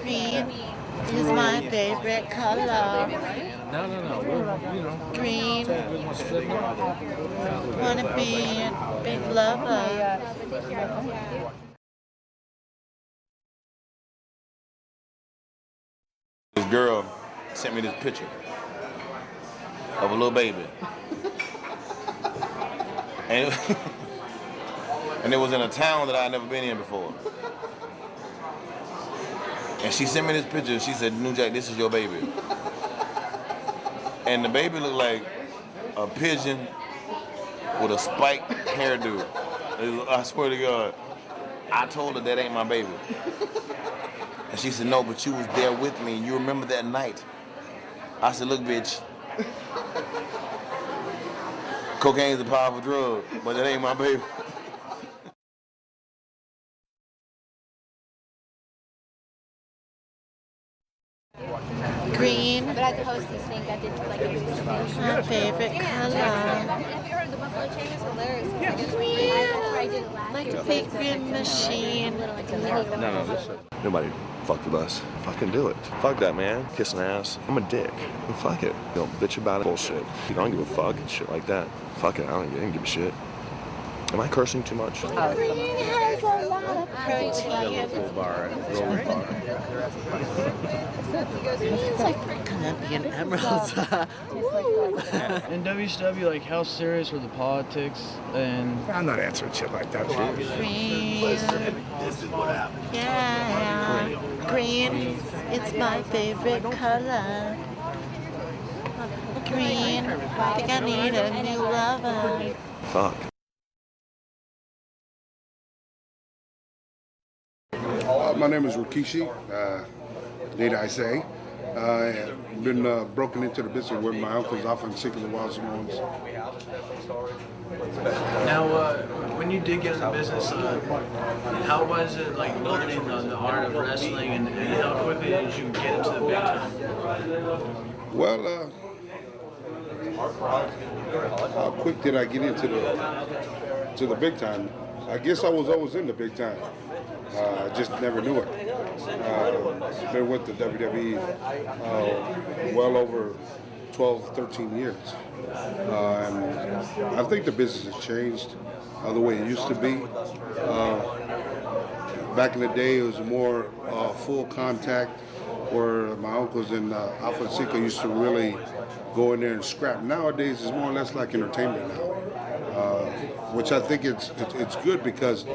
Green is my favorite color. No. Green. Wanna be a big lover. This girl sent me this picture of a little baby. And and it was in a town that I had never been in before. And she sent me this picture. She said, "New Jack, this is your baby." And the baby looked like a pigeon with a spiked hairdo. I swear to God. I told her that ain't my baby. And she said, "No, but you was there with me. You remember that night." I said, "Look, bitch. Cocaine's a powerful drug, but that ain't my baby." Green. But I hostess think I did like a My favorite color. Have you heard the Buffalo Chain? It's hilarious. Green. I did it last Like year. a big green machine. No, this Nobody fucked with us. Fucking do it. Fuck that, man. Kissing ass. I'm a dick. Well, fuck it. Don't bitch about it. Bullshit. I don't give a fuck and shit like that. Fuck it. I don't give a shit. Am I cursing too much? Green has a lot of protein. Full bar, rolling bar. It's like Colombian emeralds. In WCW, like, how serious were the politics? And I'm not answering shit like that. Green. Yeah. Green. It's my favorite color. Green. I think I need a new lover. Fuck. My name is Rikishi, need I say. Been broken into the business with my uncles off in Sickle Wild Simones. now, when you did get in the business, how was it like learning the art of wrestling, and how quickly did you get into the big time? Well, how quick did I get into the big time? I guess I was always in the big time. I just never knew it. Been with the WWE well over 12, 13 years. And I think the business has changed the way it used to be. Back in the day, it was more full contact, where my uncles in Alpha Seca used to really go in there and scrap. Nowadays, it's more or less like entertainment now. Which I think it's good, because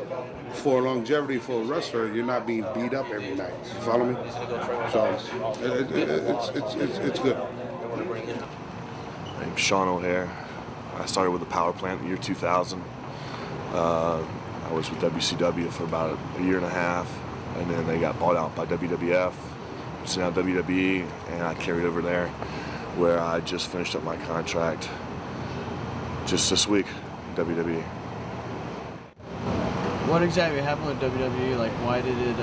for longevity for a wrestler, you're not being beat up every night. You follow me? So it's good. My name's Sean O'Hare. I started with the power plant in the year 2000. I was with WCW for about a year and a half, and then they got bought out by WWF. It's now WWE, and I carried over there, where I just finished up my contract just this week. WWE. What exactly happened with WWE? Like, why did it?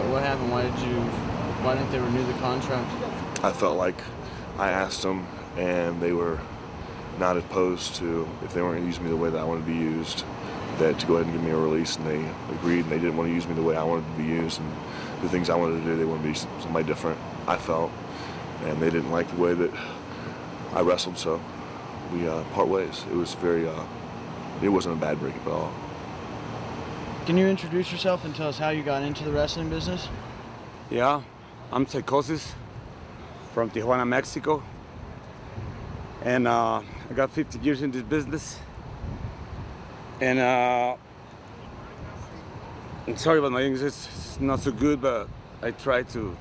What happened? Why didn't they renew the contract? I felt like I asked them, and they were not opposed to, if they weren't going to use me the way that I wanted to be used, that to go ahead and give me a release, and they agreed, and they didn't want to use me the way I wanted to be used, and the things I wanted to do, they wanted to be somebody different, I felt, and they didn't like the way that I wrestled, so we part ways. It was it wasn't a bad breakup at all. Can you introduce yourself and tell us how you got into the wrestling business? Yeah, I'm Psychosis from Tijuana, Mexico. And I got 50 years in this business. And I'm sorry about my English, it's not so good, but I try to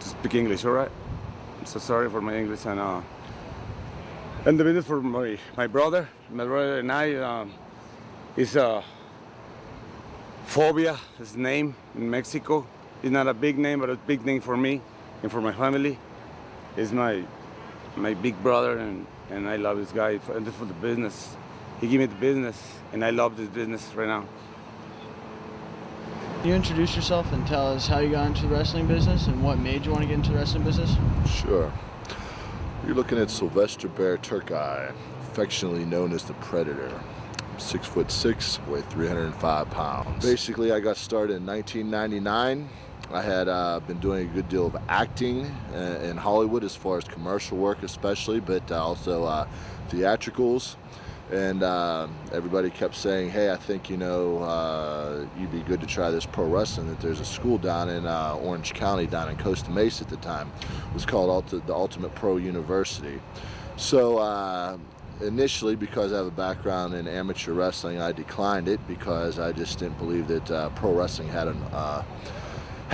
speak English, all right? I'm so sorry for my English. And the business for my brother. My brother and I, is Phobia, his name in Mexico. It's not a big name, but a big name for me and for my family. He's my big brother, and I love this guy for the business. He gave me the business, and I love this business right now. Can you introduce yourself and tell us how you got into the wrestling business and what made you want to get into the wrestling business? Sure. You're looking at Sylvester Bear Turkeye, affectionately known as the Predator. 6'6", weigh 305 pounds. Basically, I got started in 1999. I had been doing a good deal of acting in Hollywood, as far as commercial work especially, but also theatricals. And everybody kept saying, hey, I think, you know, you'd be good to try this pro wrestling. That there's a school down in Orange County, down in Costa Mesa at the time. It was called the Ultimate Pro University. So initially, because I have a background in amateur wrestling, I declined it because I just didn't believe that pro wrestling had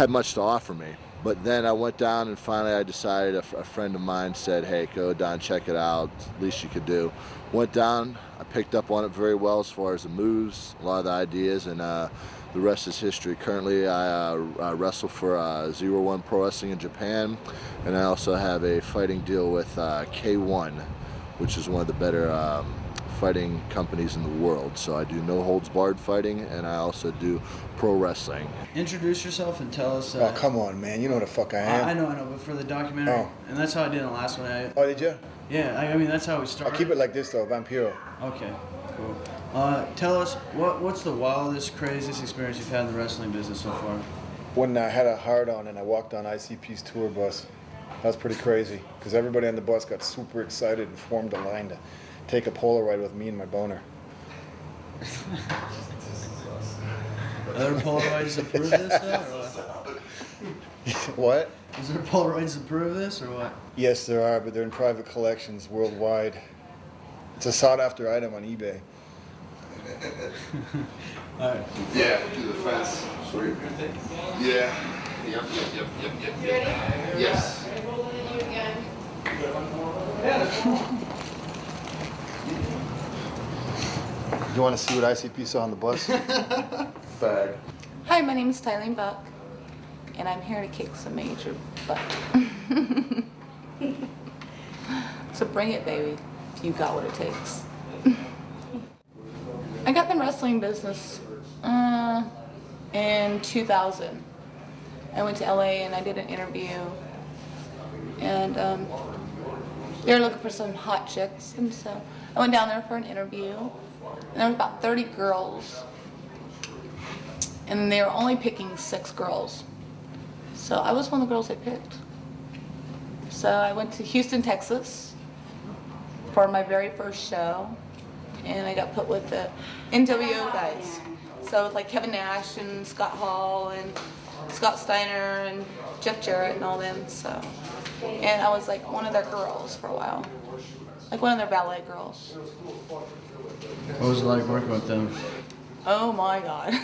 much to offer me. But then I went down and finally I decided, a friend of mine said, hey, go down, check it out, least you could do. Went down, I picked up on it very well as far as the moves, a lot of the ideas, and the rest is history. Currently I wrestle for 01 Pro Wrestling in Japan, and I also have a fighting deal with K1, which is one of the better fighting companies in the world. So I do no holds barred fighting, and I also do pro wrestling. Introduce yourself and tell us. Oh, come on, man. You know who the fuck I am. I know, but for the documentary. Oh. And that's how I did in the last one. Oh, did you? Yeah, I mean, that's how we started. I'll keep it like this, though. Vampiro. Okay, cool. Tell us, what's the wildest, craziest experience you've had in the wrestling business so far? When I had a hard-on and I walked on ICP's tour bus. That was pretty crazy, because everybody on the bus got super excited and formed a line to take a Polaroid with me and my boner. Other Polaroids to prove this, though, or what? What? Is there Polaroids to prove this, or what? Yes, there are, but they're in private collections worldwide. It's a sought-after item on eBay. All right. Yeah, do the fence. Sweet. Yeah. Yep. Yes. You want to see what ICP saw on the bus? Fag. Hi, my name is Tylene Buck, and I'm here to kick some major butt. So bring it, baby. You got what it takes. I got in the wrestling business in 2000. I went to LA and I did an interview, and they were looking for some hot chicks, and so I went down there for an interview, and there was about 30 girls, and they were only picking 6 girls. So I was one of the girls they picked. So I went to Houston, Texas for my very first show, and I got put with the NWO guys. So with like Kevin Nash and Scott Hall and Scott Steiner and Jeff Jarrett and all them. So, and I was like one of their girls for a while, like one of their ballet girls. What was it like working with them? Oh my God.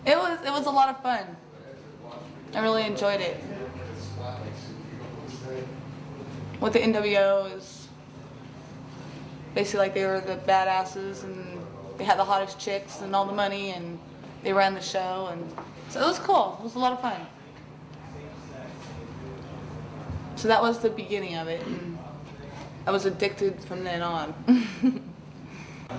It was a lot of fun. I really enjoyed it. What the NWO is basically like, they were the badasses and they had the hottest chicks and all the money, and they ran the show, and so it was cool. It was a lot of fun. So that was the beginning of it, and I was addicted from then on.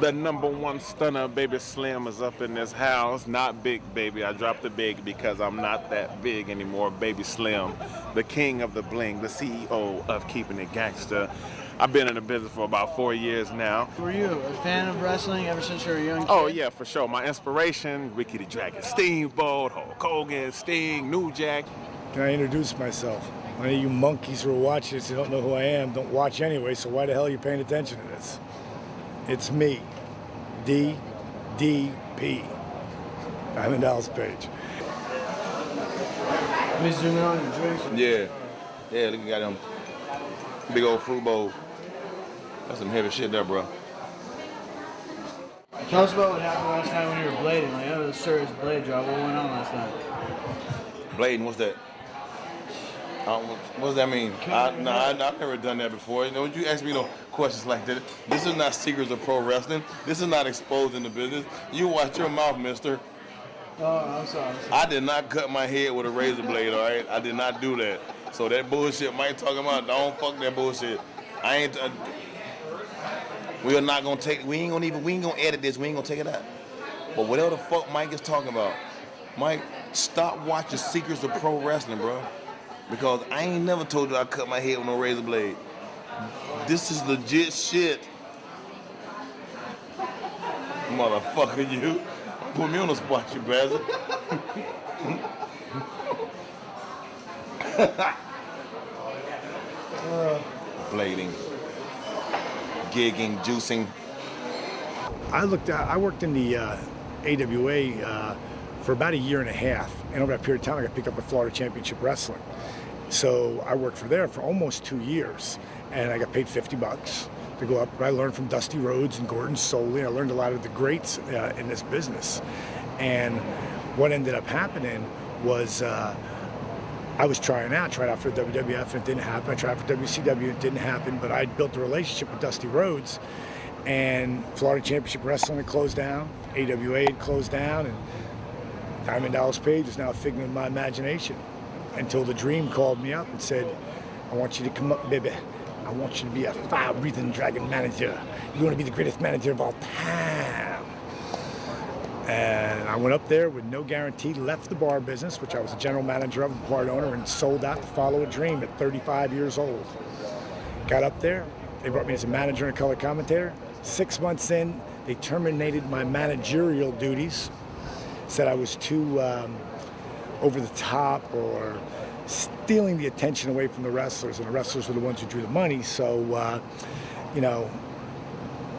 The #1 stunner, Baby Slim, is up in this house. Not big, baby. I dropped the big because I'm not that big anymore. Baby Slim, the king of the bling, the CEO of Keeping It Gangsta. I've been in the business for about 4 years now. Were you a fan of wrestling ever since you were a young kid? Oh yeah, for sure. My inspiration, Ricky the Dragon Steamboat, Hulk Hogan, Sting, New Jack. Can I introduce myself? Any of you monkeys who are watching this, you don't know who I am, don't watch anyway, so why the hell are you paying attention to this? It's me, DDP. Diamond Dallas Page. Mr. Miller, your drinks? Yeah, look, you got them big old fruit bowl. That's some heavy shit there, bro. Tell us about what happened last night when you were blading. Like, that was a serious blade drop. What went on last night? Blading, what's that? What does that mean? I've never done that before. You know, you ask me no questions like that. This is not secrets of pro wrestling. This is not exposing the business. You watch your mouth, mister. Oh, I'm sorry. I did not cut my head with a razor blade, all right? I did not do that. So that bullshit Mike talking about, don't fuck that bullshit. I ain't. We are not gonna take. We ain't gonna edit this. We ain't gonna take it out. But whatever the fuck Mike is talking about, Mike, stop watching Secrets of Pro Wrestling, bro. Because I ain't never told you I cut my head with no razor blade. This is legit shit. motherfucker, you. Put me on the spot, you bastard. Blading, gigging, juicing. I worked in the AWA for about a year and a half, and over that period of time I got picked up at Florida Championship Wrestling. So I worked there for almost 2 years, and I got paid $50 to go up. I learned from Dusty Rhodes and Gordon Soley. I learned a lot of the greats in this business. And what ended up happening was I was trying out for WWF, and it didn't happen. I tried for WCW, it didn't happen, but I built a relationship with Dusty Rhodes, and Florida Championship Wrestling had closed down, AWA had closed down, and Diamond Dallas Page was now a figment of my imagination, until the Dream called me up and said, I want you to come up, baby. I want you to be a fire-breathing dragon manager. You want to be the greatest manager of all time. And I went up there with no guarantee, left the bar business, which I was a general manager of and part owner, and sold out to follow a dream at 35 years old. Got up there, they brought me as a manager and a color commentator. 6 months in, they terminated my managerial duties, said I was too over the top or stealing the attention away from the wrestlers, and the wrestlers were the ones who drew the money, so, you know,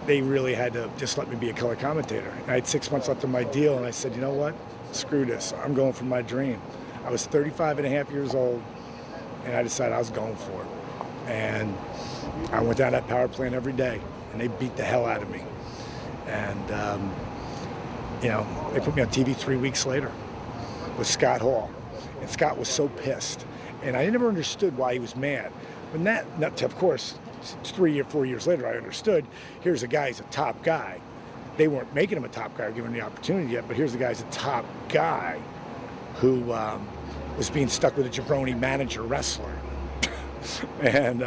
they really had to just let me be a color commentator. I had 6 months left of my deal, and I said, you know what? Screw this. I'm going for my dream. I was 35 and a half years old, and I decided I was going for it. And I went down that power plant every day, and they beat the hell out of me. And, you know, they put me on TV 3 weeks later with Scott Hall. And Scott was so pissed. And I never understood why he was mad. But that, of course, 3 or 4 years later, I understood, here's a guy who's a top guy. They weren't making him a top guy or giving him the opportunity yet, but here's the guy's a top guy who was being stuck with a jabroni manager wrestler. And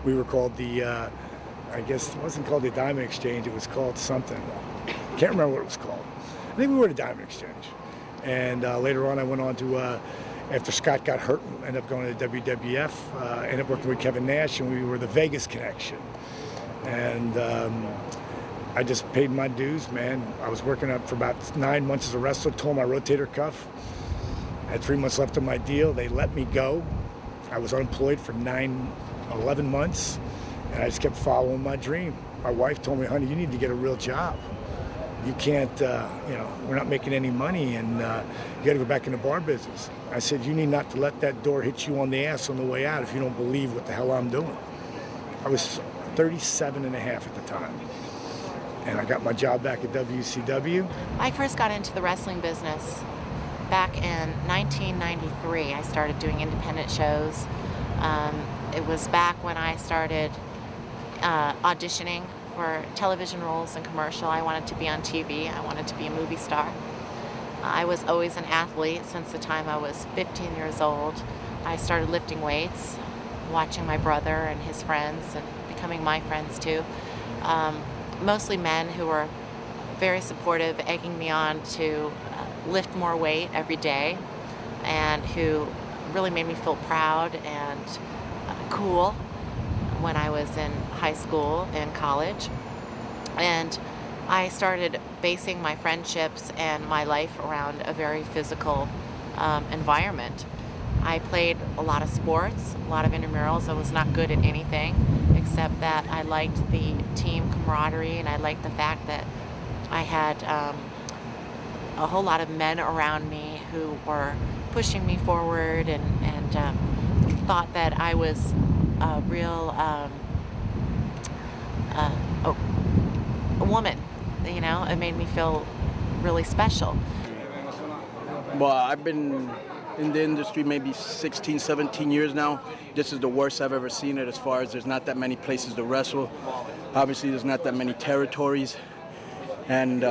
we were called the, I guess it wasn't called the Diamond Exchange, it was called something. Can't remember what it was called. I think we were the Diamond Exchange. And later on I went on to, after Scott got hurt, ended up going to WWF, ended up working with Kevin Nash, and we were the Vegas connection. And I just paid my dues, man. I was working up for about 9 months as a wrestler, tore my rotator cuff. I had 3 months left of my deal. They let me go. I was unemployed for 11 months, and I just kept following my dream. My wife told me, honey, you need to get a real job. You can't, you know, we're not making any money, and you gotta go back in the bar business. I said, you need not to let that door hit you on the ass on the way out if you don't believe what the hell I'm doing. I was 37 and a half at the time, and I got my job back at WCW. I first got into the wrestling business back in 1993. I started doing independent shows. It was back when I started auditioning for television roles and commercial. I wanted to be on TV. I wanted to be a movie star. I was always an athlete since the time I was 15 years old. I started lifting weights, watching my brother and his friends, and becoming my friends too. Mostly men who were very supportive, egging me on to lift more weight every day, and who really made me feel proud and cool when I was in high school and college. And I started basing my friendships and my life around a very physical environment. I played a lot of sports, a lot of intramurals. I was not good at anything except that I liked the team camaraderie, and I liked the fact that I had a whole lot of men around me who were pushing me forward and thought that I was a real a woman. You know, it made me feel really special. Well, I've been in the industry maybe 16, 17 years now. This is the worst I've ever seen it, as far as there's not that many places to wrestle. Obviously, there's not that many territories. And,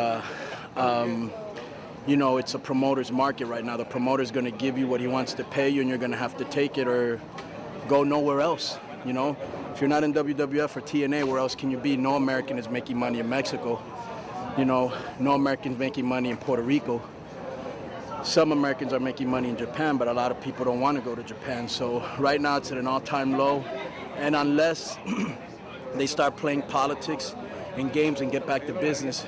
you know, it's a promoter's market right now. The promoter's going to give you what he wants to pay you, and you're going to have to take it or go nowhere else, you know? If you're not in WWF or TNA, where else can you be? No American is making money in Mexico. You know, no Americans making money in Puerto Rico. Some Americans are making money in Japan, but a lot of people don't want to go to Japan. So right now it's at an all-time low. And unless they start playing politics and games and get back to business,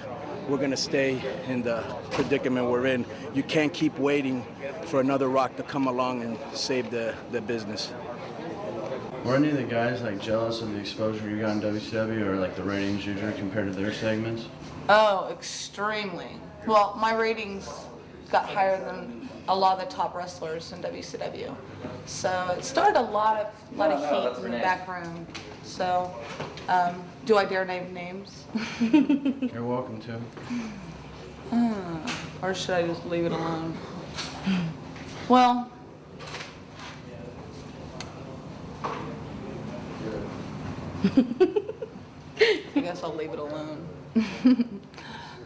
we're going to stay in the predicament we're in. You can't keep waiting for another Rock to come along and save the business. Were any of the guys like jealous of the exposure you got in WCW or like the ratings you drew compared to their segments? Oh, extremely. Well, my ratings got higher than a lot of the top wrestlers in WCW. So it started a lot of heat in the back room. So, do I dare name names? You're welcome to. Or should I just leave it alone? Well, I guess I'll leave it alone.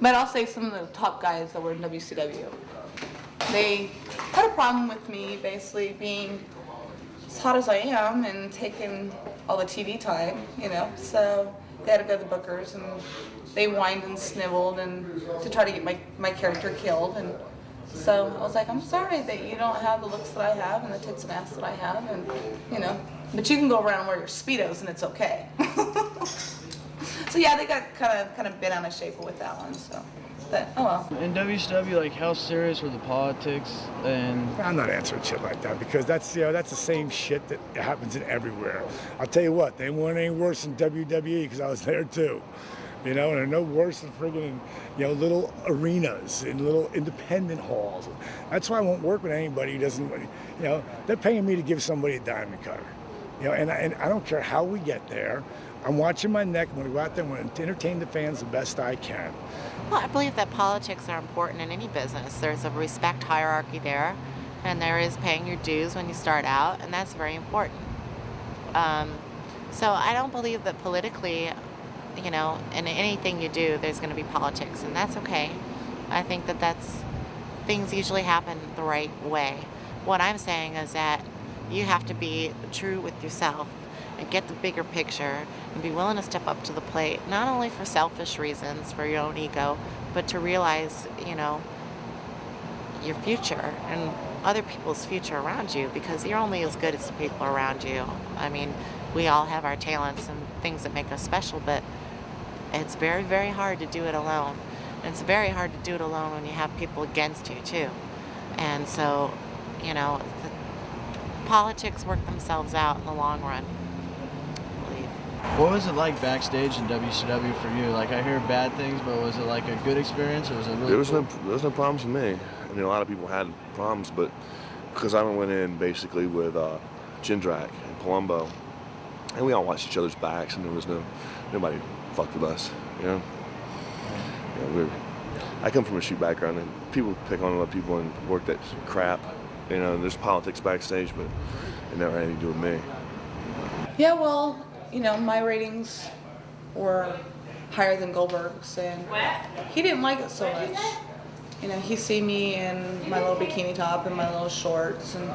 But I'll say some of the top guys that were in WCW. They had a problem with me basically being as hot as I am and taking all the TV time, you know. So they had to go to the bookers and they whined and sniveled and to try to get my character killed. And so I was like, I'm sorry that you don't have the looks that I have and the tits and ass that I have, and you know, but you can go around and wear your Speedos and it's okay. So yeah, they got kind of bent out of shape with that one. So, but oh well. In WCW, like how serious were the politics? And I'm not answering shit like that because that's that's the same shit that happens in everywhere. I'll tell you what, they weren't any worse than WWE because I was there too. You know, and they're no worse than friggin', little arenas and little independent halls. That's why I won't work with anybody who doesn't, they're paying me to give somebody a diamond cutter. And I don't care how we get there. I'm watching my neck. I'm going to go out there and I'm going to entertain the fans the best I can. Well, I believe that politics are important in any business. There's a respect hierarchy there, and there is paying your dues when you start out, and that's very important. So I don't believe that politically, in anything you do, there's going to be politics, and that's okay. I think that things usually happen the right way. What I'm saying is that you have to be true with yourself and get the bigger picture and be willing to step up to the plate, not only for selfish reasons, for your own ego, but to realize, your future and other people's future around you, because you're only as good as the people around you. I mean, we all have our talents and things that make us special, but it's very, very hard to do it alone. And it's very hard to do it alone when you have people against you, too. And so, the politics work themselves out in the long run. What was it like backstage in WCW for you? Like, I hear bad things, but was it like a good experience, or was it really There was cool? no problems with me. I mean, a lot of people had problems, but because I went in basically with Jindrak and Palumbo, and we all watched each other's backs, and there was nobody fucked with us, I come from a shoot background, and people pick on other people and work that crap. There's politics backstage, but it never had anything to do with me. Yeah, well, my ratings were higher than Goldberg's, and he didn't like it so much. He see me in my little bikini top and my little shorts and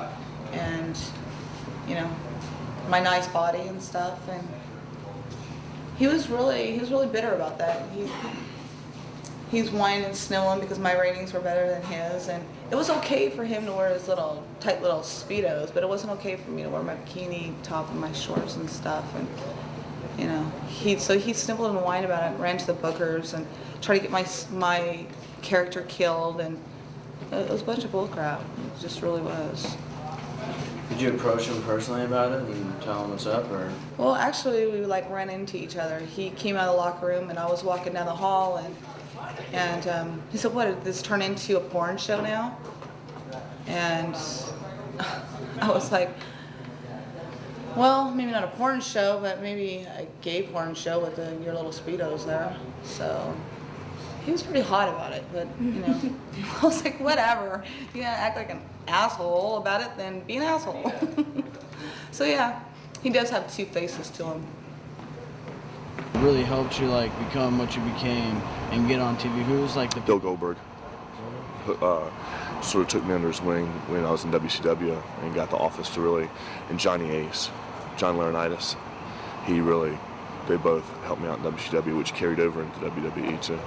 my nice body and stuff, and he was really bitter about that. He's whining and sniveling because my ratings were better than his, and it was okay for him to wear his tight little Speedos, but it wasn't okay for me to wear my bikini top and my shorts and stuff. And he snivelled and whined about it, and ran to the bookers and tried to get my character killed, and it was a bunch of bullcrap. It just really was. Did you approach him personally about it and tell him what's up, or? Well, actually, we ran into each other. He came out of the locker room, and I was walking down the hall, and he said, "What, did this turn into a porn show now?" And I was like, well, maybe not a porn show, but maybe a gay porn show with your little Speedos there. So he was pretty hot about it, but I was like, whatever. You gotta act like an asshole about it, then be an asshole. So yeah, he does have two faces to him. It really helped you become what you became and get on TV. Who was the Bill Goldberg sort of took me under his wing when I was in WCW and got the office to really, and Johnny Ace, John Laurinaitis, they both helped me out in WCW, which carried over into WWE too.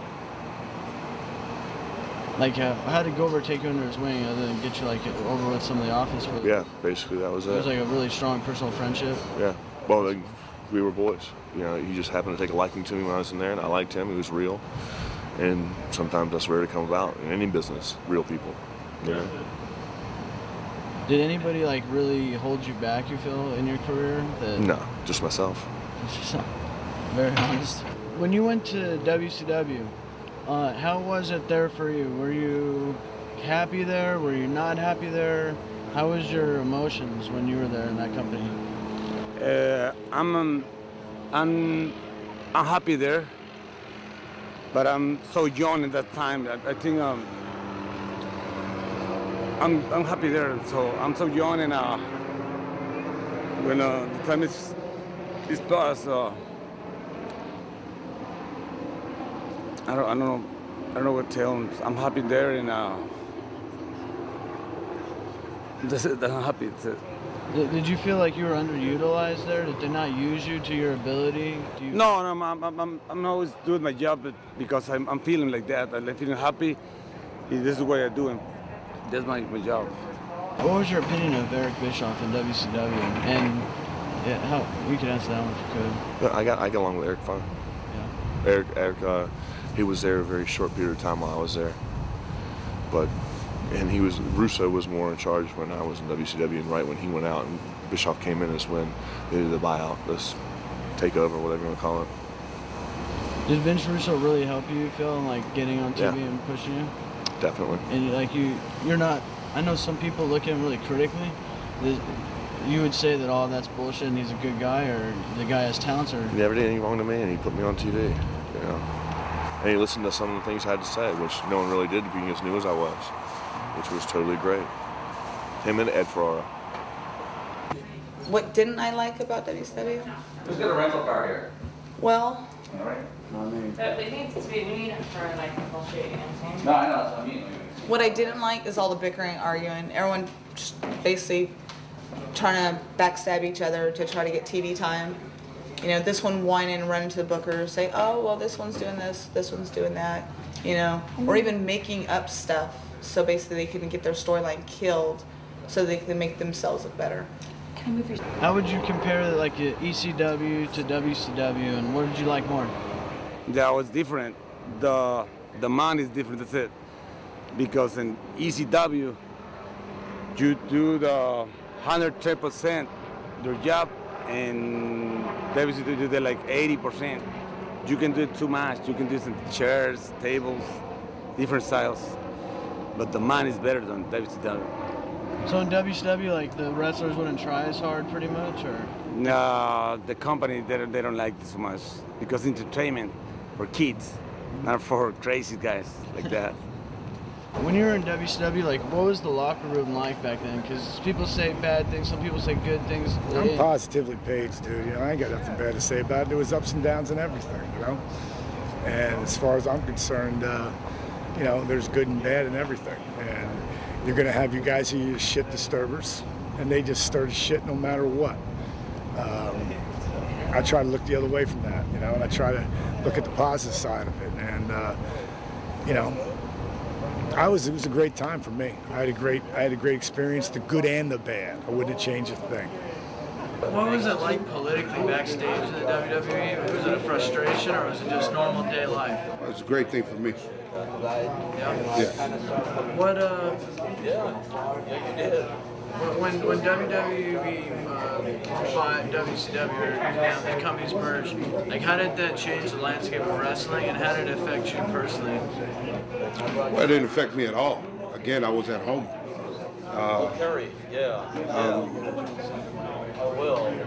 How did Goldberg take you under his wing other than get you over with some of the office? Yeah, basically that was it. It was a really strong personal friendship. Yeah, well, we were boys. He just happened to take a liking to me when I was in there, and I liked him. He was real, And sometimes that's rare to come about in any business, real people, you know? Did anybody like really hold you back, you feel, in your career? No, just myself. Very honest. When you went to WCW, how was it there for you? Were you happy there? Were you not happy there? How was your emotions when you were there in that company? I'm happy there, but I'm so young at that time. I think I'm happy there. So I'm so young, and when the time is past, I don't know what to tell them. I'm happy there, and that's it. I'm happy. That's it. Did you feel like you were underutilized there? Did they not use you to your ability? No, I'm always doing my job because I'm feeling like that. I'm feeling happy. This is what I do, and that's my job. What was your opinion of Eric Bischoff in WCW? And how you could answer that one if you could. Yeah, I got along with Eric fine. Yeah. Eric, he was there a very short period of time while I was there, and Russo was more in charge when I was in WCW, and right when he went out and Bischoff came in is when they did the buyout, this takeover, whatever you want to call it. Did Vince Russo really help you, Phil, in like getting on TV and pushing you? Definitely. And like you're not. I know some people look at him really critically. You would say that all that's bullshit, and he's a good guy, or the guy has talents, or He never did anything wrong to me, and he put me on TV. You know, and he listened to some of the things I had to say, which no one really did, being as new as I was, which was totally great. Him and Ed Ferrara. What didn't I like about WCW? Who's got a rental car here? Well, All right. It needs to be, we need it for like a full shoot, you know what I'm saying? No, I know, that's what I mean. what I didn't like is all the bickering, arguing. Everyone just basically trying to backstab each other to try to get TV time. You know, this one whining and running to the booker, say, oh, well, this one's doing this one's doing that, you know, or even making up stuff so basically they can get their storyline killed so they can make themselves look better. How would you compare like ECW to WCW, and what did you like more? That was different. The man is different, that's it. Because in ECW, you do the 110% your job, and WCW you do like 80%. You can do it too much. You can do some chairs, tables, different styles. But the man is better than WCW. So in WCW, like the wrestlers wouldn't try as hard, pretty much, or? No, the company they don't like it so much because entertainment for kids, not for crazy guys like that. When you were in WCW, like what was the locker room like back then? Because people say bad things, some people say good things. I'm positively paged, dude. You know, I ain't got nothing bad to say about it. There was ups and downs and everything, you know. And as far as I'm concerned, you know, there's good and bad in everything. And you're gonna have you guys who use shit disturbers, and they just stir shit no matter what. I try to look the other way from that, you know, and I try to look at the positive side of it. And you know, it was a great time for me. I had a great experience, the good and the bad. I wouldn't have changed a thing. What was it like politically backstage in the WWE? Was it a frustration or was it just normal day life? It was a great thing for me. Yeah. What when WWE bought WCW or now the companies merged, like how did that change the landscape of wrestling and how did it affect you personally? Well, it didn't affect me at all. Again, I was at home.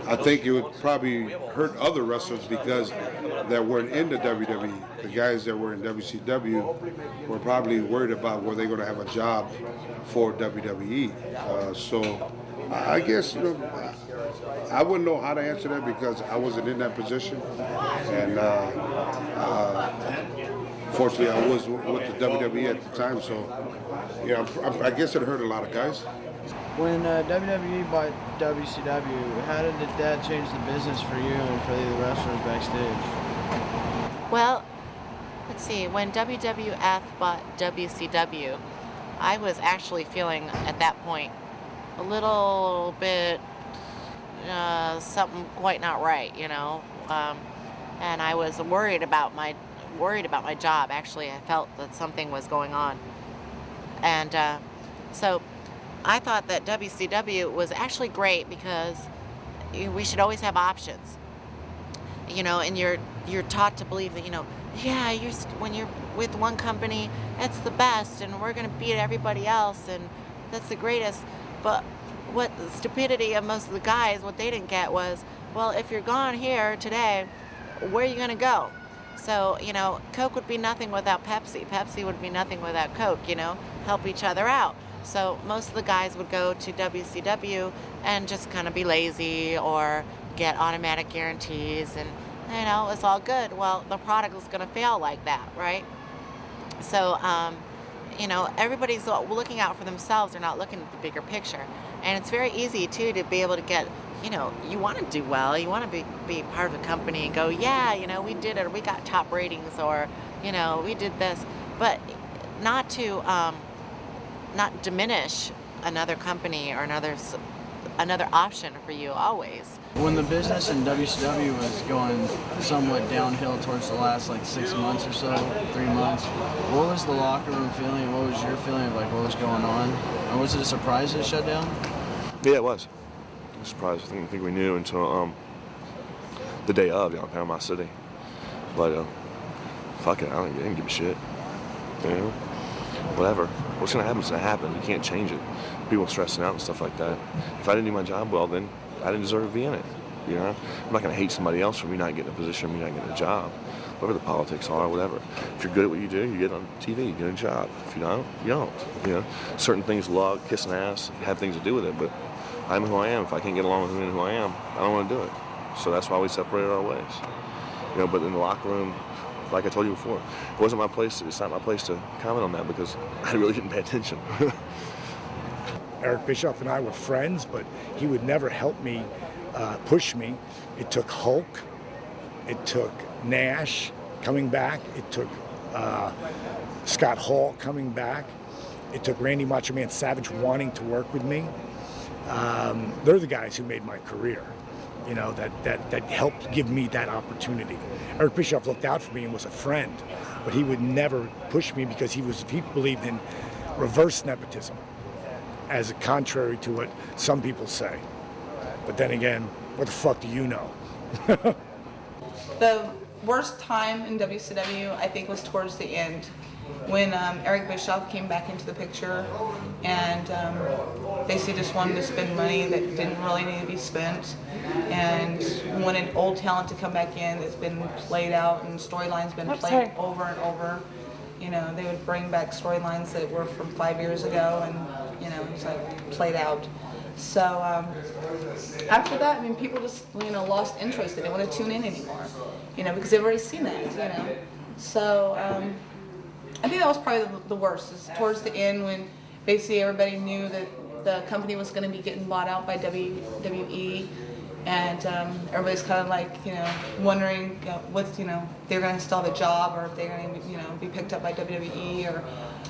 I think it would probably hurt other wrestlers because that weren't in the WWE. The guys that were in WCW were probably worried about were they going to have a job for WWE. So I guess, you know, I wouldn't know how to answer that because I wasn't in that position. And fortunately, I was with the WWE at the time. So, yeah, I guess it hurt a lot of guys. When WWE bought WCW, how did that change the business for you and for the wrestlers backstage? Well, let's see, when WWF bought WCW, I was actually feeling at that point a little bit something quite not right, you know, and I was worried about worried about my job. Actually, I felt that something was going on. And so I thought that WCW was actually great because we should always have options. You know, and you're taught to believe that, you know, yeah, when you're with one company, it's the best, and we're going to beat everybody else, and that's the greatest. But what the stupidity of most of the guys, what they didn't get was, well, if you're gone here today, where are you going to go? So, you know, Coke would be nothing without Pepsi. Pepsi would be nothing without Coke, you know, help each other out. So most of the guys would go to WCW and just kind of be lazy or get automatic guarantees, and, you know, it's all good. Well, the product is going to fail like that, right? So, you know, everybody's looking out for themselves. They're not looking at the bigger picture. And it's very easy, too, to be able to get, you know, you want to do well. You want to be part of a company and go, yeah, you know, we did it, or we got top ratings, or, you know, we did this. But not to not diminish another company or another option for you always. When the business in WCW was going somewhat downhill towards the last like 6 months or so, 3 months, what was the locker room feeling? What was your feeling of like what was going on? Or was it a surprise it shut down? Yeah, it was. I was surprised. I didn't think we knew until the day of, you know, Panama City. But fuck it, I didn't give a shit. You know, whatever. What's gonna happen is gonna happen. You can't change it. People stressing out and stuff like that. If I didn't do my job well, then I didn't deserve to be in it. You know, I'm not gonna hate somebody else for me not getting a position, me not getting a job, whatever the politics are, whatever. If you're good at what you do, you get on TV, you get a job. If you don't, you don't. You know, certain things, love, kissing ass, have things to do with it. But I'm who I am. If I can't get along with who I am, I don't want to do it. So that's why we separated our ways. You know, but in the locker room, like I told you before, it wasn't my place. It's not my place to comment on that because I really didn't pay attention. Eric Bischoff and I were friends, but he would never help me, push me. It took Hulk, it took Nash coming back, it took Scott Hall coming back, it took Randy Macho Man Savage wanting to work with me. They're the guys who made my career, you know, that helped give me that opportunity. Eric Bischoff looked out for me and was a friend, but he would never push me because he believed in reverse nepotism, as contrary to what some people say. But then again, what the fuck do you know? The worst time in WCW, I think, was towards the end, when Eric Bischoff came back into the picture and basically just wanted to spend money that didn't really need to be spent, and wanted old talent to come back in that's been played out and storylines been played over and over. You know, they would bring back storylines that were from 5 years ago, and, you know, it was like played out. So after that, I mean, people just, you know, lost interest. They didn't want to tune in anymore, you know, because they've already seen that, you know. So I think that was probably the worst, is towards the end when basically everybody knew that the company was going to be getting bought out by WWE, and everybody's kind of like, you know, wondering, you know, what's, you know, if they're going to still have a job, or if they're going to, you know, be picked up by WWE, or,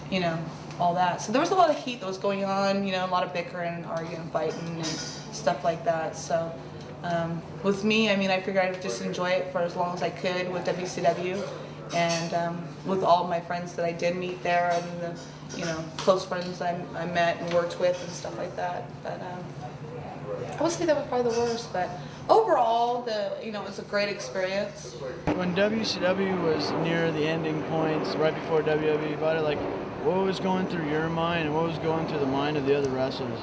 you know, all that. So there was a lot of heat that was going on, you know, a lot of bickering and arguing and fighting and stuff like that. So with me, I mean, I figured I'd just enjoy it for as long as I could with WCW, and with all my friends that I did meet there, and the, you know, close friends I met and worked with and stuff like that. But I would say that was probably the worst, but overall, you know, it was a great experience. When WCW was near the ending points, right before WWE bought it, like, what was going through your mind and what was going through the mind of the other wrestlers?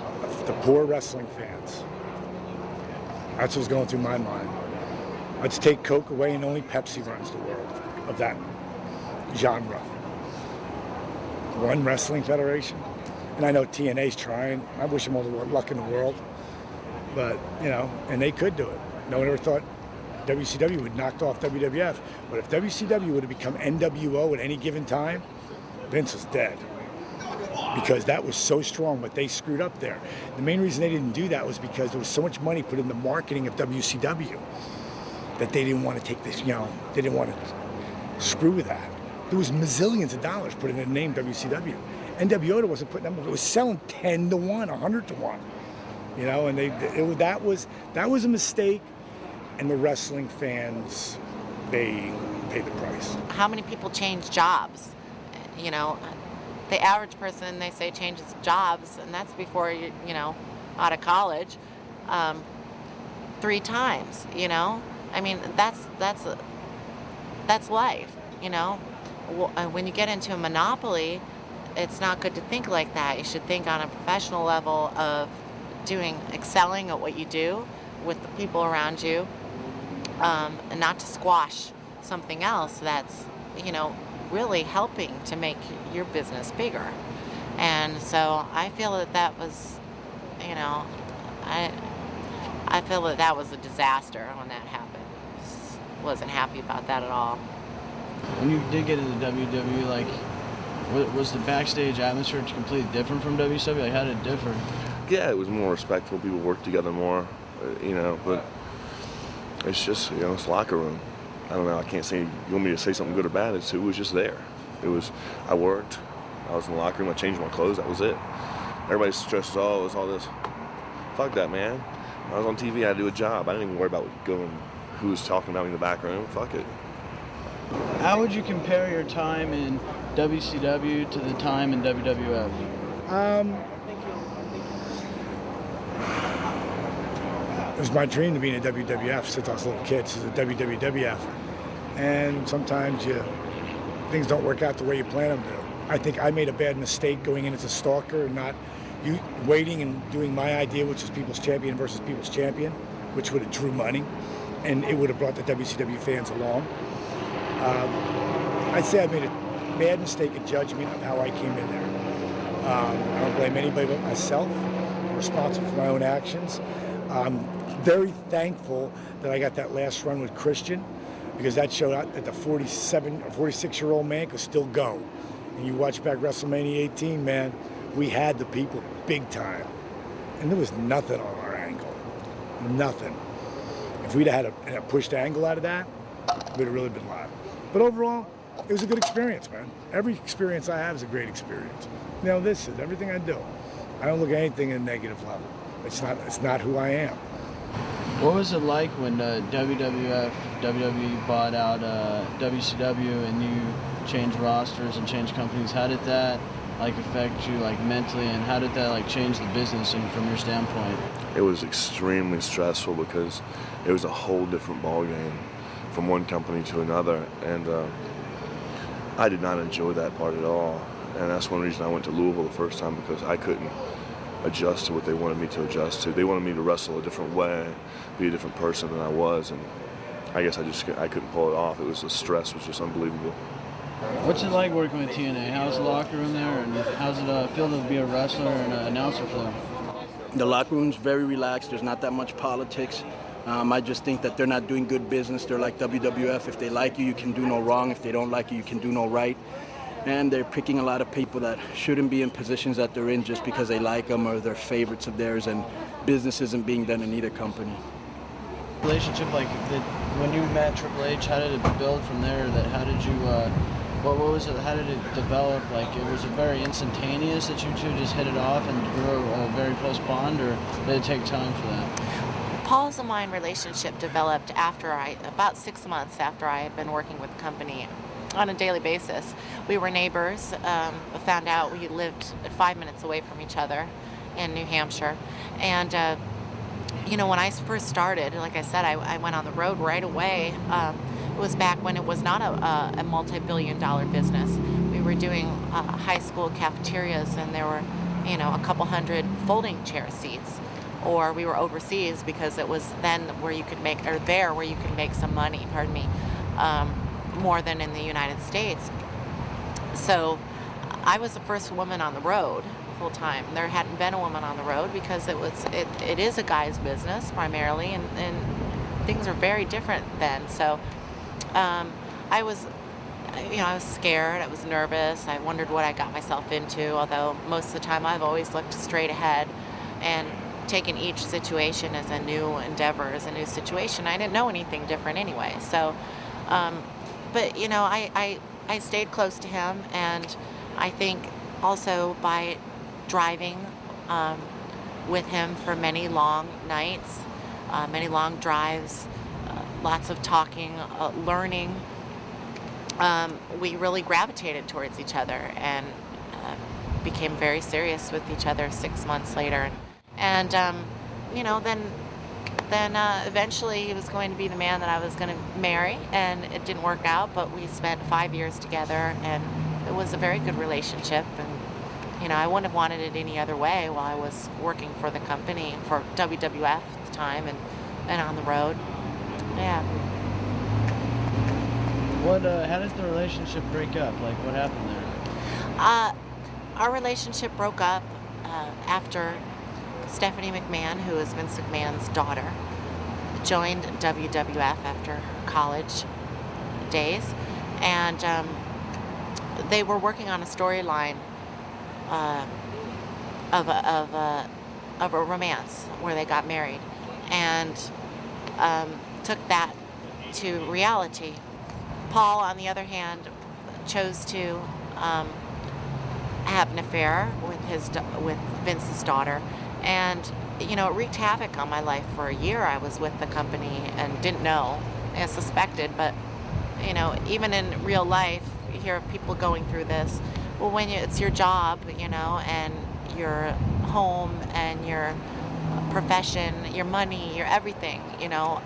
The poor wrestling fans. That's what was going through my mind. Let's take Coke away and only Pepsi runs the world of that genre. One wrestling federation. And I know TNA's trying. I wish them all the luck in the world. But, you know, and they could do it. No one ever thought WCW would knock off WWF. But if WCW would have become NWO at any given time, Vince was dead. Because that was so strong, but they screwed up there. The main reason they didn't do that was because there was so much money put in the marketing of WCW that they didn't want to take this, you know, they didn't want to screw with that. There was millions of dollars put in the name WCW. NWO wasn't putting them, it was selling 10 to 1, 100 to 1. You know, and that was a mistake, and the wrestling fans they pay the price. How many people change jobs? You know, the average person, they say, changes jobs, and that's before you know, out of college, 3 times. You know, I mean, that's life. You know, when you get into a monopoly, it's not good to think like that. You should think on a professional level of excelling at what you do with the people around you, and not to squash something else that's, you know, really helping to make your business bigger. And so I feel that was, you know, I feel that was a disaster when that happened. Wasn't happy about that at all. When you did get into WWE, like, was the backstage atmosphere completely different from WCW? Like, how did it differ? Yeah, it was more respectful. People worked together more, you know, but it's just, you know, it's locker room. I don't know, I can't say, you want me to say something good or bad, it was just there. I worked, I was in the locker room, I changed my clothes, that was it. Everybody stressed, it was all this. Fuck that, man. I was on TV, I had to do a job. I didn't even worry about who was talking about me in the back room. Fuck it. How would you compare your time in WCW to the time in WWF? It was my dream to be in a WWF since I was a little kid. This is a WWF. And sometimes things don't work out the way you plan them to. I think I made a bad mistake going in as a stalker and not waiting and doing my idea, which is People's Champion versus People's Champion, which would have drew money, and it would have brought the WCW fans along. I'd say I made a bad mistake in judgment of how I came in there. I don't blame anybody but myself. I'm responsible for my own actions. I'm very thankful that I got that last run with Christian, because that showed out that the 47 or 46-year-old man could still go. And you watch back WrestleMania 18, man, we had the people big time. And there was nothing on our angle. Nothing. If we'd had a pushed angle out of that, we'd have really been live. But overall, it was a good experience, man. Every experience I have is a great experience. You know, this is everything I do. I don't look at anything in a negative level. It's not who I am. What was it like when WWE bought out WCW and you changed rosters and changed companies? How did that affect you mentally, and how did that change the business and from your standpoint? It was extremely stressful because it was a whole different ballgame from one company to another, and I did not enjoy that part at all. And that's one reason I went to Louisville the first time, because I couldn't adjust to what they wanted me to adjust to. They wanted me to wrestle a different way, be a different person than I was, and I guess I couldn't pull it off. The stress was just unbelievable. What's it like working with TNA? How's the locker room there, and how's it feel to be a wrestler and an announcer for them? The locker room's very relaxed. There's not that much politics. I just think that they're not doing good business. They're like WWF. If they like you, you can do no wrong. If they don't like you, you can do no right. And they're picking a lot of people that shouldn't be in positions that they're in just because they like them or they're favorites of theirs, and business isn't being done in either company. Relationship, when you met Triple H, how did it build from there? How did you, what was it, how did it develop? Was it very instantaneous that you two just hit it off and grew a very close bond, or did it take time for that? Paul's and mine relationship developed about 6 months after I had been working with the company on a daily basis. We were neighbors. Found out we lived 5 minutes away from each other in New Hampshire. And, when I first started, like I said, I went on the road right away. It was back when it was not a multi-billion-dollar business. We were doing high school cafeterias, and there were, a couple hundred folding chair seats. Or we were overseas because it was then where you could make some money, more than in the United States. So I was the first woman on the road full time. There hadn't been a woman on the road because it is a guy's business primarily, and things are very different then. So I was scared, I was nervous, I wondered what I got myself into, although most of the time I've always looked straight ahead and taken each situation as a new endeavor, as a new situation. I didn't know anything different anyway. So but I stayed close to him, and I think also by driving with him for many long nights, many long drives, lots of talking, learning. We really gravitated towards each other and became very serious with each other 6 months later. And you know, then eventually he was going to be the man that I was going to marry, and it didn't work out, but we spent 5 years together, and it was a very good relationship. And you know, I wouldn't have wanted it any other way while I was working for the company, for WWF at the time, and on the road. Yeah. How does the relationship break up? Like, what happened there? Our relationship broke up after Stephanie McMahon, who is Vince McMahon's daughter, joined WWF after her college days, and they were working on a storyline of a romance where they got married, and took that to reality. Paul, on the other hand, chose to have an affair with Vince's daughter, and you know, it wreaked havoc on my life for a year. I was with the company and didn't know, and suspected, but you know, even in real life, you hear of people going through this. Well, when it's your job, you know, and your home and your profession, your money, your everything, you know,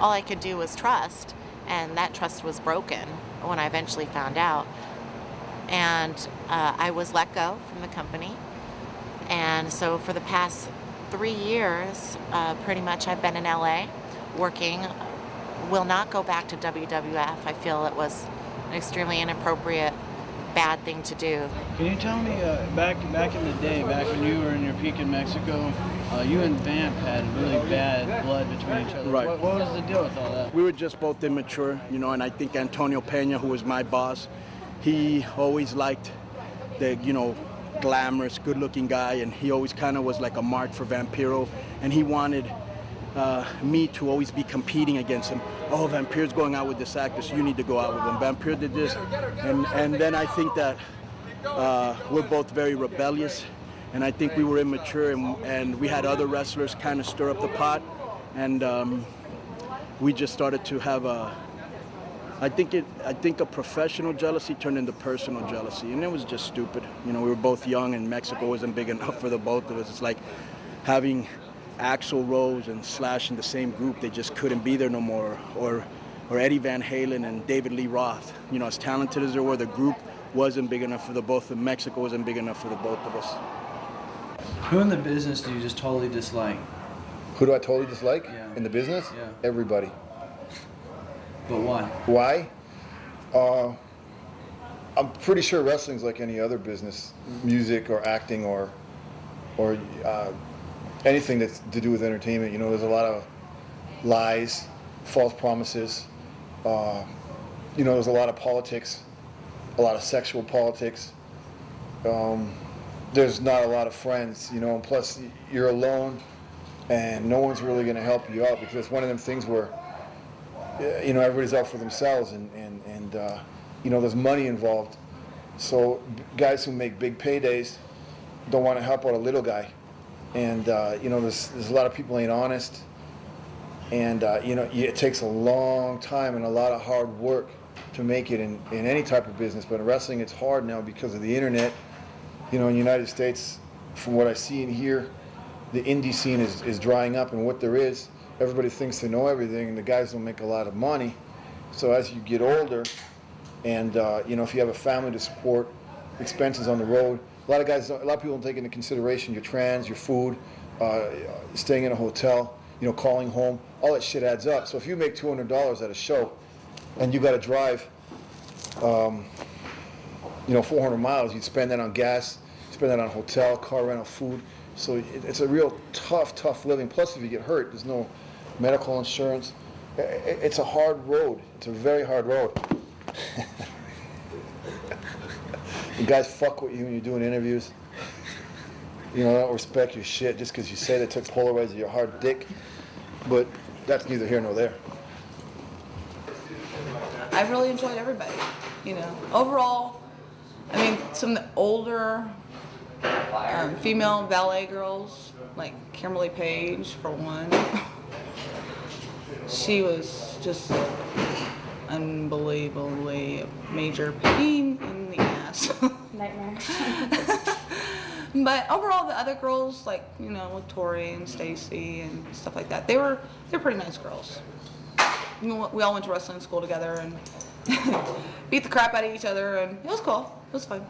all I could do was trust, and that trust was broken when I eventually found out. And I was let go from the company. And so for the past 3 years, pretty much I've been in LA working. Will not go back to WWF. I feel it was an extremely inappropriate, bad thing to do. Can you tell me, back in the day, back when you were in your peak in Mexico, you and Vamp had really bad blood between each other. Right. What was the deal with all that? We were just both immature, you know, and I think Antonio Pena, who was my boss, he always liked the, you know, glamorous, good-looking guy, and he always kind of was like a mark for Vampiro, and he wanted me to always be competing against him. Oh, Vampiro's going out with this actor, so you need to go out with him. Vampiro did this, and then I think that we're both very rebellious, and I think we were immature, and we had other wrestlers kind of stir up the pot, and we just started to have I think a professional jealousy turned into personal jealousy, and it was just stupid. You know, we were both young, and Mexico wasn't big enough for the both of us. It's like having Axl Rose and Slash in the same group. They just couldn't be there no more. Or Eddie Van Halen and David Lee Roth. You know, as talented as they were, the group wasn't big enough for the both of them. Mexico wasn't big enough for the both of us. Who in the business do you just totally dislike? Who do I totally dislike Yeah. in the business? Yeah. Everybody. But why? Why? I'm pretty sure wrestling's like any other business, music or acting or anything that's to do with entertainment. You know, there's a lot of lies, false promises. You know, there's a lot of politics, a lot of sexual politics. There's not a lot of friends, you know, and plus you're alone and no one's really going to help you out, because it's one of them things where, you know, everybody's out for themselves, and you know, there's money involved. So guys who make big paydays don't want to help out a little guy, and you know, there's a lot of people ain't honest, and you know, it takes a long time and a lot of hard work to make it in any type of business. But in wrestling, it's hard now because of the internet. You know, in the United States, from what I see and hear, the indie scene is drying up, and what there is, everybody thinks they know everything, and the guys don't make a lot of money. So as you get older, and you know, if you have a family to support, expenses on the road, a lot of people don't take into consideration your trans, your food, staying in a hotel, you know, calling home, all that shit adds up. So if you make $200 at a show, and you got to drive, you know, 400 miles, you'd spend that on gas, spend that on hotel, car rental, food. So it's a real tough living. Plus, if you get hurt, there's no medical insurance. It's a hard road. It's a very hard road. You guys fuck with you when you're doing interviews. You know, they don't respect your shit just because you say they took Polaroids of your hard dick. But that's neither here nor there. I really enjoyed everybody, you know. Overall, I mean, some of the older female ballet girls, like Kimberly Page, for one. she was just unbelievably a major pain in the ass. Nightmare. But overall, the other girls, like, you know, with Tori and Stacy and stuff like that, they're pretty nice girls. You know, we all went to wrestling school together and beat the crap out of each other, and it was cool. It was fun.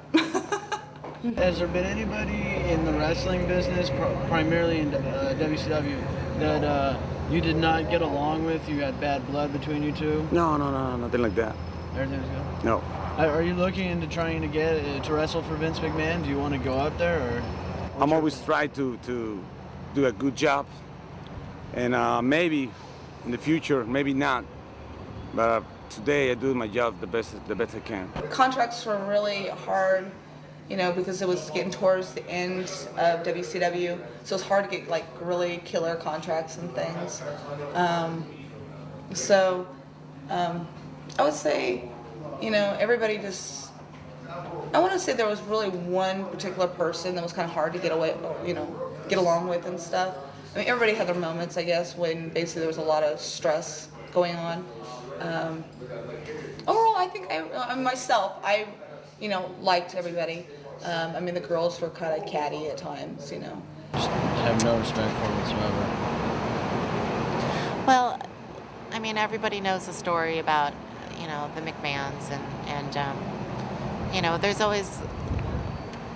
Has there been anybody in the wrestling business, primarily in WCW, that you did not get along with? You had bad blood between you two? No, nothing like that. Everything's good? No. Are you looking into trying to get to wrestle for Vince McMahon? Do you want to go up there, or? I'm always trying to do a good job, and maybe in the future, maybe not, but today I do my job the best I can. Contracts were really hard, you know, because it was getting towards the end of WCW, so it's hard to get like really killer contracts and things. I would say, you know, everybody just, I want to say there was really one particular person that was kind of hard to get away, you know, get along with and stuff. I mean, everybody had their moments, I guess, when basically there was a lot of stress going on. Overall, I think I you know, liked everybody. I mean, the girls were kind of catty at times, you know. Just have no respect for whatsoever. Well, I mean, everybody knows the story about, you know, the McMahons and you know, there's always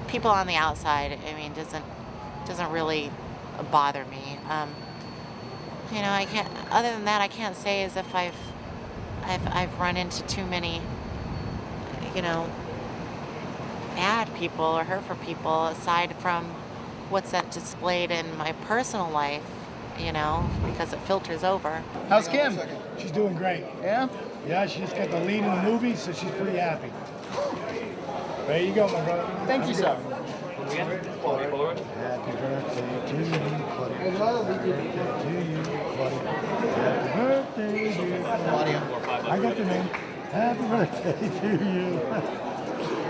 people on the outside. I mean, doesn't really bother me. You know, I can't. Other than that, I can't say as if I've run into too many, you know, bad people or hurtful people aside from what's that displayed in my personal life. You know, because it filters over. How's Kim? She's doing great. Yeah? Yeah, she just got the lead in the movie, so she's pretty happy. There you go, my brother. Thank you, sir. Happy birthday to you, buddy. Happy birthday to you, buddy. Happy birthday to you. I got the name. Happy birthday to you.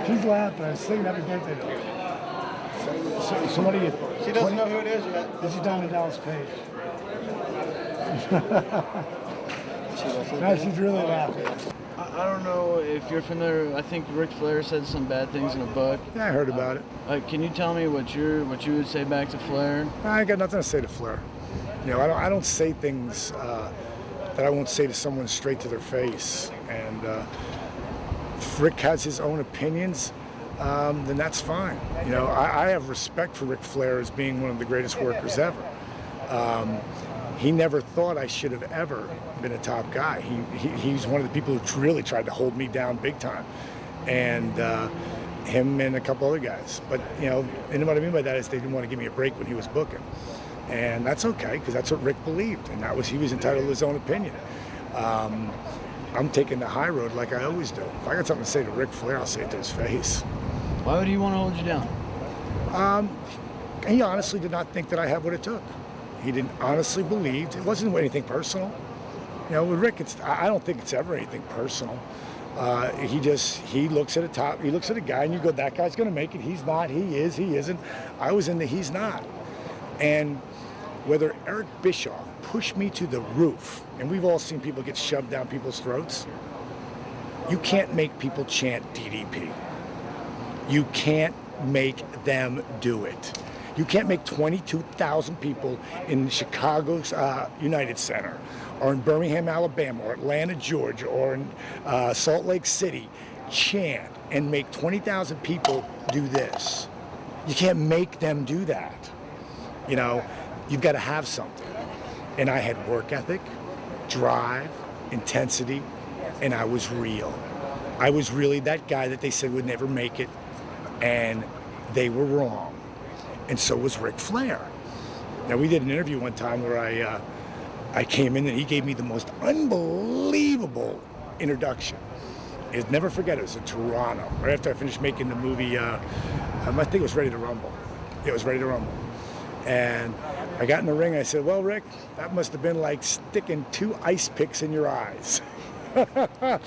She's laughing. I was singing happy birthday to her. So what are you? She doesn't know who it is yet. This is Diamond Dallas Page. No, she's really laughing. I don't know if you're familiar. I think Ric Flair said some bad things in a book. Yeah, I heard about it. Can you tell me what you would say back to Flair? I ain't got nothing to say to Flair. You know, I don't say things that I won't say to someone straight to their face. And if Rick has his own opinions, then that's fine. You know, I have respect for Ric Flair as being one of the greatest workers ever. He never thought I should have ever been a top guy. He's one of the people who really tried to hold me down big time. And him and a couple other guys. But, you know, and what I mean by that is they didn't want to give me a break when he was booking. And that's okay, because that's what Rick believed. And he was entitled to his own opinion. I'm taking the high road like I always do. If I got something to say to Ric Flair, I'll say it to his face. Why would he want to hold you down? He honestly did not think that I had what it took. He didn't honestly believe. It wasn't anything personal. You know, with Rick, I don't think it's ever anything personal. He looks at a guy and you go, that guy's going to make it. He's not, he is, he isn't. I was in the he's not. And whether Eric Bischoff pushed me to the roof, and we've all seen people get shoved down people's throats, you can't make people chant DDP. You can't make them do it. You can't make 22,000 people in Chicago's United Center, or in Birmingham, Alabama, or Atlanta, Georgia, or in Salt Lake City chant and make 20,000 people do this. You can't make them do that. You know, you've got to have something. And I had work ethic, drive, intensity, and I was real. I was really that guy that they said would never make it, and they were wrong. And so was Ric Flair. Now, we did an interview one time where I came in and he gave me the most unbelievable introduction. I'll never forget it. It was in Toronto, right after I finished making the movie, I think it was Ready to Rumble. It was Ready to Rumble. And I got in the ring and I said, well, Rick, that must have been like sticking 2 ice picks in your eyes. And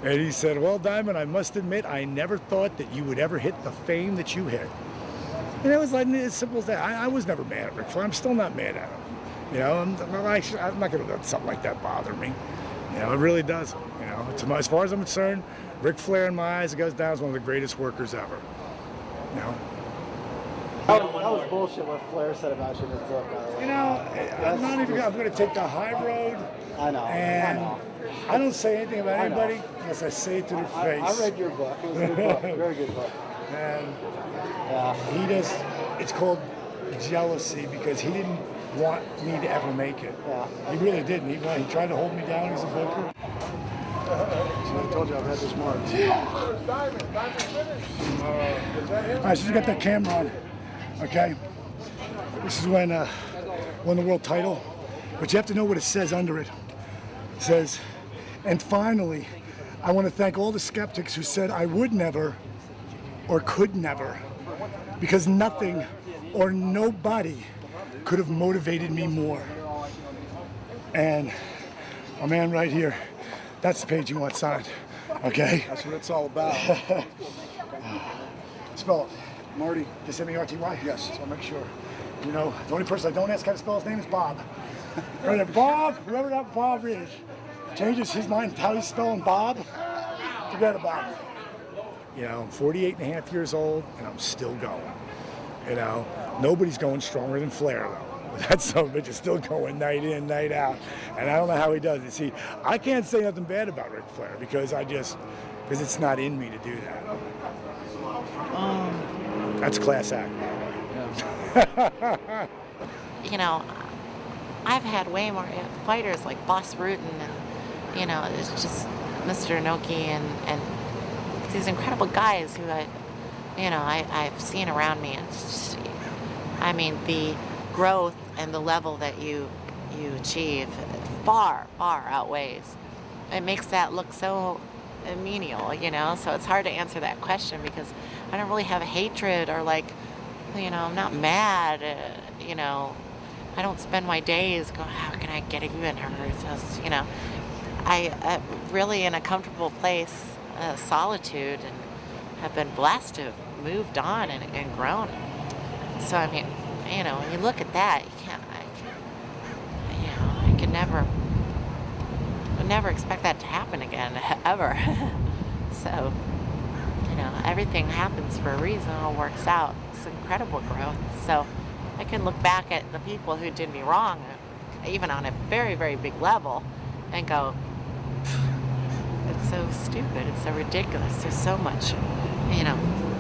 he said, well, Diamond, I must admit, I never thought that you would ever hit the fame that you hit. And it was like as simple as that. I was never mad at Ric Flair. I'm still not mad at him. You know, I'm not going to let something like that bother me. You know, it really doesn't. You know, as far as I'm concerned, Ric Flair, in my eyes, it goes down as one of the greatest workers ever. You know. That was bullshit what Flair said about you in his book. You know, I'm going to take the high road. I know. And I don't say anything about anybody unless I say it to their face. I read your book. It was a good book. Very good book. And it's called jealousy because he didn't want me to ever make it. Yeah. He really didn't. He tried to hold me down as a booker. So I told you I've had this mark. All right, so we got that camera on. Okay. This is when won the world title, but you have to know what it says under it. It says, and finally, I want to thank all the skeptics who said I would never or could never, because nothing or nobody could have motivated me more. And my man right here, that's the page you want signed, okay? That's what it's all about. Spell it. Marty. Just M-A-R-T-Y? Yes. So I'll make sure. You know, the only person I don't ask how to spell his name is Bob. Right, Bob, whoever that Bob is, changes his mind how he's spelling Bob, forget about it. You know, I'm 48 and a half years old, and I'm still going. You know, nobody's going stronger than Flair, though. That son of a bitch is still going night in, night out. And I don't know how he does it. See, I can't say nothing bad about Ric Flair because because it's not in me to do that. That's class act, by the way. You know, I've had way more fighters like Boss Rutan and, you know, it's just Mr. Inoki and these incredible guys who I've seen around me. It's just, I mean, the growth and the level that you achieve far outweighs. It makes that look so menial, you know, so it's hard to answer that question because I don't really have a hatred or like, you know, I'm not mad, you know, I don't spend my days going, how can I get even, or just, you know, I really in a comfortable place, solitude, and have been blessed to have moved on and grown. So I mean, you know, when you look at that, you can't, you know, I could never expect that to happen again, ever. So, you know, everything happens for a reason, it all works out. It's incredible growth. So I can look back at the people who did me wrong, even on a very, very big level, and go, it's so stupid, it's so ridiculous, there's so much, you know,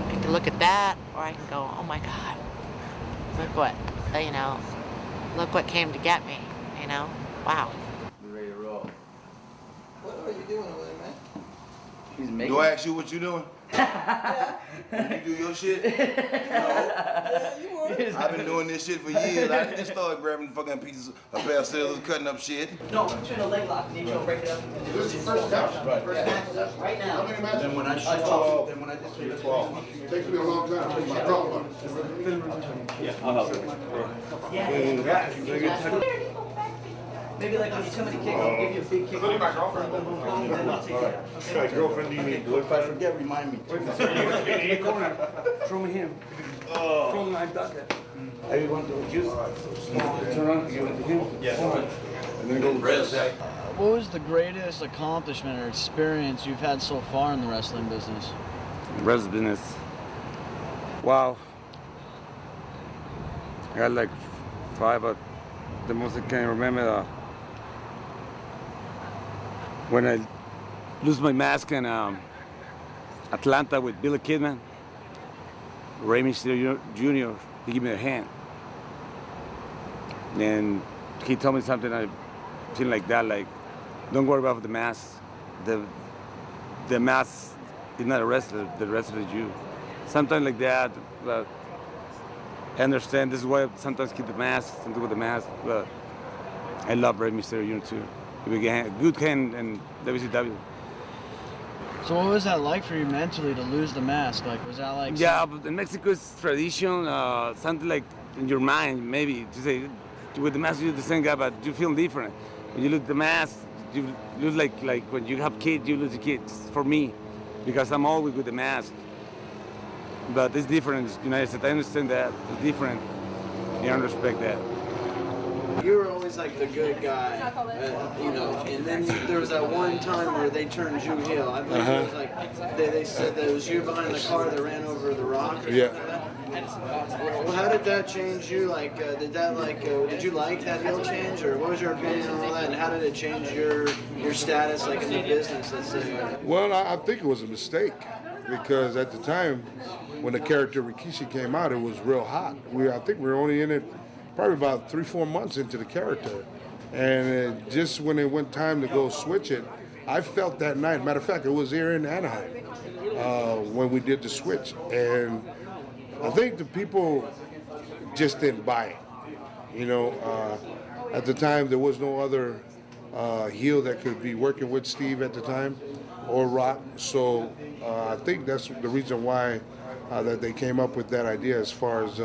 I can look at that, or I can go, oh my God, look what came to get me, you know, wow. We're ready to roll. What are you doing over there, man? He's making. Do I ask you what you doing? You do your shit? No. Yeah, you were. I've been doing this shit for years. I just started grabbing fucking pieces, a pair of scissors, cutting up shit. No, put you in a leg lock and you go break it up. This is the first match. Right now. How many matches? Then when I shoot 12, then when I just 12. Takes me a long time to put my thumb on. Yeah, I'll help you. Maybe like when you come in a kick, I'll give you a big kick. My girlfriend. Then I'll take care. Okay. Girlfriend, do you need glue? If I forget, remind me. Throw me him. Throw me like that. I want to juice. Turn around, give it to him. Yeah. And then go Riz. What was the greatest accomplishment or experience you've had so far in the wrestling business? Wrestling business. Wow. I got like 5, but the most I can remember when I lose my mask in Atlanta with Billy Kidman. Rey Mysterio Jr., he gave me a hand. And he told me something I feel like that, like, don't worry about the mask. The mask is not a wrestler, the wrestler is you. Something like that, but I understand this is why I sometimes keep the mask, something with the mask, but I love Rey Mysterio Jr. too. He became a good hand in WCW. So what was that like for you mentally to lose the mask? Like, was that like... Yeah, but in Mexico it's tradition, something like in your mind, maybe, to say, with the mask you're the same guy, but you feel different. When you lose the mask, you lose like when you have kids, you lose the kids, for me, because I'm always with the mask. But it's different in the United States. I understand that. It's different. You don't respect that. You were always like the good guy, you know, and then there was that one time where they turned you heel. I believe it was like, they said that it was you behind the car that ran over the rock or something like that. Well, how did that change you? Like, did you like that heel change, or what was your opinion on all that, and how did it change your status, like, in the business, let's say? Well, I think it was a mistake because at the time when the character Rikishi came out, it was real hot. I think we were only in it probably about 3-4 months into the character. And just when it went time to go switch it, I felt that night, matter of fact, it was here in Anaheim when we did the switch. And I think the people just didn't buy it. You know, at the time there was no other heel that could be working with Steve at the time, or Rock. So I think that's the reason why that they came up with that idea as far as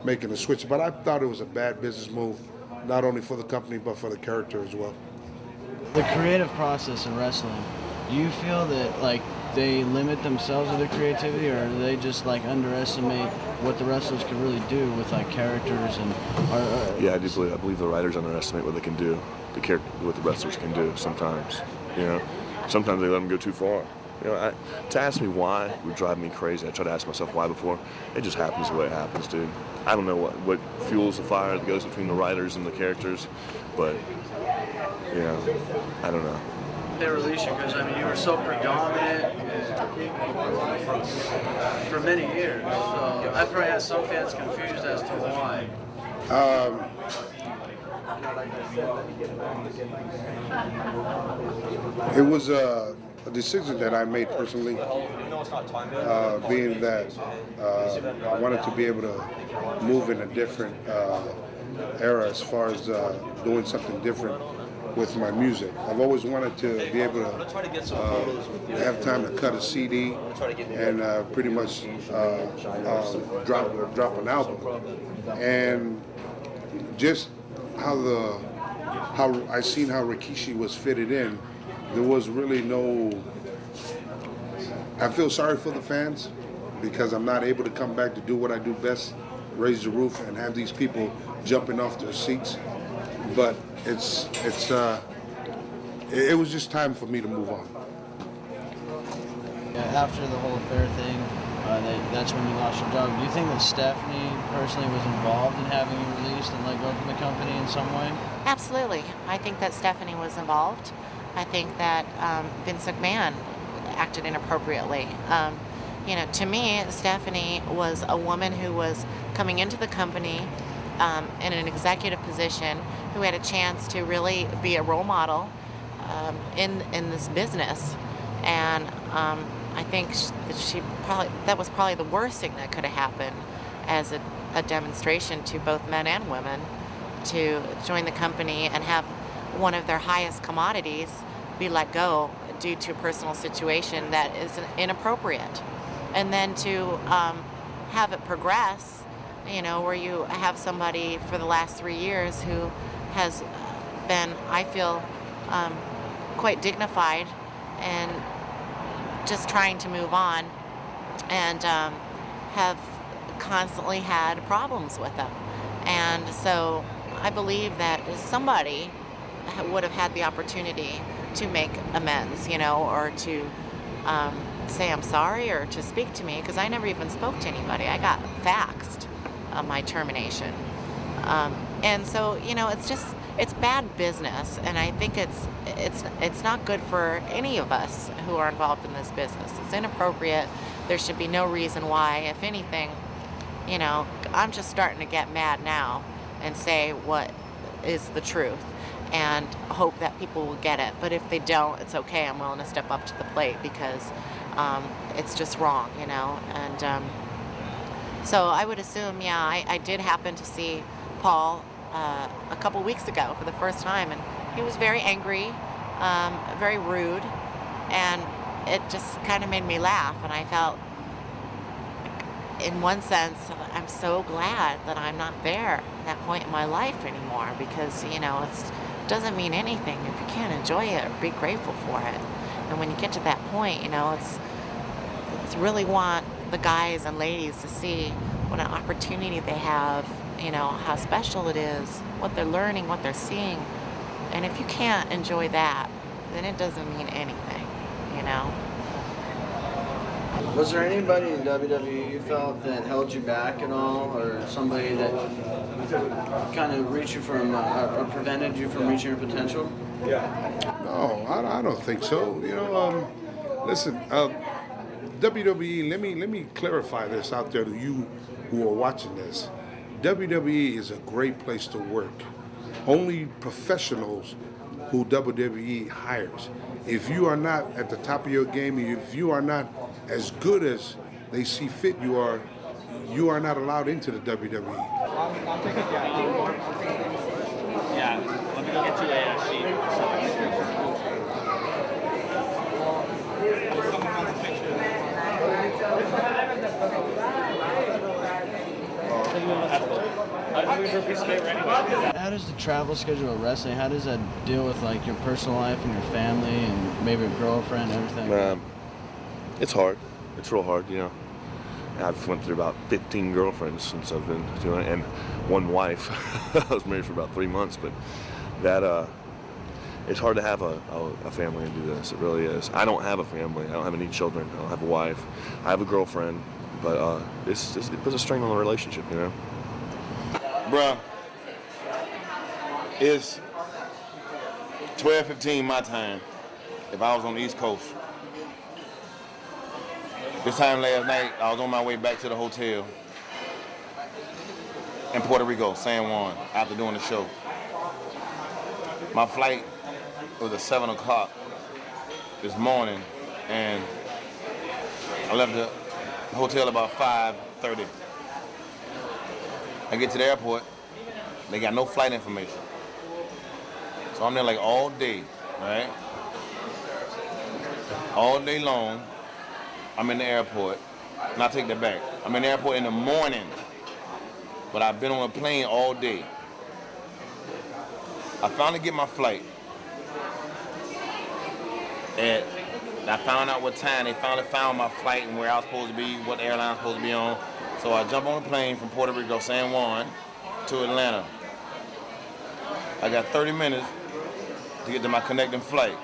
making the switch. But I thought it was a bad business move, not only for the company but for the character as well. The creative process in wrestling, do you feel that like they limit themselves with their creativity, or do they just like underestimate what the wrestlers can really do with like characters and? Yeah, I believe the writers underestimate what they can do, what the wrestlers can do sometimes. You know, sometimes they let them go too far. You know, to ask me why would drive me crazy. I try to ask myself why before. It just happens the way it happens, dude. I don't know what fuels the fire that goes between the writers and the characters, but you know, I don't know. They released you because, I mean, you were so predominant for many years. So I probably had some fans confused as to why. It was a decision that I made personally, being that I wanted to be able to move in a different era as far as doing something different with my music. I've always wanted to be able to have time to cut a CD and pretty much drop an album. And just how I seen how Rikishi was fitted in, there was really no. I feel sorry for the fans because I'm not able to come back to do what I do best, raise the roof and have these people jumping off their seats. But it was just time for me to move on. Yeah, after the whole affair thing, that's when you lost your job. Do you think that Stephanie personally was involved in having you released and let go from the company in some way? Absolutely. I think that Stephanie was involved. I think that Vince McMahon acted inappropriately. You know, to me, Stephanie was a woman who was coming into the company in an executive position, who had a chance to really be a role model in this business, and I think that was probably the worst thing that could have happened as a demonstration to both men and women to join the company and have one of their highest commodities be let go due to a personal situation that is inappropriate, and then to have it progress. You know, where you have somebody for the last 3 years who has been, I feel, quite dignified and just trying to move on, and have constantly had problems with them. And so I believe that somebody would have had the opportunity to make amends, you know, or to say I'm sorry, or to speak to me, because I never even spoke to anybody. I got faxed my termination. And so, you know, it's bad business, and I think it's not good for any of us who are involved in this business. It's inappropriate. There should be no reason why. If anything, you know, I'm just starting to get mad now and say what is the truth and hope that people will get it. But if they don't, it's okay. I'm willing to step up to the plate because it's just wrong, you know. And so I would assume, yeah, I did happen to see Paul a couple weeks ago for the first time, and he was very angry, very rude, and it just kind of made me laugh. And I felt, in one sense, I'm so glad that I'm not there at that point in my life anymore, because, you know, it doesn't mean anything if you can't enjoy it or be grateful for it. And when you get to that point, you know, it's really want the guys and ladies to see what an opportunity they have, you know, how special it is, what they're learning, what they're seeing. And if you can't enjoy that, then it doesn't mean anything, you know. Was there anybody in WWE you felt that held you back at all, or somebody that kind of reached you from, or prevented you from reaching your potential? No, I don't think so. You know, listen, WWE. Let me clarify this out there to you who are watching this. WWE is a great place to work. Only professionals who WWE hires. If you are not at the top of your game, if you are not as good as they see fit you are not allowed into the WWE. I'll take it down. Yeah, let me go get you a sheet. How does the travel schedule of wrestling, how does that deal with like your personal life and your family and maybe a girlfriend and everything? It's hard. It's real hard, you know. I've went through about 15 girlfriends since I've been doing it, and one wife. I was married for about 3 months, but that it's hard to have a family and do this. It really is. I don't have a family. I don't have any children. I don't have a wife. I have a girlfriend, but it puts a strain on the relationship, you know. Bruh, it's 12:15 my time if I was on the East Coast. This time last night, I was on my way back to the hotel in Puerto Rico, San Juan, after doing the show. My flight was at 7 o'clock this morning, and I left the hotel about 5:30. I get to the airport, they got no flight information. So I'm there like all day, right? All day long, I'm in the airport, and I take that back. I'm in the airport in the morning, but I've been on a plane all day. I finally get my flight. I found out what time. They finally found my flight and where I was supposed to be, what airline I was supposed to be on. So I jump on a plane from Puerto Rico, San Juan, to Atlanta. I got 30 minutes to get to my connecting flight.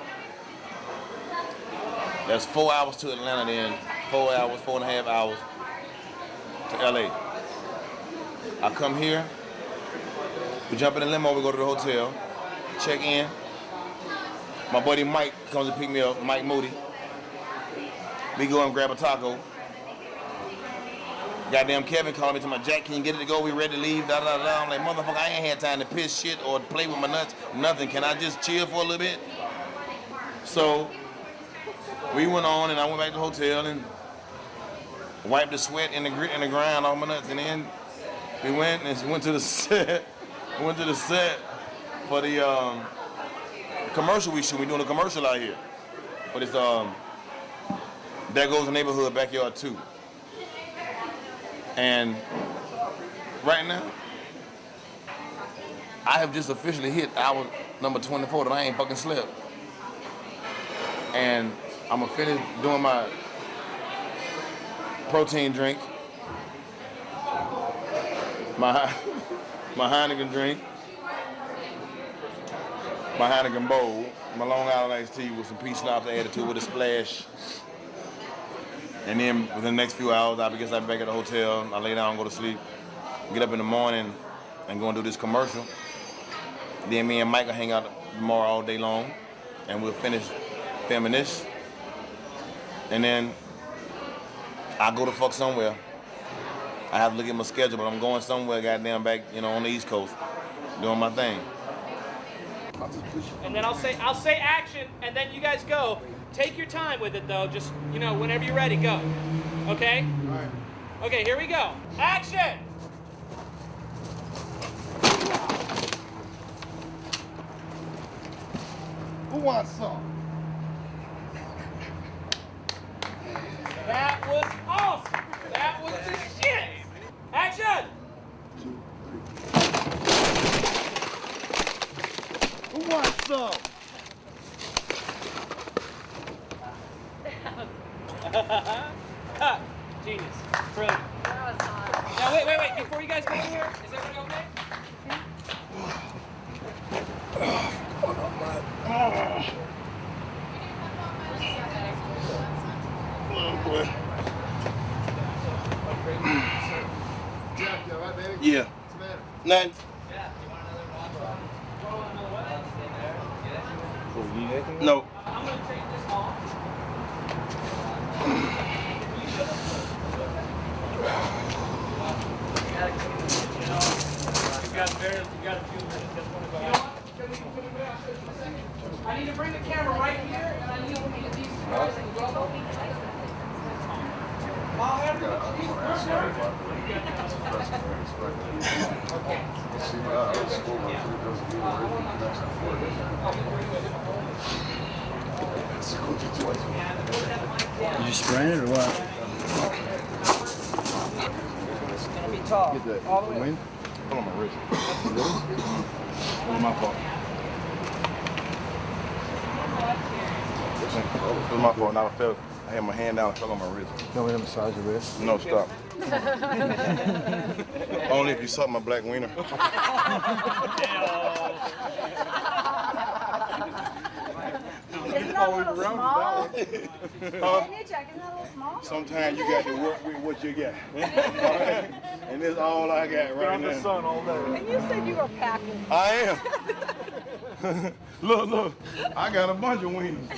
That's 4 hours to Atlanta, then 4 hours, 4.5 hours to LA. I come here, we jump in the limo, we go to the hotel, check in. My buddy Mike comes to pick me up, Mike Moody. We go and grab a taco. Goddamn Kevin called me to my Jack, can you get it to go? We ready to leave, da da da. I'm like, motherfucker, I ain't had time to piss shit or play with my nuts, nothing. Can I just chill for a little bit? So we went on and I went back to the hotel and wiped the sweat and the grit and the grind off my nuts. And then we went to the set. We went to the set for the commercial we shoot. We doing a commercial out here. But it's There Goes the Neighborhood Backyard 2. And right now, I have just officially hit hour number 24 that I ain't fucking slept. And I'm gonna finish doing my protein drink, my Heineken drink, my Heineken bowl, my Long Island iced tea with some peach lobster added to it with a splash. And then within the next few hours, I guess I'll be back at the hotel. I lay down, go to sleep, get up in the morning, and go and do this commercial. Then me and Mike will hang out tomorrow all day long, and we'll finish filming this. And then I go to fuck somewhere. I have to look at my schedule, but I'm going somewhere, goddamn, back, on the East Coast, doing my thing. And then I'll say action, and then you guys go. Take your time with it, though. Just, whenever you're ready, go. Okay? All right. Okay, here we go. Action! Who wants some? That was awesome! That was the shit! Action! Who wants some? Genius. Brilliant. That was awesome. Now wait. Before you guys go in here, is everybody okay? Oh boy. Yeah. Nothing. No. I need to bring the camera right here, and I need to look at these guys and go. You just spraying it or what? Get the wind. Put on my wrist. It was my fault. It was my fault. Now I had my hand down and fell on my wrist. You want me to massage your wrist? No, stop. Only if you suck my black wiener. Isn't that a little small? Huh? Isn't it a little small? Sometimes you got to work with what you got. Right? And this is all I got right now. the sun all day. And you said you were packing. I am. Look, I got a bunch of wieners.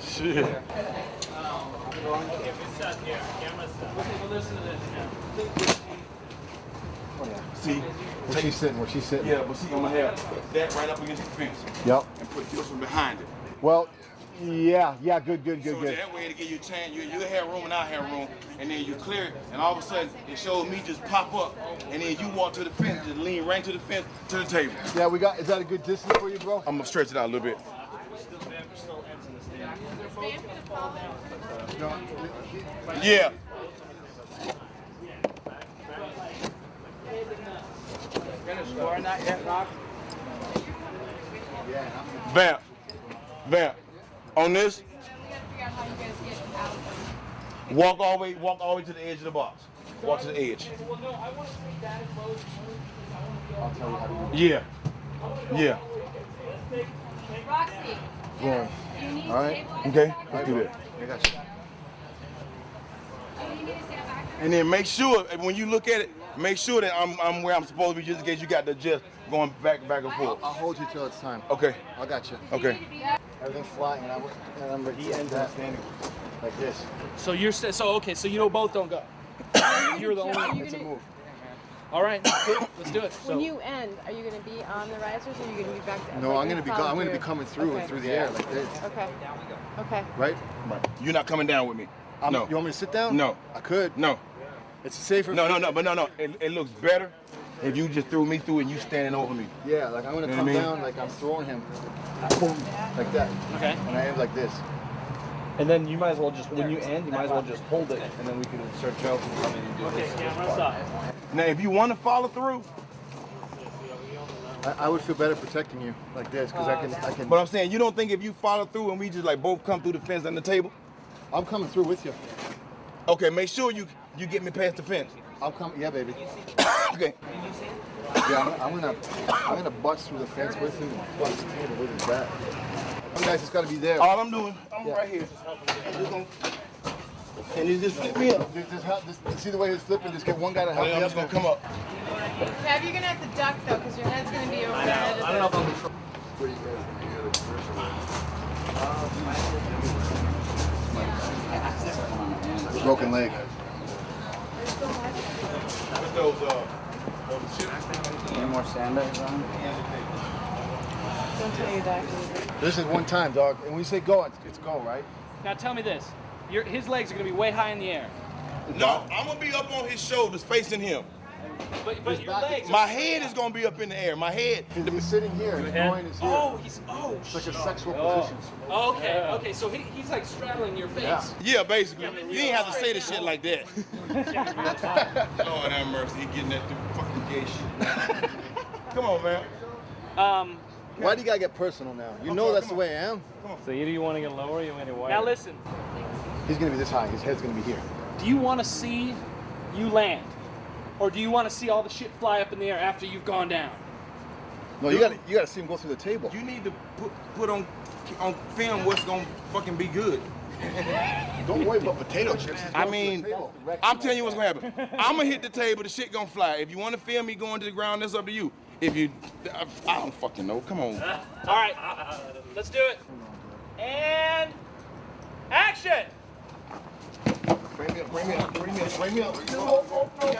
Shit. See? Where she's sitting. Yeah, but see, I'm gonna have that right up against the fence. Yep. And put this one behind it. Well, yeah, good. So that way to give you a chance, you have room and I have room, and then you clear it, and all of a sudden it shows me just pop up, and then you walk to the fence, just lean right to the fence, to the table. Yeah, is that a good distance for you, bro? I'm gonna stretch it out a little bit. Yeah. Vamp. On this, walk all the way to the edge of the box. Walk to the edge. Yeah. Roxy. Boom. All right. Okay. Let's do that. I got you. And then make sure when you look at it, make sure that I'm where I'm supposed to be, just in case you got the just going back and forth. I'll hold you till it's time. Okay. I got you. Okay. Everything's flying, and I'm he ends up standing like this. So so you know both don't go. You're the only one. It's a move. All right, cool. Let's do it. When you end, are you going to be on the risers, or are you going to be back to? No, I'm going to be coming through and through the air like this. Okay. Right? You're not coming down with me. No. You want me to sit down? No. I could. No. It's safer. No. It looks better if you just threw me through and you standing over me. Yeah, like I'm going to come down like I'm throwing him. Boom. Like that. Okay. And I end like this. And then you might as well just, when you end, you might as well just hold it, and then we can start joking and come in and do this. Now, if you want to follow through, I would feel better protecting you like this because I can. But I'm saying, you don't think if you follow through and we just like both come through the fence and the table? I'm coming through with you. Okay, make sure you get me past the fence. I'll come. Yeah, baby. Okay. Yeah, I'm gonna bust through the fence with you and bust the table with his back. You guys just gotta be there. All I'm doing, I'm right here. And you just flip me up. See the way he's flipping? Just get one guy to help you. I'm just gonna come up. Kev, you're going to have to duck, though, because your head's going to be over the head of I don't know if I'm control. Broken leg. Any more sandbags on? Don't tell your doctor. This is one time, dog. And when you say go, it's go, right? Now tell me this. His legs are going to be way high in the air. No, I'm gonna be up on his shoulders facing him. But your legs. My head is gonna be up in the air. My head. He's sitting here. His groin is here. It's like a sexual position. Okay. So he's like straddling your face. Yeah, basically. You ain't have to say the shit like that. Lord have mercy, he getting that through fucking gay shit. Come on, man. Why do you gotta get personal now? You know that's the way I am. So either you want to get lower or you want to get wider. Now listen. He's gonna be this high. His head's gonna be here. Do you want to see you land? Or do you want to see all the shit fly up in the air after you've gone down? No, you gotta see him go through the table. You need to put on film what's gonna fucking be good. Don't worry about potato chips. I mean, I'm telling you what's gonna happen. I'm gonna hit the table, the shit gonna fly. If you want to film me going to the ground, that's up to you. If you, I don't fucking know. Come on. All right, let's do it. And action! Bring me up, bring me up, bring me up, bring me up. Cut. Put him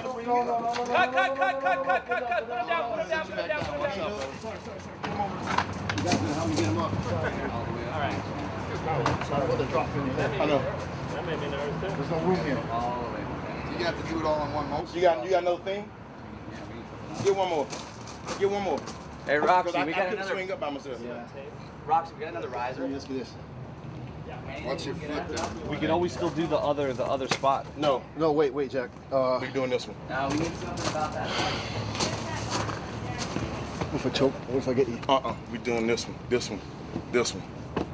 down, put him down, put him down, put him down. You guys know how we get him up. All right. Sorry about the drop in your head. I know. That made me nervous too. There's no room here. So you have to do it all in one motion. You got another thing? Get one more. Get one more. Hey, Roxy, I we got couldn't another. swing up by myself. Yeah. Roxy, we got another riser. Let's get this. Watch your foot down. We can always still do the other spot. No. No, wait, Jack. We're doing this one. No, we need something about that. What if I choke? What if I get you? We're doing this one. This one. This one.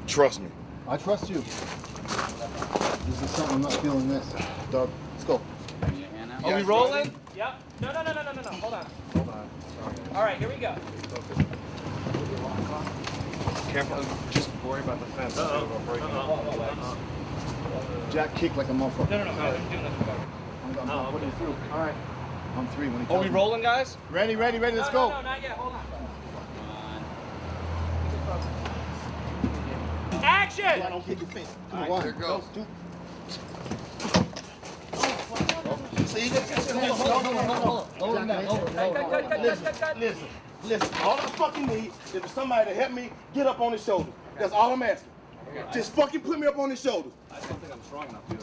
Trust me. I trust you. This is something I'm not feeling this. Dog, let's go. Are we rolling? Yep. No. Hold on. All right, here we go. Careful. Just worry about the fence. Jack kick like a motherfucker. No. I'm doing this. I'm putting you through. All right. I'm 3 when he Are tells we me. rolling, guys? Ready, let's go. No, not yet. Hold on. Action! I don't hit your face. Come on, there goes. See, hold on. Listen. All I fucking need is somebody to help me get up on his shoulders. That's all I'm asking. Just fucking put me up on his shoulders. I don't think I'm strong enough to.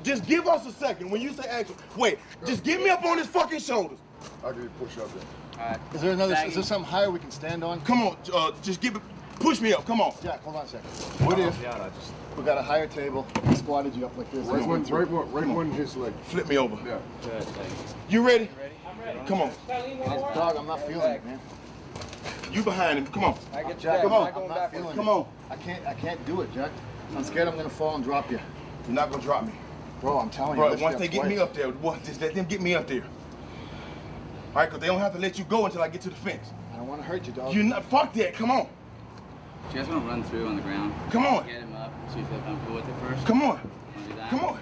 Just give us a second. When you say action, wait. Just get me up on his fucking shoulders. I'll give you a push up there. All right. Is there something higher we can stand on? Come on, just push me up. Come on. Jack, hold on a second. What if we got a higher table, squatted you up like this? Right one his leg. Flip me over. Yeah. Good, thanks. You ready? Ready? Come on. Dog, I'm not feeling it, man. You behind him. Come on. I get Jack, Come on. I'm not feeling it. Come on. I can't do it, Jack. I'm scared I'm gonna fall and drop you. You're not gonna drop me. Bro, I'm telling Bro, you. once they get me up there, just let them get me up there. All right, because they don't have to let you go until I get to the fence. I don't want to hurt you, dog. You're not, fuck that. Come on. Do you guys want to run through on the ground? Come on. Get him up, see if you feel comfortable with it first. Come on. Want to do that? Come on.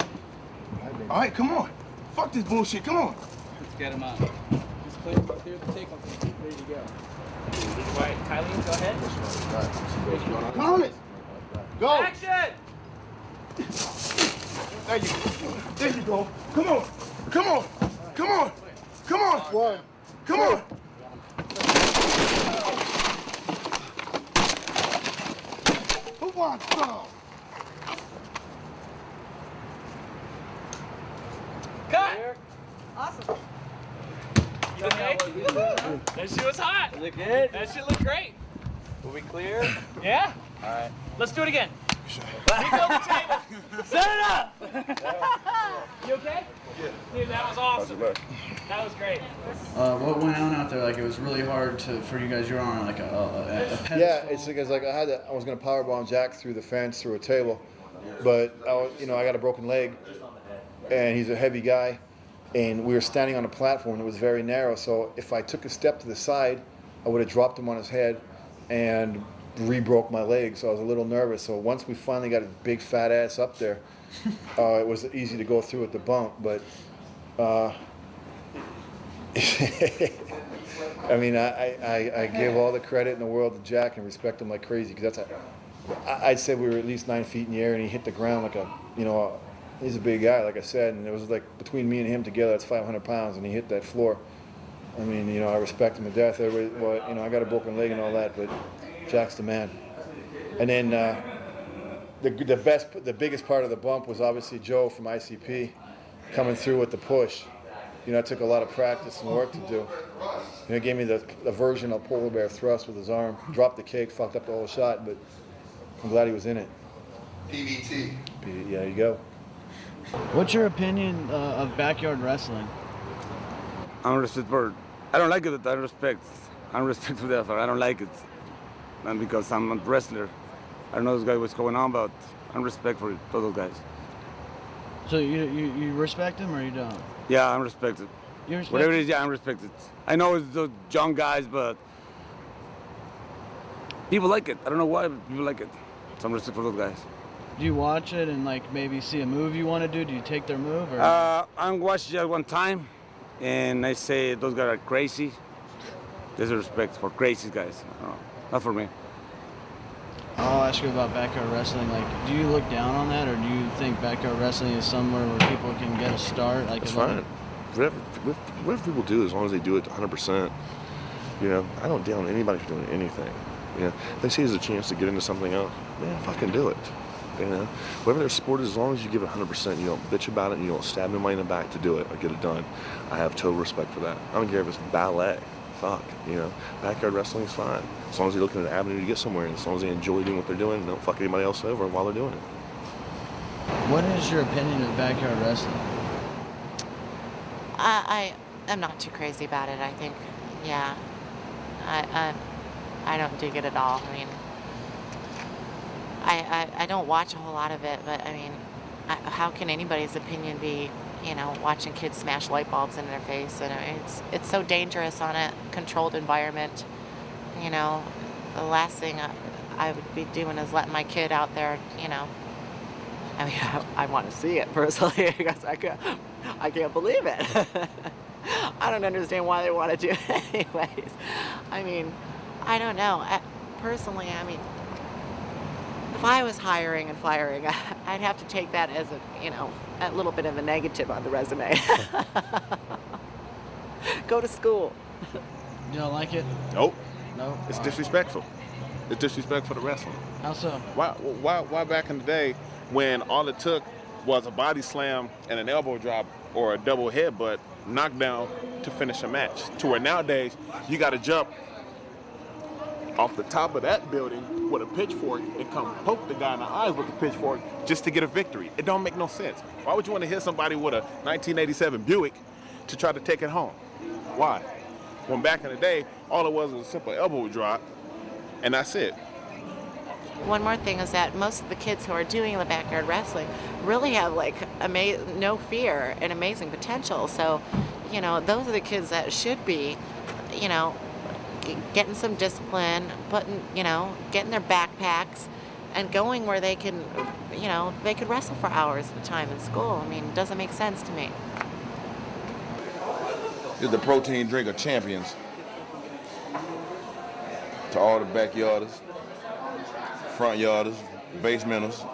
All right, come on. Fuck this bullshit. Come on. Let's get him up. Just clear the takeoff. Ready to go. All right, Kylie, go ahead. Come on it. Go. Action! There you go. There you go. Come on. Come on. Come on. Come on. One. Come on. Who wants some? Cut! Awesome. You okay? That shit was hot. Look good? That shit looked great. Will we clear? Yeah? All right. Let's do it again. Rebuild the table. Set it up. You okay? Yeah. Dude, that was awesome. That was great. What went on out there? Like, it was really hard for you guys. You're on like a pedestal. Yeah, it's because like I was gonna powerbomb Jack through the fence through a table, but I got a broken leg, and he's a heavy guy, and we were standing on a platform that was very narrow. So if I took a step to the side, I would have dropped him on his head, and re-broke my leg. So I was a little nervous. So once we finally got his big fat ass up there, it was easy to go through with the bump. But I mean, I give all the credit in the world to Jack and respect him like crazy, because I'd say we were at least 9 feet in the air, and he hit the ground like he's a big guy, like I said, and it was like between me and him together, that's 500 pounds, and he hit that floor. I mean, I respect him to death. I got a broken leg and all that, but Jack's the man. And then the biggest part of the bump was obviously Joe from ICP coming through with the push. It took a lot of practice and work to do. He gave me the version of polar bear thrust with his arm, dropped the cake, fucked up the whole shot, but I'm glad he was in it. PBT. Yeah, there you go. What's your opinion of backyard wrestling? I don't like it, I respect. I respect to death, I don't like it. And because I'm a wrestler, I don't know this guy what's going on, but I respect for those guys. So you respect him or you don't? Yeah, I'm respected. You respect Whatever it him? is, yeah, I'm respected. I know it's the young guys, but people like it. I don't know why, but people like it. Some respect for those guys. Do you watch it and like maybe see a move you want to do? Do you take their move? Or? I watched just one time, and I say those guys are crazy. There's a respect for crazy guys. Not for me. I'll ask you about backyard wrestling. Like, do you look down on that, or do you think backyard wrestling is somewhere where people can get a start? Like, It's fine. Whatever people do, as long as they do it 100%. You know, I don't down anybody for doing anything. You know, if they see there's a chance to get into something else, man, fucking do it. You know, whatever their sport is, as long as you give it 100%, you don't bitch about it, and you don't stab nobody in the back to do it or get it done. I have total respect for that. I don't care if it's ballet. Fuck, you know, backyard wrestling is fine. As long as they're looking at an avenue to get somewhere, and as long as they enjoy doing what they're doing, and don't fuck anybody else over while they're doing it. What is your opinion of backyard wrestling? I am not too crazy about it. I think, yeah, I don't dig it at all. I mean, I don't watch a whole lot of it, but I mean, how can anybody's opinion be, you know, watching kids smash light bulbs in their face? And I mean, it's so dangerous on a controlled environment. You know, the last thing I would be doing is letting my kid out there, you know. I mean, I want to see it personally because I can't believe it. I don't understand why they want to do it anyways. I mean, I don't know. Personally, I mean, if I was hiring and firing, I'd have to take that as a, you know, a little bit of a negative on the resume. Go to school. You don't like it? Nope. No. It's disrespectful. It's disrespectful to wrestling. How so? Why back in the day when all it took was a body slam and an elbow drop or a double headbutt knockdown to finish a match, to where nowadays you got to jump off the top of that building with a pitchfork and come poke the guy in the eyes with the pitchfork just to get a victory? It don't make no sense. Why would you want to hit somebody with a 1987 Buick to try to take it home? Why? When back in the day, all it was a simple elbow drop, and that's it. One more thing is that most of the kids who are doing the backyard wrestling really have like no fear and amazing potential. So, you know, those are the kids that should be, you know, getting some discipline, getting their backpacks and going where they can, you know, they could wrestle for hours at a time in school. I mean, it doesn't make sense to me. It's the protein drink of champions. To all the backyarders, front yarders, basementers.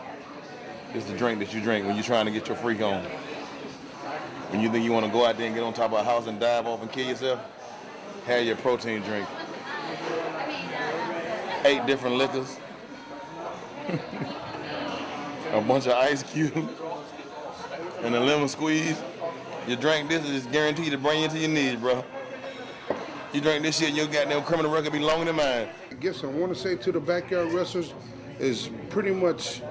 It's the drink that you drink when you're trying to get your freak on. When you think you want to go out there and get on top of a house and dive off and kill yourself, have your protein drink. 8 different liquors. A bunch of ice cubes. And a lemon squeeze. You drink this, it's guaranteed to bring you to your knees, bro. You drink this shit and your goddamn criminal record be longer than mine. I guess I want to say to the backyard wrestlers is pretty much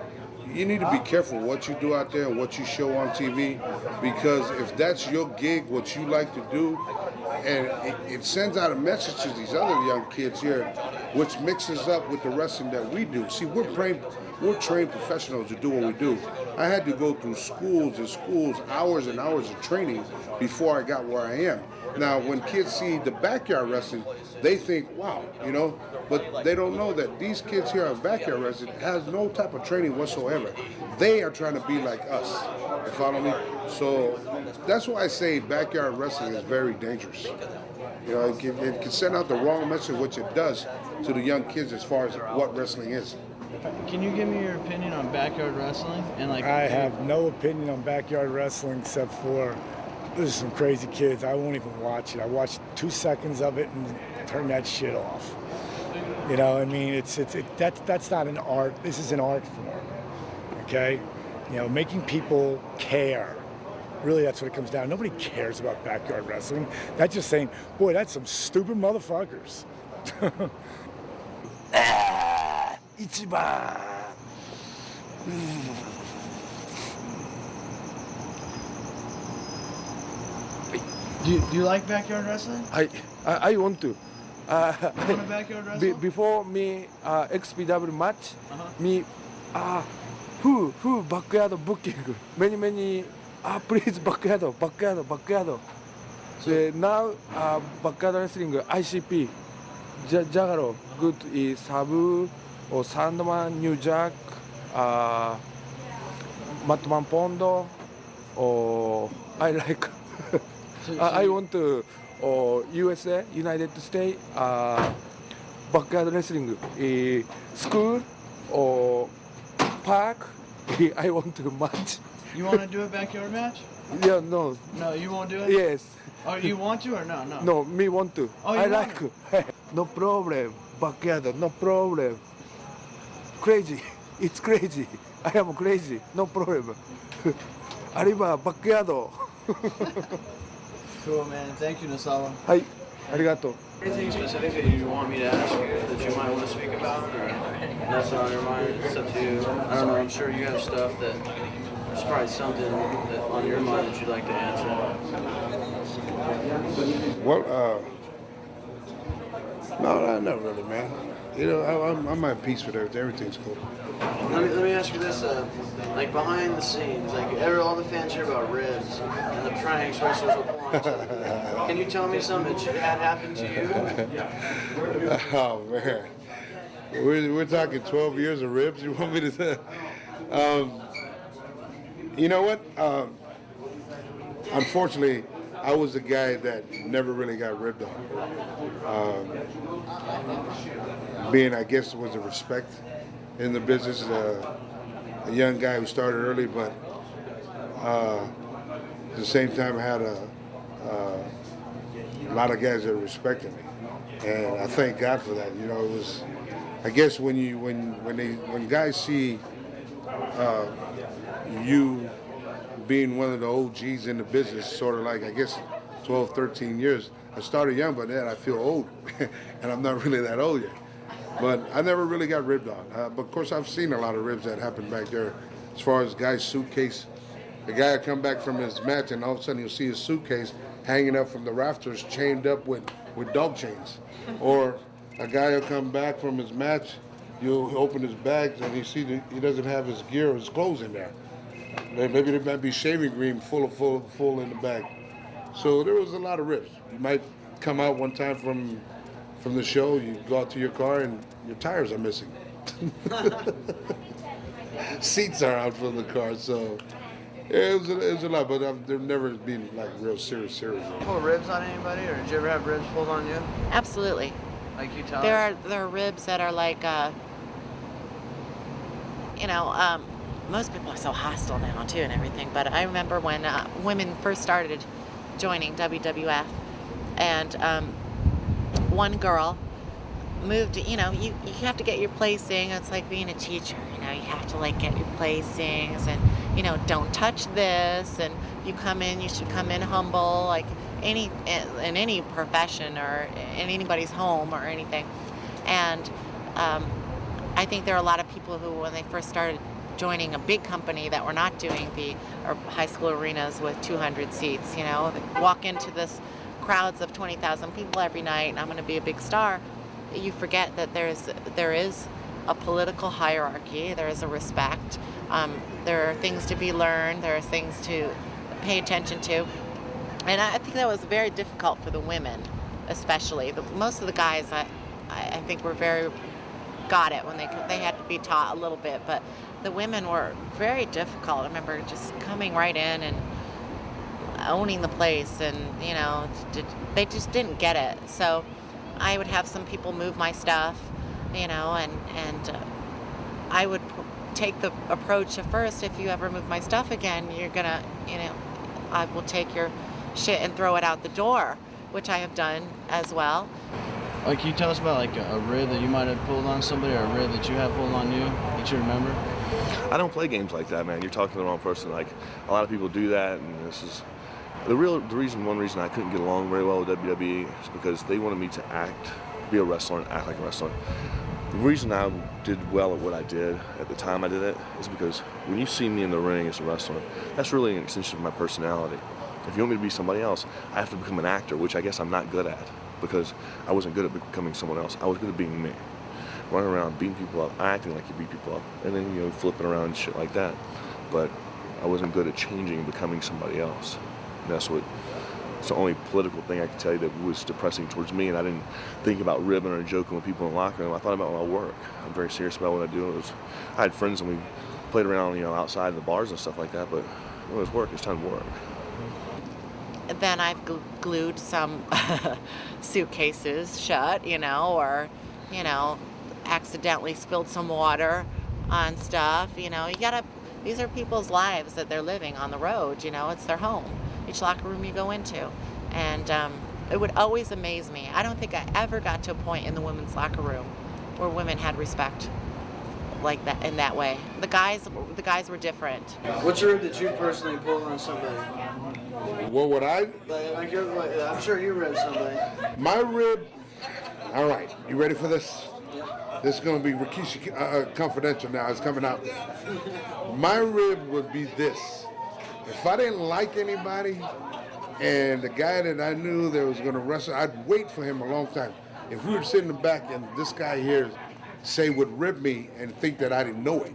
you need to be careful what you do out there and what you show on TV, because if that's your gig, what you like to do, and it sends out a message to these other young kids here, which mixes up with the wrestling that we do. See, we're trained professionals to do what we do. I had to go through schools and schools, hours and hours of training before I got where I am. Now, when kids see the backyard wrestling, they think, wow, you know, but they don't know that these kids here at backyard wrestling has no type of training whatsoever. They are trying to be like us, you follow me? So that's why I say backyard wrestling is very dangerous. You know, it can send out the wrong message, which it does to the young kids as far as what wrestling is. Can you give me your opinion on backyard wrestling? And like, I have no opinion on backyard wrestling except for there's some crazy kids. I won't even watch it. I watched 2 seconds of it and turn that shit off. You know, I mean, that's not an art. This is an art form. Okay, you know, making people care. Really, that's what it comes down. Nobody cares about backyard wrestling. That's just saying, boy, that's some stupid motherfuckers. Ichiban. Do you like backyard wrestling? I want to. You want a backyard wrestling? Before me XPW match, me backyard booking, many, please backyard. So now backyard wrestling, ICP, Jagaro, good is Sabu or Sandman, New Jack, Matman Pondo, or I like. I want to USA, United States, backyard wrestling school or park. I want to match. You want to do a backyard match? Yeah, no. No, you won't do it? Yes. Oh, you want to or no? No. No, me want to. Oh, you I want like. No problem. Backyard, no problem. Crazy. It's crazy. I am crazy. No problem. Arriba, backyard. Cool, man. Thank you, Nasawa. Hi. Arigato. Anything specific that you want me to ask you that you might want to speak about, or that's on your mind? It's up to you. I don't know. I'm sure you have stuff that there's probably something that on your mind that you'd like to answer. Well, no, not really, man. You know, I'm at peace with everything. Everything's cool. Let me ask you this: like behind the scenes, like all the fans hear about ribs and the pranks wrestlers will pull on each other. Can you tell me something that had happened to you? Oh man, we're talking 12 years of ribs. You want me to say? You know what? Unfortunately, I was a guy that never really got ribbed on. Being, I guess, was a respect in the business. A young guy who started early, but at the same time I had a lot of guys that respected me, and I thank God for that. You know, it was, I guess, when guys see you being one of the OGs in the business, sort of like, I guess, 12, 13 years. I started young, but then I feel old, and I'm not really that old yet. But I never really got ribbed on. But of course, I've seen a lot of ribs that happened back there. As far as guy's suitcase, the guy would come back from his match, and all of a sudden you'll see his suitcase hanging up from the rafters, chained up with dog chains. Or a guy will come back from his match, you'll open his bags, and you see that he doesn't have his gear or his clothes in there. Maybe there might be shaving cream full in the bag. So there was a lot of rips. You might come out one time from the show, you go out to your car and your tires are missing. Seats are out from the car, so yeah, it was a lot, but there've never been like real serious. Pull ribs on anybody, or did you ever have ribs pulled on you? Absolutely. Like you tell There us? are ribs that are like, most people are so hostile now too and everything, but I remember when women first started joining WWF, and one girl moved, you have to get your placing. It's like being a teacher, you have to like get your placings, and don't touch this, and you should come in humble, like in any profession or in anybody's home or anything. And I think there are a lot of people who, when they first started joining a big company that were not doing the high school arenas with 200 seats, they walk into this crowds of 20,000 people every night, and I'm going to be a big star. You forget that there is a political hierarchy, there is a respect, there are things to be learned, there are things to pay attention to, and I think that was very difficult for the women, especially. Most of the guys, I think, got it when they had to be taught a little bit, but the women were very difficult. I remember just coming right in and owning the place, and they just didn't get it. So I would have some people move my stuff, and I would take the approach at first: if you ever move my stuff again, you're gonna, I will take your shit and throw it out the door, which I have done as well. Like, can you tell us about like a rib that you might have pulled on somebody, or a rib that you have pulled on you that you remember? I don't play games like that, man. You're talking to the wrong person. Like, a lot of people do that, and this is one reason I couldn't get along very well with WWE is because they wanted me to be a wrestler and act like a wrestler. The reason I did well at what I did at the time I did it is because when you see me in the ring as a wrestler, that's really an extension of my personality. If you want me to be somebody else, I have to become an actor, which I guess I'm not good at, because I wasn't good at becoming someone else. I was good at being me. running around beating people up, acting like you beat people up, and then, you know, flipping around and shit like that. But I wasn't good at changing and becoming somebody else. And that's the only political thing I can tell you that was depressing towards me, and I didn't think about ribbing or joking with people in the locker room. I thought about my work. I'm very serious about what I do. I had friends and we played around, you know, outside the bars and stuff like that, but when it was work, it's time to work. Then I've glued some suitcases shut, you know, or, you know, accidentally spilled some water on stuff. You know, these are people's lives that they're living on the road, you know, it's their home, each locker room you go into. And it would always amaze me. I don't think I ever got to a point in the women's locker room where women had respect like that, in that way. The guys were different. What's your rib that you personally pulled on somebody? What would I? I'm sure you ribbed somebody. My rib. All right, you ready for this? This is going to be Rikishi confidential now. It's coming out. My rib would be this. If I didn't like anybody and the guy that I knew that was going to wrestle, I'd wait for him a long time. If we were sitting in the back and this guy here would rib me and think that I didn't know it,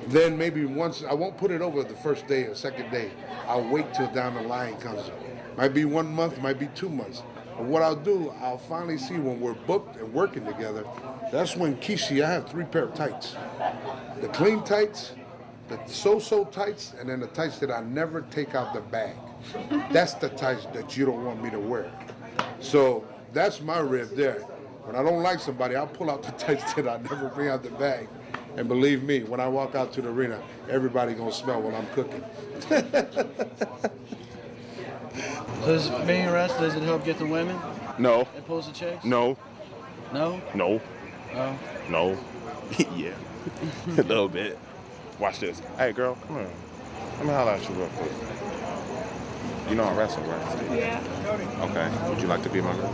then maybe once, I won't put it over the first day or second day. I'll wait till down the line comes. Might be 1 month, might be 2 months. And what I'll do, I'll finally see when we're booked and working together, that's when Kishi, I have 3 pair of tights. The clean tights, the so-so tights, and then the tights that I never take out the bag. That's the tights that you don't want me to wear. So that's my rib there. When I don't like somebody, I'll pull out the tights that I never bring out the bag. And believe me, when I walk out to the arena, everybody gonna smell what I'm cooking. Does being a wrestler, does it help get the women? No. It pulls the chicks? No. No? No. Oh. No. Yeah. A little bit. Watch this. Hey, girl, come on. Let me holler at you real quick. You know I wrestle, right? Yeah. Okay. Would you like to be my girl?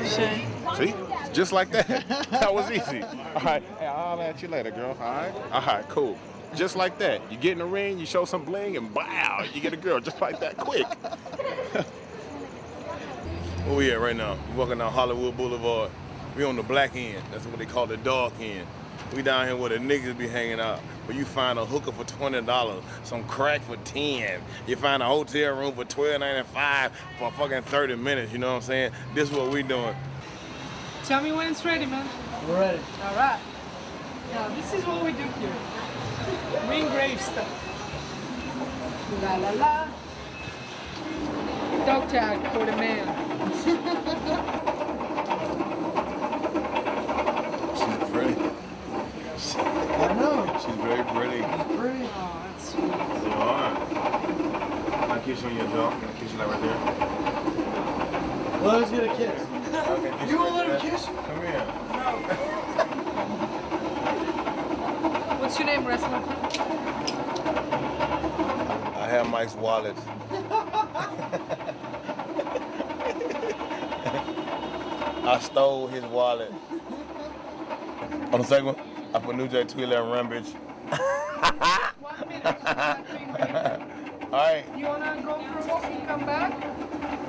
Sure. See? Just like that. That was easy. All right. Hey, I'll holler at you later, girl. All right? All right, cool. Just like that. You get in the ring, you show some bling, and bow, you get a girl just like that, quick. Where we at right now? We walking down Hollywood Boulevard. We on the black end. That's what they call the dark end. We down here where the niggas be hanging out. Where you find a hooker for $20, some crack for 10. You find a hotel room for $12.95 for fucking 30 minutes. You know what I'm saying? This is what we doing. Tell me when it's ready, man. We're ready. All right. Now, this is what we do here. We engrave stuff. La la la. Dog tag for the man. She's pretty. I know. She's very pretty. Pretty. Oh, that's sweet. You are. Can I kiss you on your jaw? Can I kiss you like right there? Let us get a kiss. Okay, You won't let him kiss you? Come here. What's your name, wrestler? I have Mike's wallet. I stole his wallet. On the second one, I put New Jack 211 Rampage. 1 minute. All right. You wanna go for a walk and come back?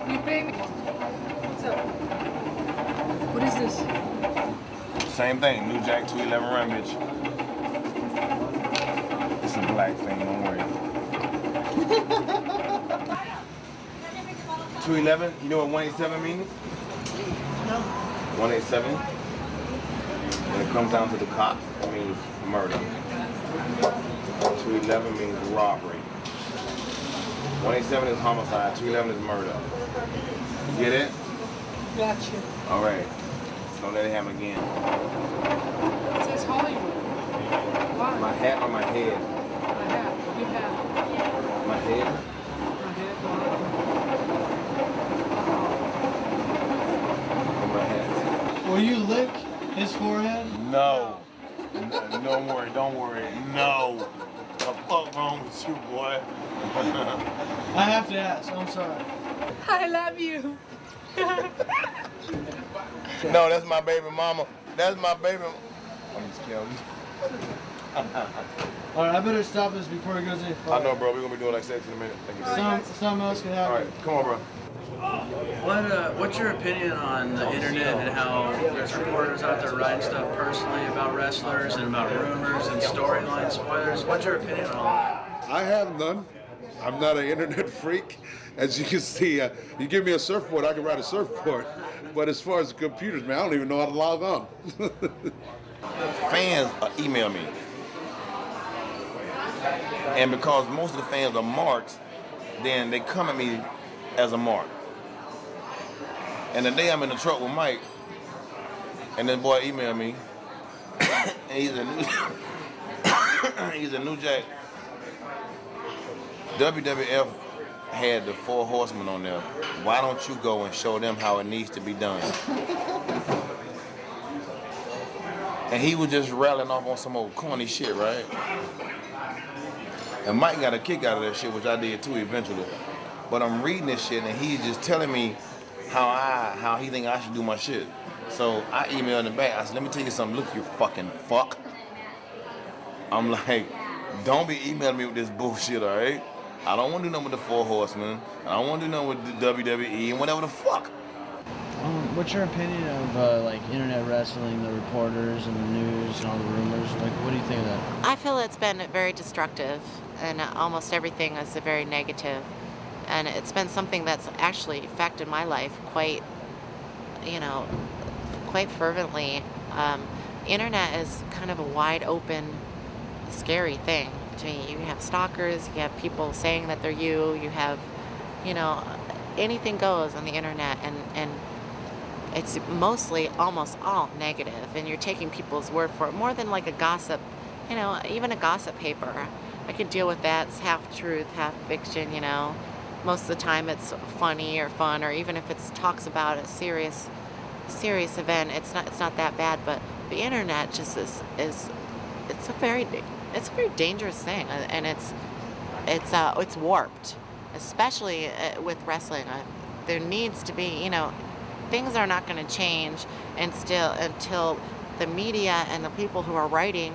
You pay me. What's up? What is this? Same thing, New Jack 211 Rampage. It's a black thing, don't worry. 211, you know what 187 means? No. 187, when it comes down to the cops, it means murder. 211 means robbery. 187 is homicide, 211 is murder. You get it? Gotcha. All right. Don't let it happen again. It says Hollywood. Why? My hat or my head? My hat. What do you have? My head? My head. Or my hat? Will you lick his forehead? No. Don't worry, don't worry. No. What the fuck wrong with you, boy? I have to ask. I'm sorry. I love you. No, that's my baby mama. That's my baby. I'm just kidding. All right, I better stop this before it goes any I farther. know, bro. We're gonna be doing like 17 in a minute. Thank you. Something else can happen. All right, come on, bro. What's your opinion on the internet and how there's reporters out there writing stuff personally about wrestlers and about rumors and storyline spoilers? What's your opinion on all that? I have none. I'm not an internet freak. As you can see, you give me a surfboard, I can ride a surfboard. But as far as the computers, man, I don't even know how to log on. Fans email me. And because most of the fans are marks, then they come at me as a mark. And the day I'm in the truck with Mike, and this boy emailed me, and he's a New Jack. WWF had the 4 horsemen on there. Why don't you go and show them how it needs to be done? And he was just rattling off on some old corny shit, right? And Mike got a kick out of that shit, which I did too eventually. But I'm reading this shit and he's just telling me how he think I should do my shit. So I emailed him back. I said, let me tell you something. Look, you fucking fuck. I'm like, don't be emailing me with this bullshit, all right? I don't want to do nothing with the 4 horsemen. I don't want to do nothing with the WWE and whatever the fuck. What's your opinion of like internet wrestling, the reporters and the news and all the rumors? Like, what do you think of that? I feel it's been very destructive, and almost everything is very negative. And it's been something that's actually affected my life quite fervently. Internet is kind of a wide open, scary thing to me. You have stalkers, you have people saying that they're you have, anything goes on the internet, and it's mostly almost all negative, and you're taking people's word for it, more than like a gossip, even a gossip paper. I could deal with that. It's half truth, half fiction, Most of the time it's funny or fun, or even if it talks about a serious event, it's not that bad. But the internet just is it's a very dangerous thing, and it's warped, especially with wrestling. There needs to be, things are not going to change until the media and the people who are writing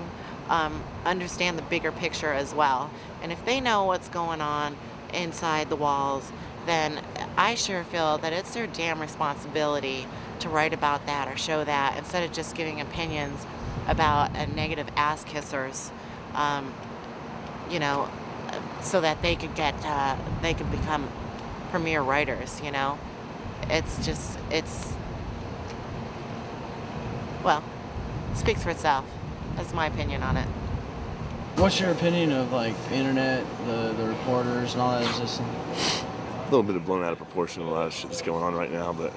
understand the bigger picture as well. And if they know what's going on inside the walls, then I sure feel that it's their damn responsibility to write about that or show that, instead of just giving opinions about negative ass kissers, so that they could become premier writers, speaks for itself. That's my opinion on it. What's your opinion of like the internet, the reporters and all that? Is just a little bit of blown out of proportion, a lot of shit that's going on right now, but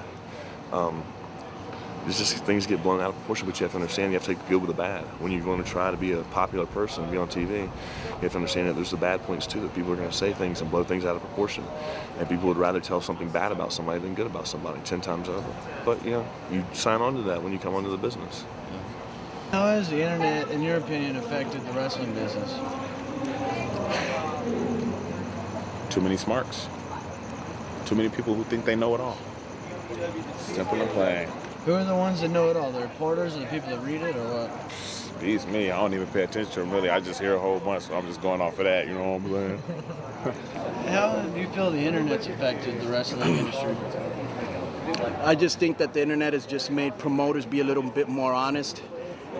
it's just things get blown out of proportion, but you have to understand you have to take the good with the bad. When you're going to try to be a popular person, be on TV, you have to understand that there's the bad points too, that people are going to say things and blow things out of proportion. And people would rather tell something bad about somebody than good about somebody 10 times over. But you sign on to that when you come onto the business. How has the internet, in your opinion, affected the wrestling business? Too many smarks. Too many people who think they know it all. Simple and plain. Who are the ones that know it all? The reporters or the people that read it, or what? Beats me. I don't even pay attention to them, really. I just hear a whole bunch, so I'm just going off of that, you know what I'm saying? How do you feel the internet's affected the wrestling industry? I just think that the internet has just made promoters be a little bit more honest,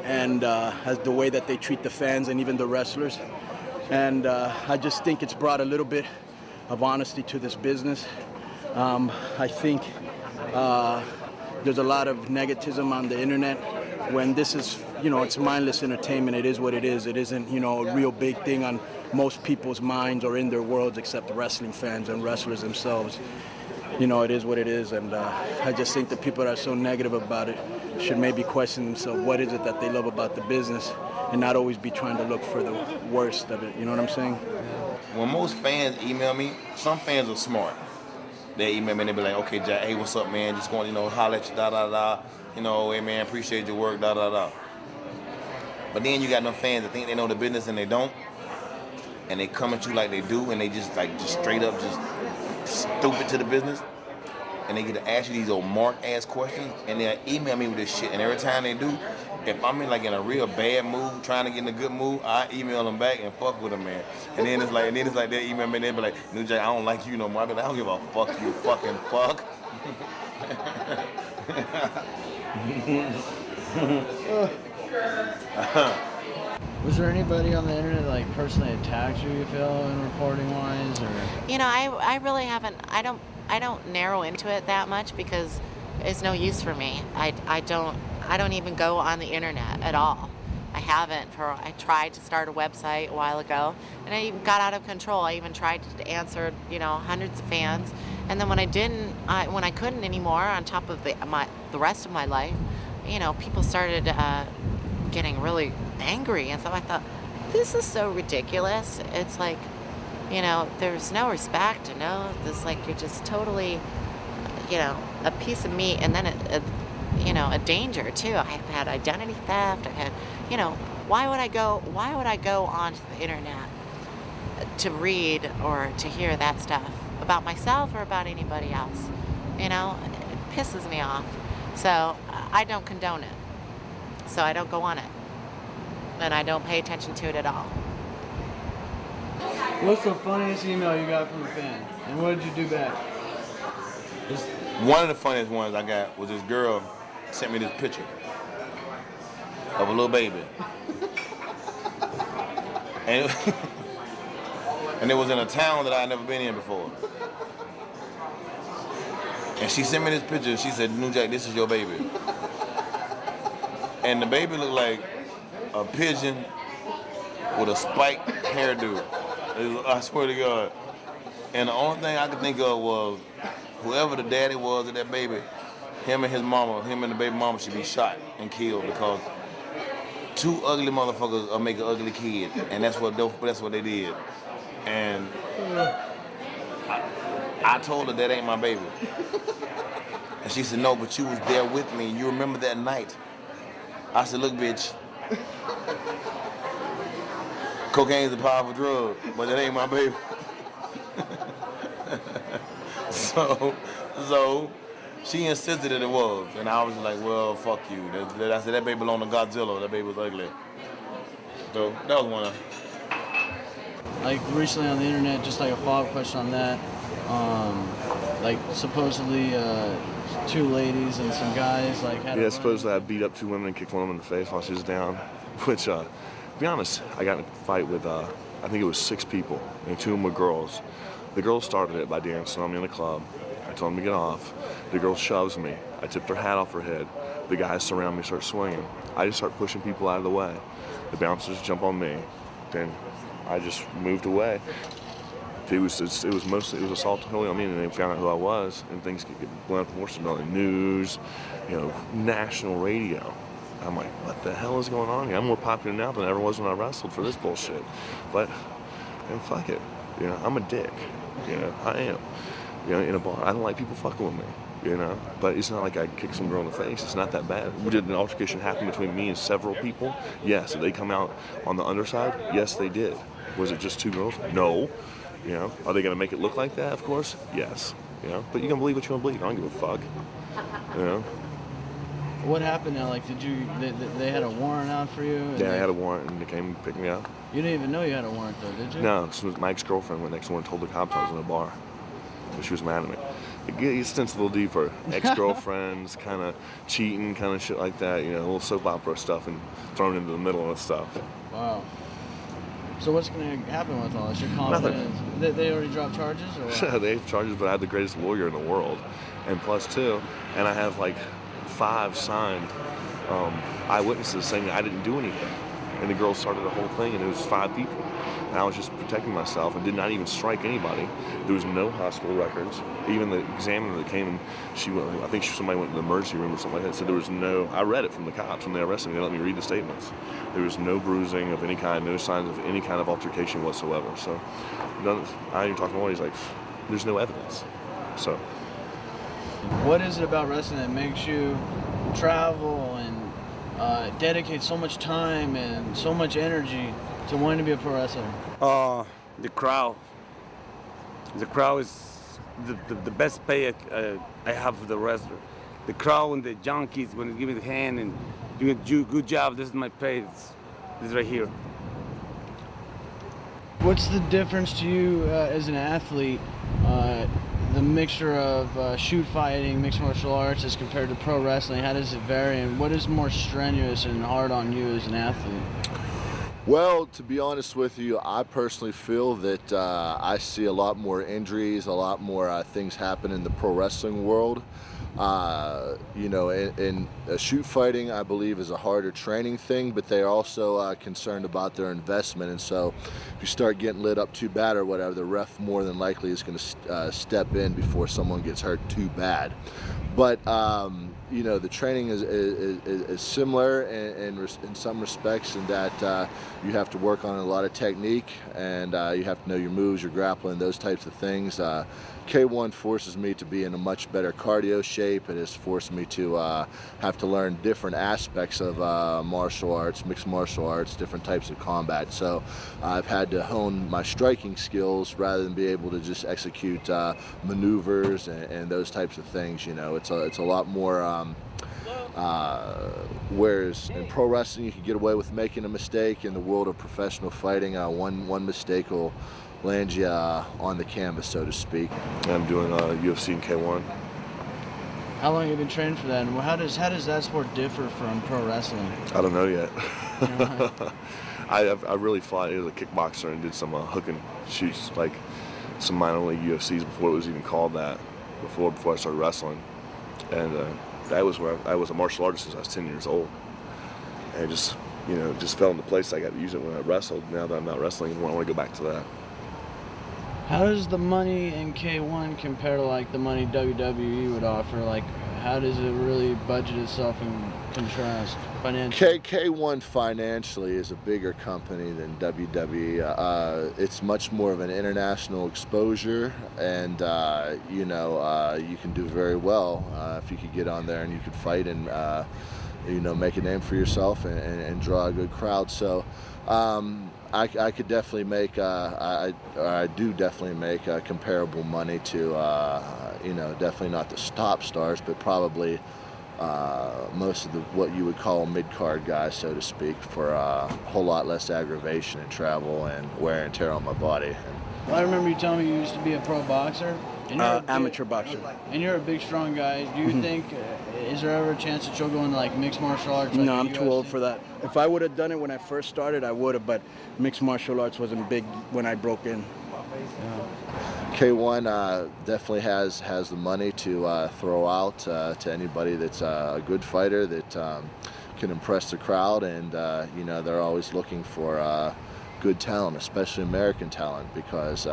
and as the way that they treat the fans and even the wrestlers. And I just think it's brought a little bit of honesty to this business. I think there's a lot of negativism on the internet when this is, it's mindless entertainment. It is what it is. It isn't, a real big thing on most people's minds or in their worlds except the wrestling fans and wrestlers themselves. It is what it is, and I just think the people that are so negative about it should maybe question themselves, what is it that they love about the business, and not always be trying to look for the worst of it, you know what I'm saying? When most fans email me, some fans are smart. They email me and they be like, okay, Jack, hey, what's up, man? Just going, holler at you, da-da-da. Hey, man, appreciate your work, da-da-da. But then you got no fans that think they know the business and they don't, and they come at you like they do, and they just straight up just stupid to the business. and they get to ask you these old mark-ass questions, and they'll email me with this shit. And every time they do, if I'm in a real bad mood, trying to get in a good mood, I email them back and fuck with them, man. And then it's like they email me and they be like, New Jack, I don't like you no more. I be like, I don't give a fuck, you fucking fuck. Was there anybody on the internet like personally attacked you feel in reporting wise, or? You know, I really haven't. I don't narrow into it that much because it's no use for me. I don't even go on the internet at all. I haven't. I tried to start a website a while ago, and I even got out of control. I even tried to answer, hundreds of fans, and then when I didn't, when I couldn't anymore, on top of the rest of my life, people started getting really angry, and so I thought, this is so ridiculous. It's like, there's no respect, this like you're just totally, a piece of meat, and then a danger too. I've had identity theft. I've had, why would I go onto the internet to read or to hear that stuff about myself or about anybody else? It pisses me off. So I don't condone it. So I don't go on it. And I don't pay attention to it at all. What's the funniest email you got from a fan? And what did you do back? One of the funniest ones I got was this girl sent me this picture of a little baby. And it was in a town that I had never been in before. And she sent me this picture. She said, New Jack, this is your baby. And the baby looked like a pigeon with a spiked hairdo. I swear to God. And the only thing I could think of was whoever the daddy was of that baby, him and the baby mama should be shot and killed because two ugly motherfuckers will make an ugly kid, and that's what they did. And I told her that ain't my baby. And she said, no, but you was there with me, and you remember that night. I said, look, bitch, cocaine's a powerful drug, but that ain't my baby. So she insisted that it was, and I was like, well, fuck you. I said, that baby belonged to Godzilla. That baby was ugly. So that was one of them. Like recently on the internet, just like a follow-up question on that, like supposedly two ladies and some guys like had Yeah, supposedly I beat up two women and kicked one of them in the face while she was down. Which, to be honest, I got in a fight with, I think it was 6 people, and 2 of them were girls. The girls started it by dancing on me in the club. I told them to get off. The girl shoves me. I tipped her hat off her head. The guys surround me, start swinging. I just start pushing people out of the way. The bouncers jump on me. Then I just moved away. It was assault totally on me, and they found out who I was, and things could get blown up in Washington on the news, national radio. I'm like, what the hell is going on here? I'm more popular now than I ever was when I wrestled for this bullshit. But, fuck it. I'm a dick. I am. In a bar, I don't like people fucking with me. But it's not like I kicked some girl in the face. It's not that bad. Did an altercation happen between me and several people? Yes. Did they come out on the underside? Yes, they did. Was it just 2 girls? No. Are they gonna make it look like that? Of course, yes. But you can believe what you want to believe. I don't give a fuck. What happened now? Like, they had a warrant out for you? Yeah, I had a warrant, and they came and picked me up. You didn't even know you had a warrant, though, did you? No, my ex-girlfriend went next door and told the cops I was in a bar. But she was mad at me. It gets a little deeper. Ex-girlfriends, kind of cheating, kind of shit like that. A little soap opera stuff and thrown into the middle of stuff. Wow. So what's going to happen with all this? You're confident they already dropped charges? Or what? They have charges, but I have the greatest lawyer in the world. And plus 2, and I have like 5 signed eyewitnesses saying I didn't do anything. And the girl started the whole thing, and it was 5 people. And I was just protecting myself and did not even strike anybody. There was no hospital records. Even the examiner that came and I think somebody went to the emergency room or something like that, said there was no, I read it from the cops when they arrested me. They let me read the statements. There was no bruising of any kind, no signs of any kind of altercation whatsoever. So I even talked to one, he's like, there's no evidence. So. What is it about wrestling that makes you travel and dedicate so much time and so much energy to wanting to be a pro wrestler? The crowd. The crowd the best pay I have for the wrestler. The crowd and the junkies when they give me the hand and do a good job. This is my pay. This right here. What's the difference to you as an athlete, the mixture of shoot fighting, mixed martial arts as compared to pro wrestling? How does it vary, and what is more strenuous and hard on you as an athlete? Well, to be honest with you, I personally feel that I see a lot more injuries, a lot more things happen in the pro wrestling world. You know, in shoot fighting, I believe, is a harder training thing, but they're also concerned about their investment. And so if you start getting lit up too bad or whatever, the ref more than likely is going to step in before someone gets hurt too bad. But you know, the training is similar in some respects in that you have to work on a lot of technique, and you have to know your moves, your grappling, those types of things. K1 forces me to be in a much better cardio shape. It has forced me to have to learn different aspects of martial arts, mixed martial arts, different types of combat. So I've had to hone my striking skills rather than be able to just execute maneuvers and those types of things. You know, it's a lot more. Whereas in pro wrestling, you can get away with making a mistake. In the world of professional fighting, one mistake will land you on the canvas, so to speak. I'm doing UFC and K1. How long have you been training for that, and how does that sport differ from pro wrestling? I don't know yet. I really fought as a kickboxer and did some hook and shoots, like some minor league UFCs before it was even called that, before I started wrestling. And that was where I was a martial artist since I was 10 years old. And just, you know, just fell into place. I got to use it when I wrestled. Now that I'm not wrestling anymore, I want to go back to that. How does the money in K1 compare to like the money WWE would offer? Like, how does it really budget itself in contrast financially? K1 financially is a bigger company than WWE. It's much more of an international exposure, and you know, you can do very well if you could get on there and you could fight and you know, make a name for yourself and draw a good crowd. So I could definitely make, I do definitely make comparable money to, you know, definitely not the top stars, but probably most of what you would call mid-card guys, so to speak, for a whole lot less aggravation and travel and wear and tear on my body. Well, I remember you telling me you used to be a pro boxer. And amateur boxer. And you're a big, strong guy. Do you think, is there ever a chance that you'll go into like mixed martial arts? Like no, I'm too old for that. If I would have done it when I first started, I would have, but mixed martial arts wasn't big when I broke in. K1 definitely has the money to throw out to anybody that's a good fighter that can impress the crowd, and you know, they're always looking for good talent, especially American talent, because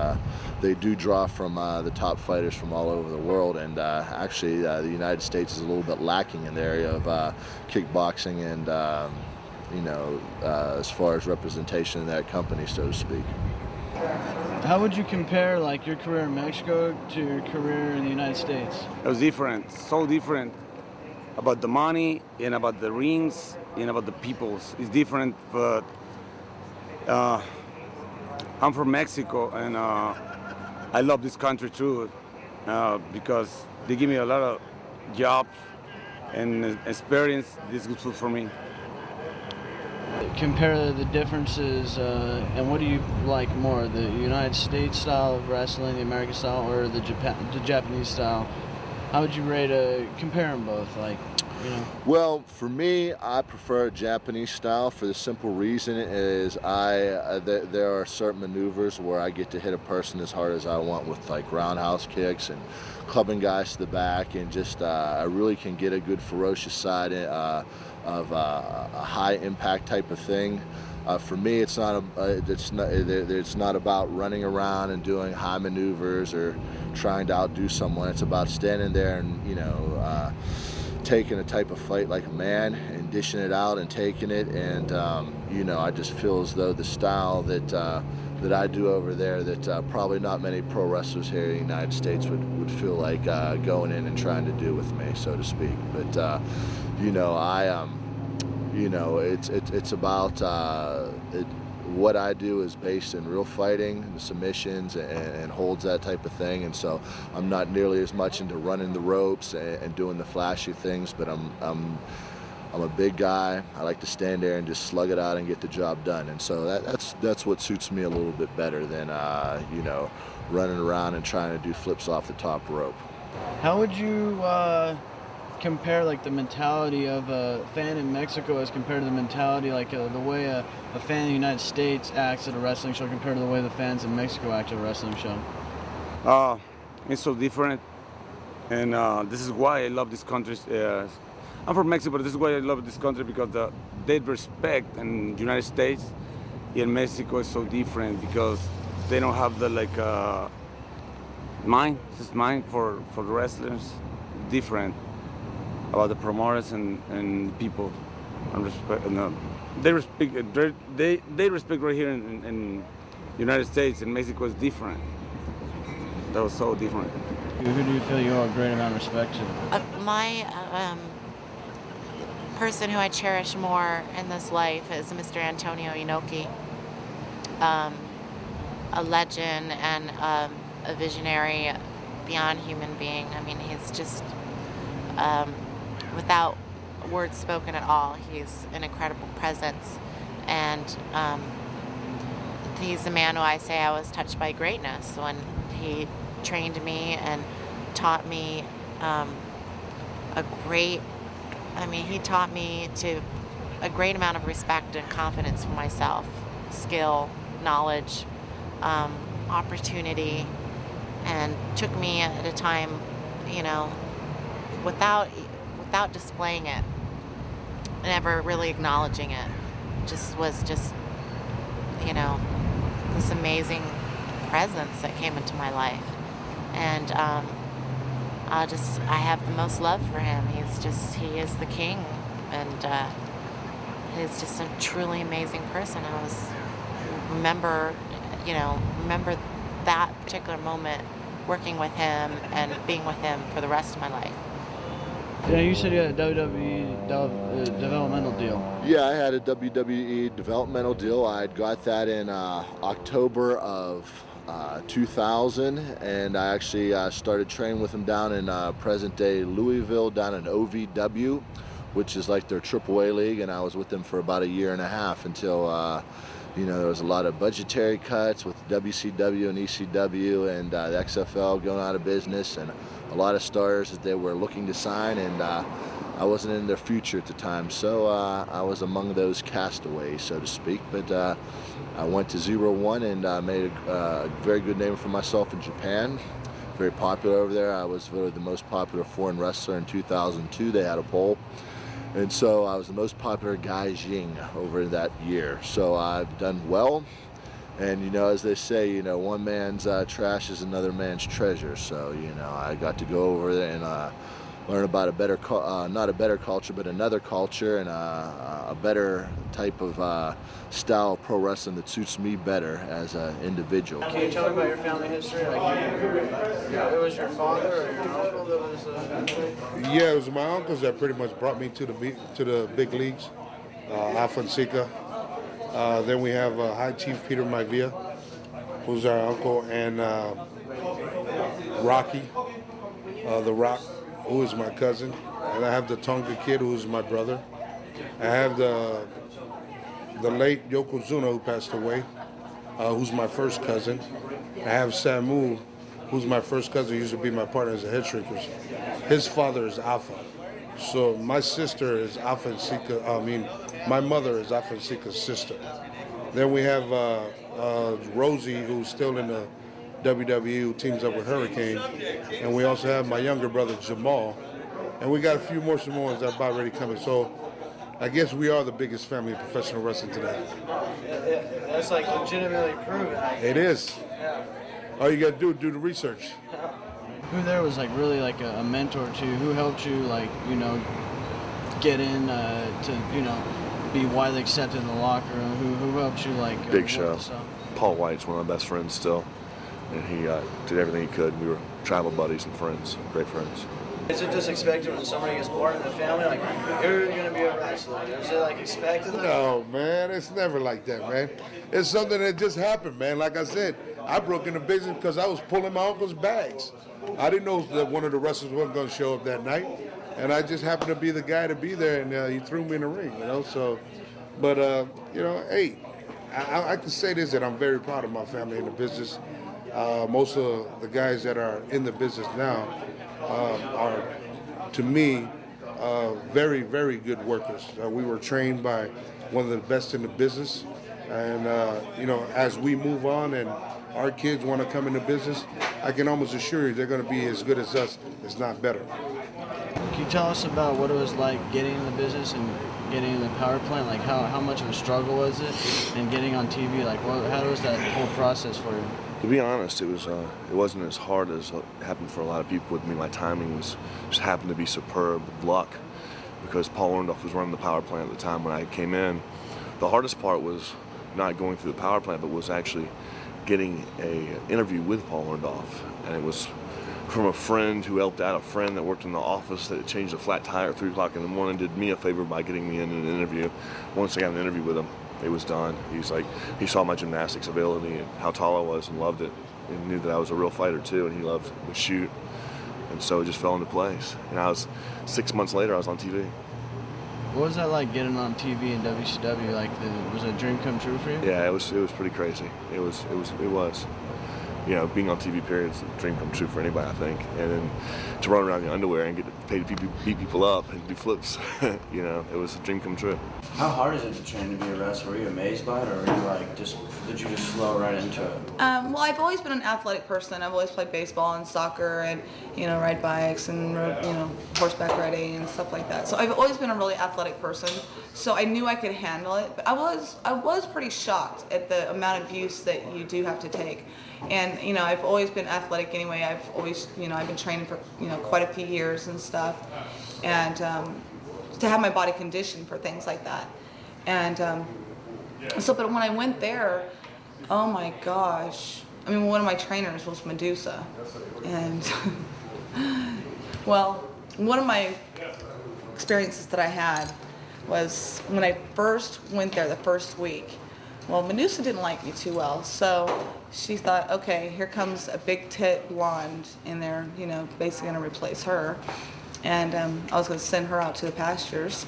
they do draw from the top fighters from all over the world, and actually the United States is a little bit lacking in the area of kickboxing and you know, as far as representation in that company, so to speak. How would you compare like your career in Mexico to your career in the United States? It was different, so different about the money and about the rings and about the peoples. It's different, but I'm from Mexico, and I love this country too because they give me a lot of jobs and experience. This is good for me. Compare the differences, and what do you like more, the United States style of wrestling, the American style, or the Japanese style? How would you rate compare them both, like, you know? Well, for me, I prefer Japanese style for the simple reason is there are certain maneuvers where I get to hit a person as hard as I want with like roundhouse kicks and clubbing guys to the back, and just I really can get a good ferocious side of a high impact type of thing. For me, it's not about running around and doing high maneuvers or trying to outdo someone. It's about standing there and, you know, taking a type of fight like a man and dishing it out and taking it. And you know, I just feel as though the style that I do over there, that probably not many pro wrestlers here in the United States would feel like going in and trying to do with me, so to speak. But you know, you know, it's about what I do is based in real fighting, the submissions and holds, that type of thing. And so I'm not nearly as much into running the ropes and doing the flashy things, but I'm a big guy. I like to stand there and just slug it out and get the job done. And so that's what suits me a little bit better than you know, running around and trying to do flips off the top rope. How would you compare like the mentality of a fan in Mexico as compared to the mentality, like the way a fan in the United States acts at a wrestling show compared to the way the fans in Mexico act at a wrestling show? It's so different, and this is why I love this country. I'm from Mexico, but this is why I love this country, because they respect in the United States. In Mexico is so different because they don't have the mind for the wrestlers. Different about the promoters and people, and respect. They respect right here in the United States. In Mexico is different. That was so different. Who do you feel you owe a great amount of respect to? My person who I cherish more in this life is Mr. Antonio Inoki, a legend and a visionary beyond human being. I mean, he's just, without words spoken at all, he's an incredible presence. And he's the man who I say I was touched by greatness when he trained me and taught me he taught me to a great amount of respect and confidence for myself, skill, knowledge, opportunity, and took me at a time, you know, without displaying it, never really acknowledging it, was just, you know, this amazing presence that came into my life. And I have the most love for him. He is the king, and he's just a truly amazing person. Remember that particular moment, working with him and being with him for the rest of my life. Yeah, you said you had a WWE developmental deal. Yeah, I had a WWE developmental deal. I got that in October of 2000, and I actually started training with him down in present-day Louisville, down in OVW, which is like their AAA league, and I was with them for about a year and a half until you know, there was a lot of budgetary cuts with WCW and ECW and the XFL going out of business, and a lot of stars that they were looking to sign, and I wasn't in their future at the time, so I was among those castaways, so to speak. But I went to 0-1 and made a very good name for myself in Japan. Very popular over there. I was voted the most popular foreign wrestler in 2002. They had a poll. And so I was the most popular Gaijin over that year. So I've done well. And, you know, as they say, you know, one man's trash is another man's treasure. So, you know, I got to go over there and learn about a better, not a better culture, but another culture and a better type of style of pro wrestling that suits me better as an individual. Can you tell me about your family history? Like, it was your father or your uncle that was... Yeah, it was my uncles that pretty much brought me to the big leagues. Alpha and Sika. Then we have High Chief Peter Maivia, who's our uncle, and Rocky, The Rock, who is my cousin. And I have the Tonga Kid, who's my brother. I have the late Yokozuna, who passed away, who's my first cousin. I have Samu, who's my first cousin, used to be my partner as a head shrinkers. His father is Alpha. So my sister is Alpha and Sika, my mother is Alpha and Sika's sister. Then we have Rosie, who's still in the WWE, who teams up with Hurricane. And we also have my younger brother, Jamal. And we got a few more Samoans that are about ready coming. So I guess we are the biggest family of professional wrestling today. That's like legitimately proven. It is. All you got to do the research. Who there was like really like a mentor to you? Who helped you, like, you know, get in to, you know, be widely accepted in the locker room? Who helped you, like, Big Show. Paul White's one of my best friends still, and he did everything he could. We were tribal buddies and friends, great friends. Is it just expected when somebody gets born in the family, like, you're going to be a wrestler? Is it like expected? No, man, it's never like that, man. It's something that just happened, man. Like I said, I broke into business because I was pulling my uncle's bags. I didn't know that one of the wrestlers wasn't going to show up that night, and I just happened to be the guy to be there, and he threw me in the ring, you know. So, but you know, hey, I can say this, that I'm very proud of my family in the business. Most of the guys that are in the business now are, to me, very, very good workers. We were trained by one of the best in the business, and you know, as we move on and our kids want to come into business, I can almost assure you they're going to be as good as us, if not better. Can you tell us about what it was like getting in the business and getting in the power plant? Like how much of a struggle was it, and getting on TV? Like how was that whole process for you? To be honest, it wasn't as hard as it happened for a lot of people with me. My timing just happened to be superb luck, because Paul Orndorff was running the power plant at the time when I came in. The hardest part was not going through the power plant, but was actually getting an interview with Paul Orndorff, and it was from a friend who helped out a friend that worked in the office that changed a flat tire at 3 o'clock in the morning, did me a favor by getting me in an interview. Once I got an interview with him, it was done. He saw my gymnastics ability and how tall I was and loved it, and knew that I was a real fighter too, and he loved the shoot, and so it just fell into place. And 6 months later, I was on TV. What was that like, getting on TV in WCW? Like, was it a dream come true for you? Yeah, it was pretty crazy. It was. You know, being on TV, period, is a dream come true for anybody, I think. And then to run around in your underwear and get paid to beat people up and do flips, you know, it was a dream come true. How hard is it to train to be a wrestler? Were you amazed by it, or were you like, did you just flow right into it? Well, I've always been an athletic person. I've always played baseball and soccer and, you know, ride bikes and, you know, horseback riding and stuff like that. So I've always been a really athletic person. So I knew I could handle it. But I was pretty shocked at the amount of abuse that you do have to take. And, you know, I've always been athletic anyway. I've always, you know, I've been training for, you know, quite a few years and stuff. And to have my body conditioned for things like that. And but when I went there, oh my gosh. I mean, one of my trainers was Medusa. And, well, one of my experiences that I had was when I first went there the first week. Well, Medusa didn't like me too well, so she thought, okay, here comes a big tit blonde in there, you know, basically going to replace her. And I was going to send her out to the pastures.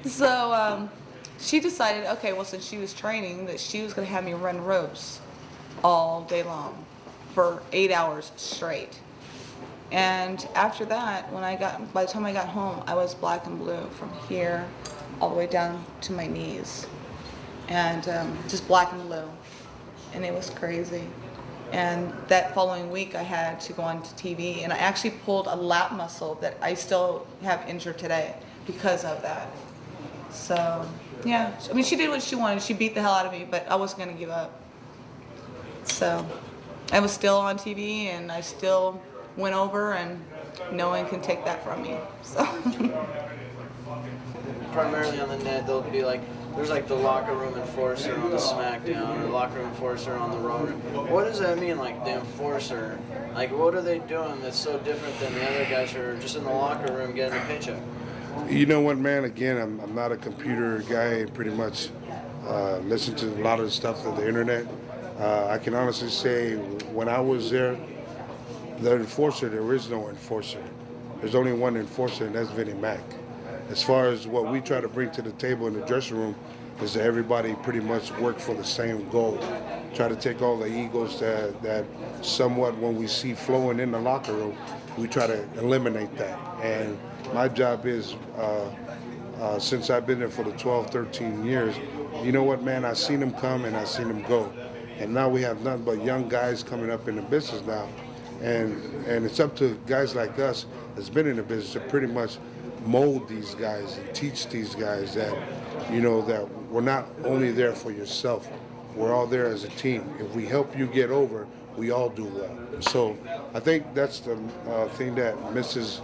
So she decided, okay, well, since she was training, that she was going to have me run ropes all day long for 8 hours straight. And after that, by the time I got home, I was black and blue from here all the way down to my knees. And just black and blue. And it was crazy. And that following week, I had to go on to TV, and I actually pulled a lat muscle that I still have injured today because of that. So, yeah, I mean, she did what she wanted. She beat the hell out of me, but I wasn't going to give up. So, I was still on TV, and I still went over, and no one can take that from me. So. Primarily on the net, they'll be like, there's like the locker room enforcer on the SmackDown, or locker room enforcer on the Raw. What does that mean, like the enforcer? Like, what are they doing that's so different than the other guys who are just in the locker room getting a paycheck? You know what, man? Again, I'm not a computer guy. Pretty much listen to a lot of the stuff on the internet. I can honestly say, when I was there, the enforcer, there is no enforcer. There's only one enforcer, and that's Vinnie Mac. As far as what we try to bring to the table in the dressing room is that everybody pretty much work for the same goal. Try to take all the egos that somewhat, when we see flowing in the locker room, we try to eliminate that. And my job is, since I've been there for the 12, 13 years, you know what, man, I've seen them come and I've seen them go. And now we have nothing but young guys coming up in the business now. And it's up to guys like us that's been in the business to pretty much mold these guys and teach these guys that, you know, that we're not only there for yourself, we're all there as a team. If we help you get over, we all do well. So I think that's the thing that misses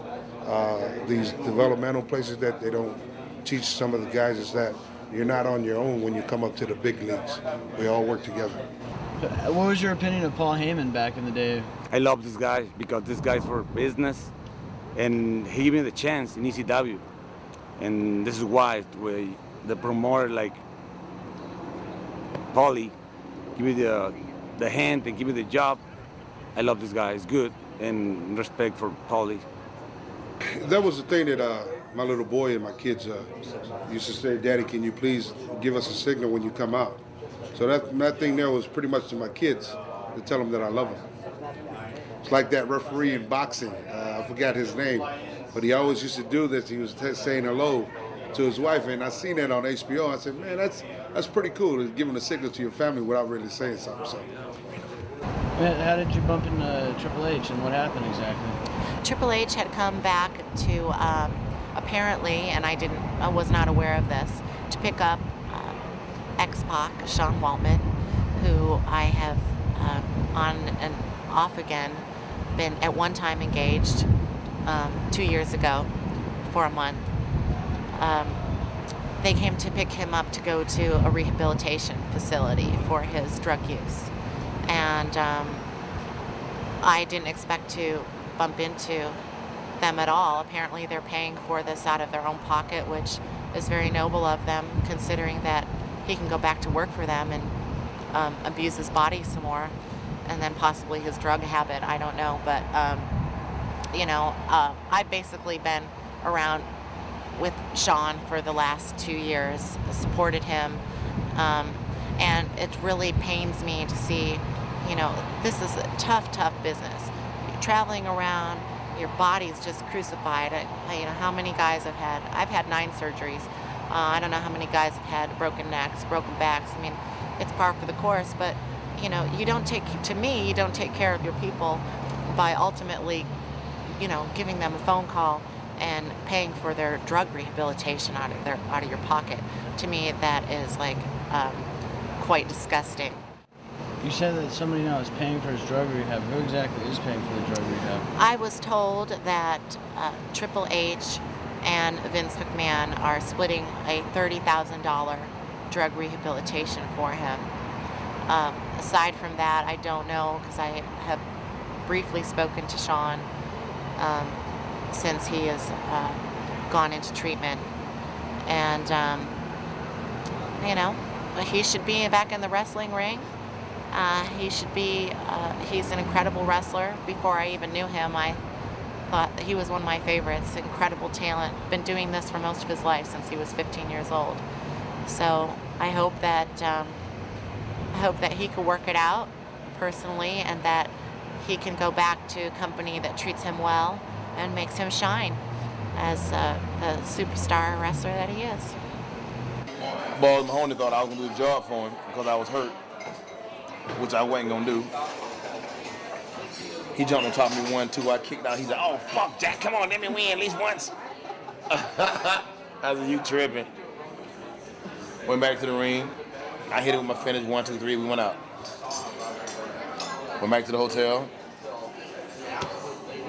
these developmental places, that they don't teach some of the guys, is that you're not on your own when you come up to the big leagues. We all work together. What was your opinion of Paul Heyman back in the day? I love this guy because this guy's for business. and he gave me the chance in ECW. And this is why the promoter, like Paulie, give me the hand and give me the job. I love this guy. He's good, and respect for Paulie. That was the thing that my little boy and my kids used to say, Daddy, can you please give us a signal when you come out? So that thing there was pretty much to my kids to tell them that I love them. It's like that referee in boxing. I forgot his name, but he always used to do this. He was saying hello to his wife, and I seen that on HBO. I said, man, that's pretty cool, giving a signal to your family without really saying something. So. How did you bump into Triple H, and what happened exactly? Triple H had come back to, apparently, and I was not aware of this, to pick up X-Pac, Sean Waltman, who I have on and off again been at one time engaged 2 years ago for a month. They came to pick him up to go to a rehabilitation facility for his drug use. And I didn't expect to bump into them at all. Apparently they're paying for this out of their own pocket, which is very noble of them, considering that he can go back to work for them and abuse his body some more, and then possibly his drug habit, I don't know. But I've basically been around with Sean for the last 2 years, supported him, and it really pains me to see, this is a tough business. You're traveling around, your body's just crucified. How many guys I've had 9 surgeries. I don't know how many guys have had broken necks, broken backs. I mean, it's par for the course, but you don't take care of your people by ultimately, giving them a phone call and paying for their drug rehabilitation out of your pocket. To me, that is quite disgusting. You said that somebody now is paying for his drug rehab. Who exactly is paying for the drug rehab? I was told that Triple H and Vince McMahon are splitting a $30,000 drug rehabilitation for him. Aside from that, I don't know, because I have briefly spoken to Sean since he has gone into treatment. And, he should be back in the wrestling ring. He's an incredible wrestler. Before I even knew him, I thought that he was one of my favorites. Incredible talent. Been doing this for most of his life since he was 15 years old. So I hope that he can work it out personally, and that he can go back to a company that treats him well and makes him shine as the superstar wrestler that he is. Balls Mahoney thought I was gonna do the job for him because I was hurt, which I wasn't gonna do. He jumped on top of me 1-2. I kicked out. He's like, "Oh fuck, Jack, come on, let me win at least once." I was you tripping. Went back to the ring. I hit it with my finish, 1, 2, 3. We went out. Went back to the hotel.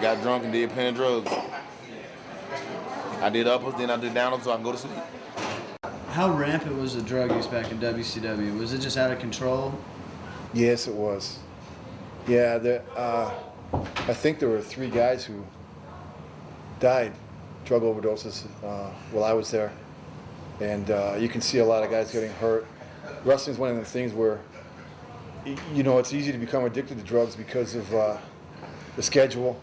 Got drunk and did plenty of drugs. I did uppers, then I did downers, so I can go to sleep. How rampant was the drug use back in WCW? Was it just out of control? Yes, it was. Yeah, I think there were 3 guys who died, drug overdoses, while I was there. And you can see a lot of guys getting hurt. Wrestling is one of the things where, it's easy to become addicted to drugs because of the schedule.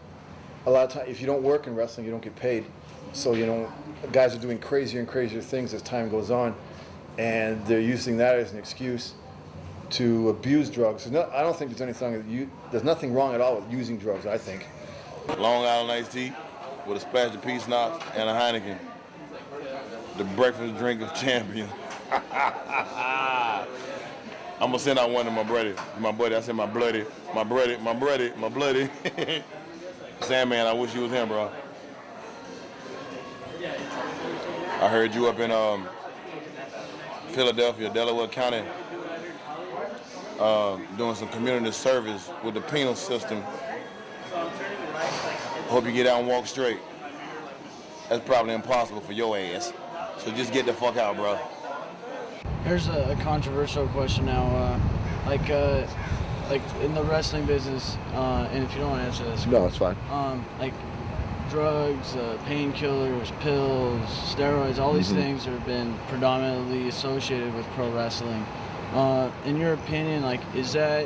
A lot of times, if you don't work in wrestling, you don't get paid. So, guys are doing crazier and crazier things as time goes on, and they're using that as an excuse to abuse drugs. I don't think there's nothing wrong at all with using drugs, I think. Long Island iced tea with a splash of peace knots and a Heineken. The breakfast drink of champions. I'm gonna send out one to my buddy. I said my bloody. Sandman, I wish you was him, bro. I heard you up in Philadelphia, Delaware County, doing some community service with the penal system. Hope you get out and walk straight. That's probably impossible for your ass. So just get the fuck out, bro. Here's a controversial question now. Like in the wrestling business, and if you don't want to answer this, no, it's fine. drugs, painkillers, pills, steroids, all these Mhm. things have been predominantly associated with pro wrestling. In your opinion, like, is that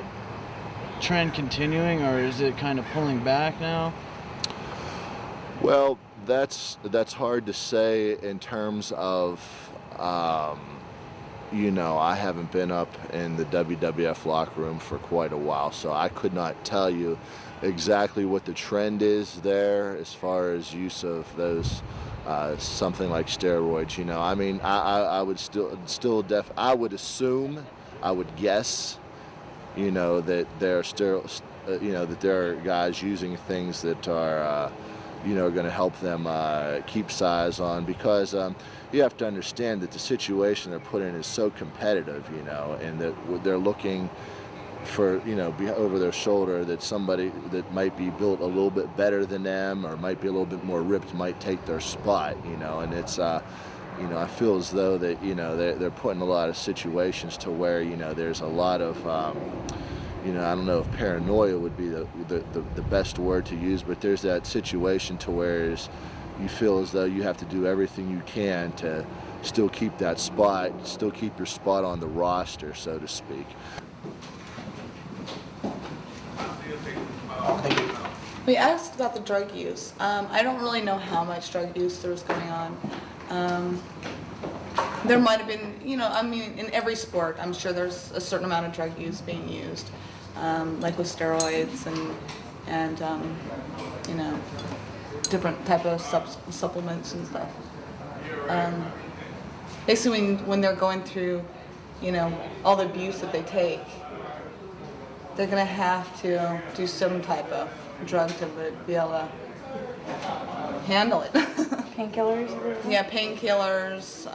trend continuing, or is it kind of pulling back now? Well, that's hard to say in terms of, you know, I haven't been up in the WWF locker room for quite a while, so I could not tell you exactly what the trend is there as far as use of those something like steroids. You know, I mean, I would I would assume, I would guess, you know, that there are you know, that there are guys using things that are you know, going to help them keep size on, because you have to understand that the situation they're put in is so competitive, you know, and that they're looking for, you know, be over their shoulder that somebody that might be built a little bit better than them or might be a little bit more ripped might take their spot, you know, and it's you know, I feel as though that, you know, they're put in a lot of situations to where, you know, there's a lot of you know, I don't know if paranoia would be the best word to use, but there's that situation to where you feel as though you have to do everything you can to still keep that spot, still keep your spot on the roster, so to speak. We asked about the drug use. I don't really know how much drug use there was going on. There might have been, you know, I mean, in every sport, I'm sure there's a certain amount of drug use being used, like with steroids and you know, different type of supplements and stuff. Basically, when they're going through, you know, all the abuse that they take, they're gonna have to do some type of drug to be able to handle it. Painkillers? Yeah, painkillers,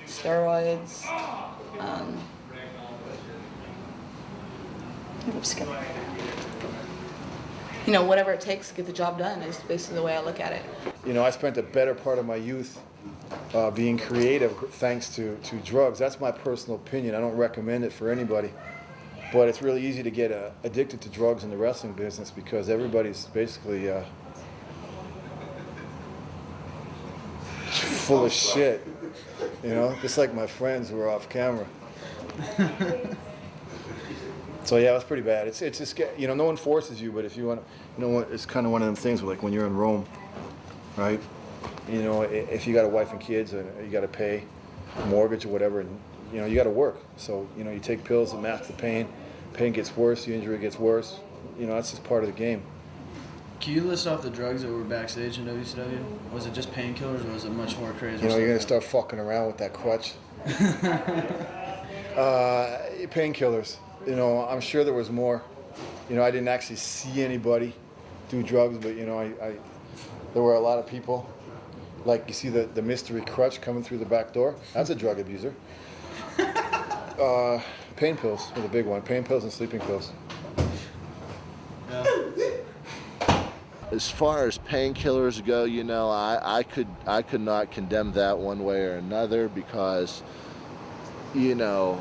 steroids. You know, whatever it takes to get the job done is basically the way I look at it. You know, I spent the better part of my youth being creative thanks to drugs. That's my personal opinion. I don't recommend it for anybody. But it's really easy to get addicted to drugs in the wrestling business because everybody's basically full of shit. You know, just like my friends who are off camera. So yeah, it was pretty bad. It's just, you know, no one forces you, but if you want, you know what, it's kind of one of them things where, like, when you're in Rome, right? You know, if you got a wife and kids and you got to pay a mortgage or whatever, and you know, you got to work. So, you know, you take pills that mask the pain. Pain gets worse, the injury gets worse. You know, that's just part of the game. Can you list off the drugs that were backstage in WCW? Was it just painkillers, or was it much more crazy? You know, you're gonna start fucking around with that crutch. Painkillers. You know, I'm sure there was more. You know, I didn't actually see anybody do drugs, but you know, there were a lot of people. Like, you see the mystery crutch coming through the back door? That's a drug abuser. Pain pills were the big one. Pain pills and sleeping pills. As far as painkillers go, you know, I could not condemn that one way or another because, you know,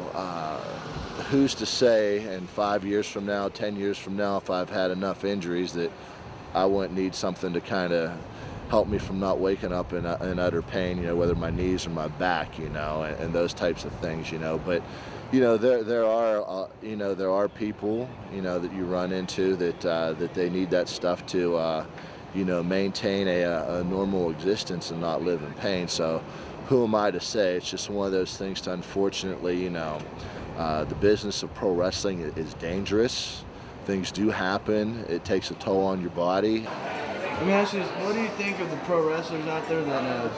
who's to say in 5 years from now, 10 years from now, if I've had enough injuries that I wouldn't need something to kind of help me from not waking up in utter pain, you know, whether my knees or my back, you know, and those types of things, you know. But, you know, there are you know, there are people, you know, that you run into that they need that stuff to, you know, maintain a normal existence and not live in pain. So who am I to say? It's just one of those things to, unfortunately, you know, the business of pro wrestling is dangerous. Things do happen. It takes a toll on your body. Let me ask you this, what do you think of the pro wrestlers out there that,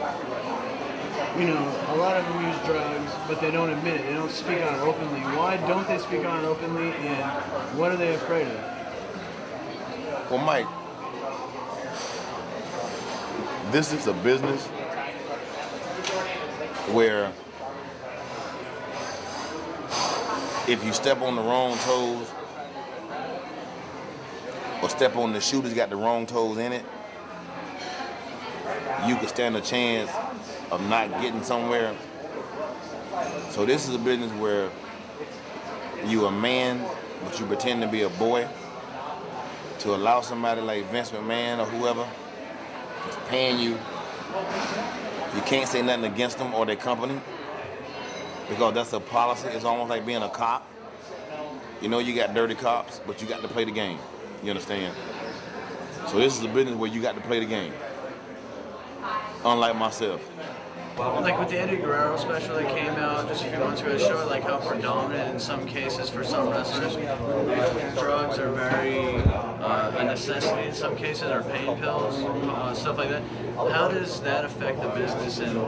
you know, a lot of them use drugs, but they don't admit it, they don't speak on it openly. Why don't they speak on it openly, and what are they afraid of? Well, Mike, this is a business where if you step on the wrong toes, or step on the shoe that's got the wrong toes in it, you could stand a chance of not getting somewhere. So this is a business where you a man, but you pretend to be a boy, to allow somebody like Vince McMahon or whoever that's paying you, you can't say nothing against them or their company because that's a policy. It's almost like being a cop. You know you got dirty cops, but you got to play the game. You understand? So this is a business where you got to play the game. Unlike myself. Like with the Eddie Guerrero special that came out just a few months ago, it showed like how predominant in some cases for some wrestlers, drugs are very a necessity in some cases, or pain pills, stuff like that. How does that affect the business, and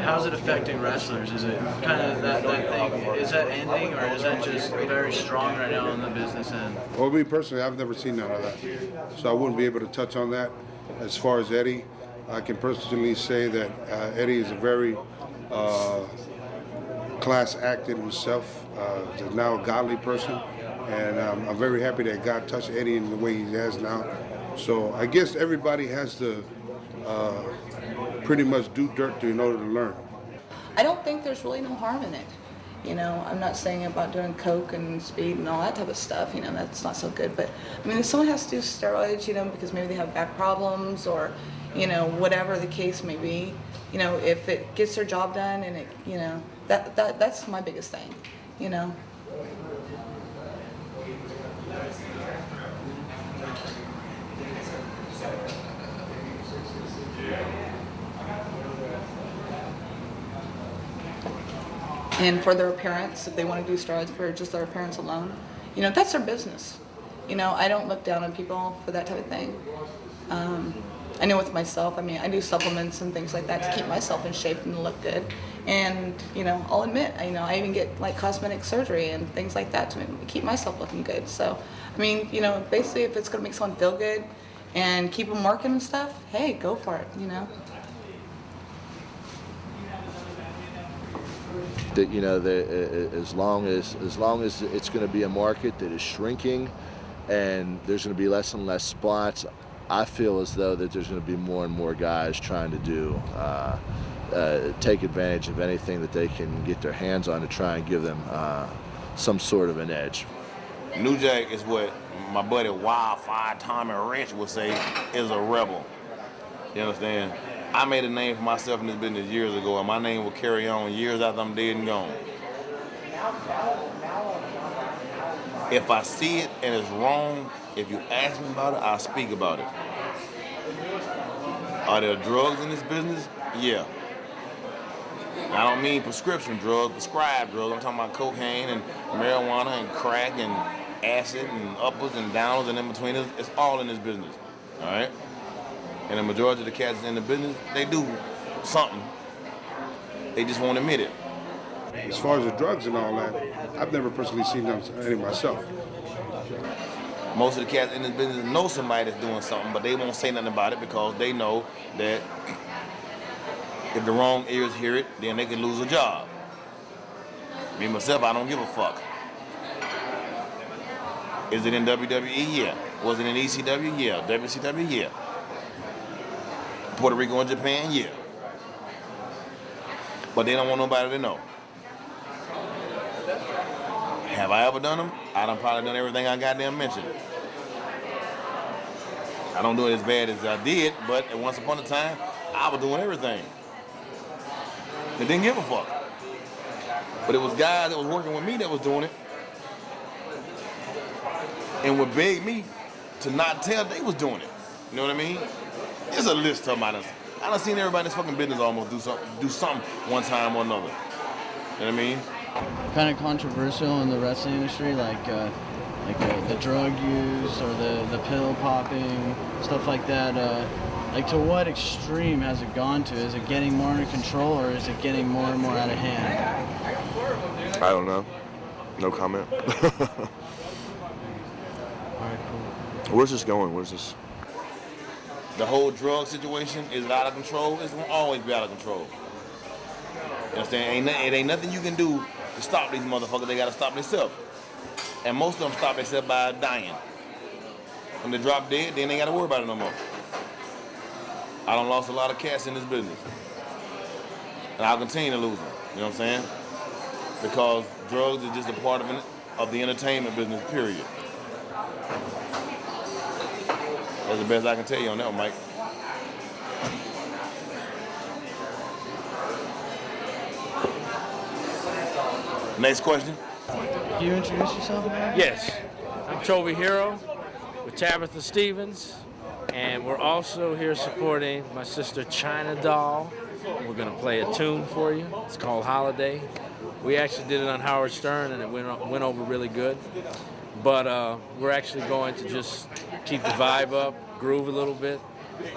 how's it affecting wrestlers? Is it kind of that thing, is that ending, or is that just very strong right now on the business end? Well, me personally, I've never seen none of that, so I wouldn't be able to touch on that. As far as Eddie, I can personally say that Eddie is a very class act in himself. He's now a godly person, and I'm very happy that God touched Eddie in the way he has now. So I guess everybody has to pretty much do dirt in order to learn. I don't think there's really no harm in it. You know, I'm not saying about doing coke and speed and all that type of stuff, you know, that's not so good. But, I mean, if someone has to do steroids, you know, because maybe they have back problems or, you know, whatever the case may be, you know, if it gets their job done and it, you know, that's my biggest thing, you know. And for their appearance, if they want to do steroids for just their appearance alone, you know, that's their business. You know, I don't look down on people for that type of thing. I know with myself, I mean, I do supplements and things like that to keep myself in shape and look good. And, you know, I'll admit, you know, I even get like cosmetic surgery and things like that to keep myself looking good. So, I mean, you know, basically if it's going to make someone feel good and keep them working and stuff, hey, go for it, you know. That, you know, as long as it's going to be a market that is shrinking and there's going to be less and less spots, I feel as though that there's going to be more and more guys trying to do take advantage of anything that they can get their hands on to try and give them some sort of an edge. New Jack is what my buddy Wildfire Tommy Wrench would say is a rebel. You understand? I made a name for myself in this business years ago, and my name will carry on years after I'm dead and gone. If I see it and it's wrong, if you ask me about it, I'll speak about it. Are there drugs in this business? Yeah. I don't mean prescription drugs, prescribed drugs. I'm talking about cocaine and marijuana and crack and acid and uppers and downers and in between. It's all in this business, all right? And the majority of the cats in the business, they do something. They just won't admit it. As far as the drugs and all that, I've never personally seen any myself. Most of the cats in this business know somebody that's doing something, but they won't say nothing about it because they know that if the wrong ears hear it, then they can lose a job. Me, myself, I don't give a fuck. Is it in WWE? Yeah. Was it in ECW? Yeah. WCW? Yeah. Puerto Rico and Japan? Yeah. But they don't want nobody to know. Have I ever done them? I done probably done everything I goddamn mentioned. I don't do it as bad as I did, but at once upon a time, I was doing everything. They didn't give a fuck. But it was guys that was working with me that was doing it and would beg me to not tell they was doing it. You know what I mean? There's a list of them. I done seen everybody in this fucking business almost do something one time or another. You know what I mean? Kind of controversial in the wrestling industry, like the drug use or the pill popping, stuff like that. Like, to what extreme has it gone to? Is it getting more under control, or is it getting more and more out of hand? I don't know. No comment. All right, cool. Where's this going? Where's this? The whole drug situation is out of control. It's gonna always be out of control. You understand? It ain't nothing you can do to stop these motherfuckers. They gotta stop themselves. And most of them stop themselves by dying. When they drop dead, then they gotta worry about it no more. I done lost a lot of cats in this business. And I'll continue to lose them. You know what I'm saying? Because drugs is just a part of the entertainment business, period. That's the best I can tell you on that one, Mike. Next question. Can you introduce yourself, man? Yes, I'm Toby Hero with Tabitha Stevens, and we're also here supporting my sister China Doll. We're gonna play a tune for you. It's called Holiday. We actually did it on Howard Stern, and it went over really good. But we're actually going to just keep the vibe up, groove a little bit,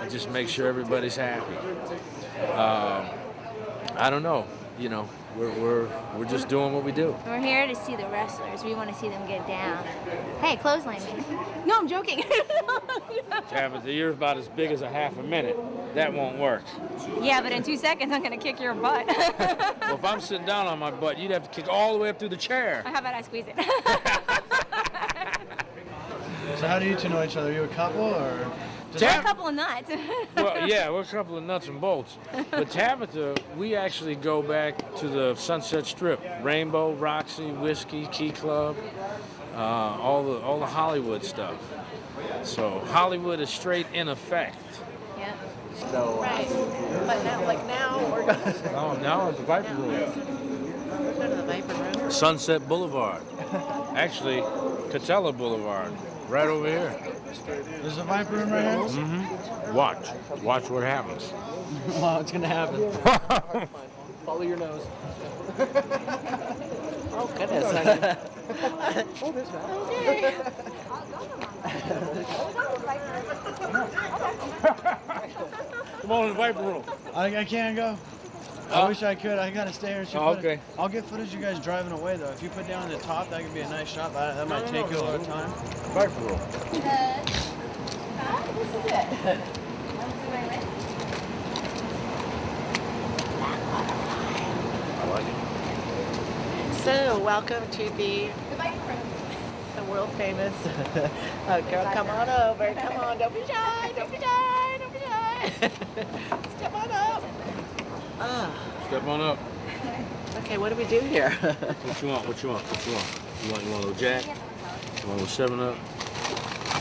and just make sure everybody's happy. I don't know, you know. We're just doing what we do. We're here to see the wrestlers. We want to see them get down. Hey, clothesline me. No, I'm joking. Tabitha, you're about as big as a half a minute. That won't work. Yeah, but in 2 seconds, I'm going to kick your butt. Well, if I'm sitting down on my butt, you'd have to kick all the way up through the chair. How about I squeeze it? So how do you two know each other? Are you a couple or? We're a couple of nuts. Well, yeah, we're a couple of nuts and bolts. But Tabitha, we actually go back to the Sunset Strip, Rainbow, Roxy, Whiskey, Key Club, all the Hollywood stuff. So Hollywood is straight in effect. Yeah. So, Right. But now, like now, we're going to oh, now it's the Viper Room. go to the Viper Room. Sunset Boulevard. Actually, Catella Boulevard, right over here. There's a Viper Room right here? Mm-hmm. Watch what happens. Well, it's gonna happen. Follow your nose. Oh, goodness. Oh, there's that. Okay. Come on in the Viper Room. I can't go. I wish I could. I gotta stay here and shoot Oh, footage. okay. I'll get footage of you guys driving away though. If you put down the top, that could be a nice shot. That might take you a lot of time. Viper Room. This is it. I like it. So, welcome to the world famous. Oh, girl, come on over. Come on, don't be shy. Don't be shy. Don't be shy. Step on up. Step on up. Okay, what do we do here? What you want? You want a little Jack? You want a little 7-Up?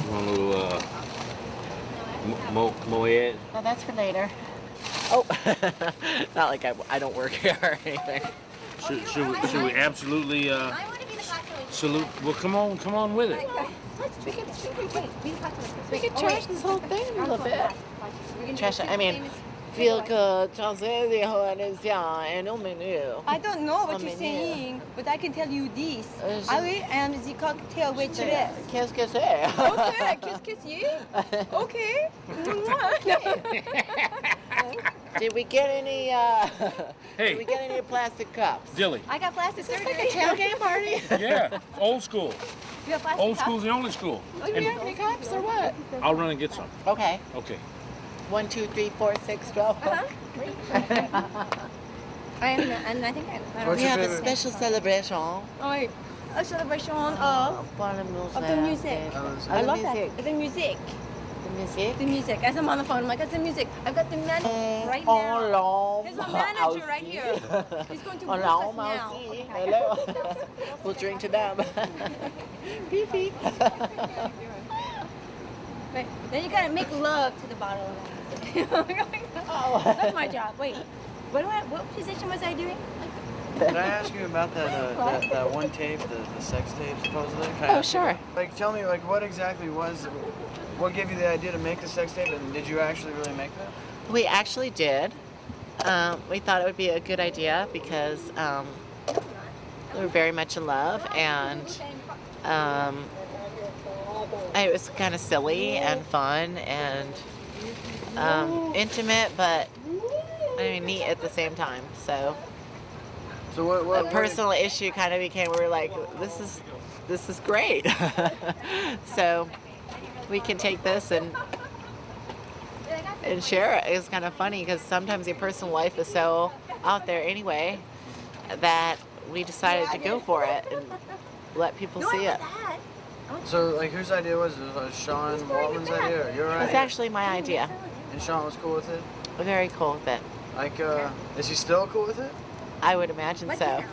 You want a little Moet? No, that's for later. Oh, not like I don't work here or anything. Should we absolutely salute? Well, come on with it. We could trash this whole thing a little bit. Trash it. I mean, feel good. I don't know what you're saying, but I can tell you this. I am the cocktail waitress. Qu'est-ce que c'est? Okay, qu'est-ce que c'est? Okay. Did we get any? Hey. Did we get any plastic cups? Dilly. I got plastic Is this surgery. like a tailgate party? Yeah, old school. You have plastic Old cups? school's the only school. Oh, do we have any cups or what? I'll run and get some. Okay. Okay. 1, 2, 3, 4, 6, 12. And I think We have a special celebration. Oh, wait. A celebration of the music. I love that. The music. The music. As I'm on the phone, I'm like, that's the music. I've got the manager right now. There's a manager right here. He's going to boost us now. Hello. We'll drink to them. Beep, beep. Wait, then you gotta make love to the bottle of music. Oh, that's my job. Wait, what position was I doing? Can I ask you about that one tape, the sex tape supposedly? Can I Oh, ask you- sure. Like, tell me, like, what exactly what gave you the idea to make the sex tape, and did you actually really make that? We actually did. We thought it would be a good idea because we were very much in love, and it was kind of silly and fun and intimate, but I mean neat at the same time. So what a personal issue kind of became. We were like, this is great. So we can take this and share it. It's kind of funny because sometimes your personal life is so out there anyway that we decided to go for it and let people see it. So, like, whose idea was it? Was it Sean Waltman's idea, or your idea? It's actually my idea. And Sean was cool with it? Very cool with it. Like, is he still cool with it? I would imagine so.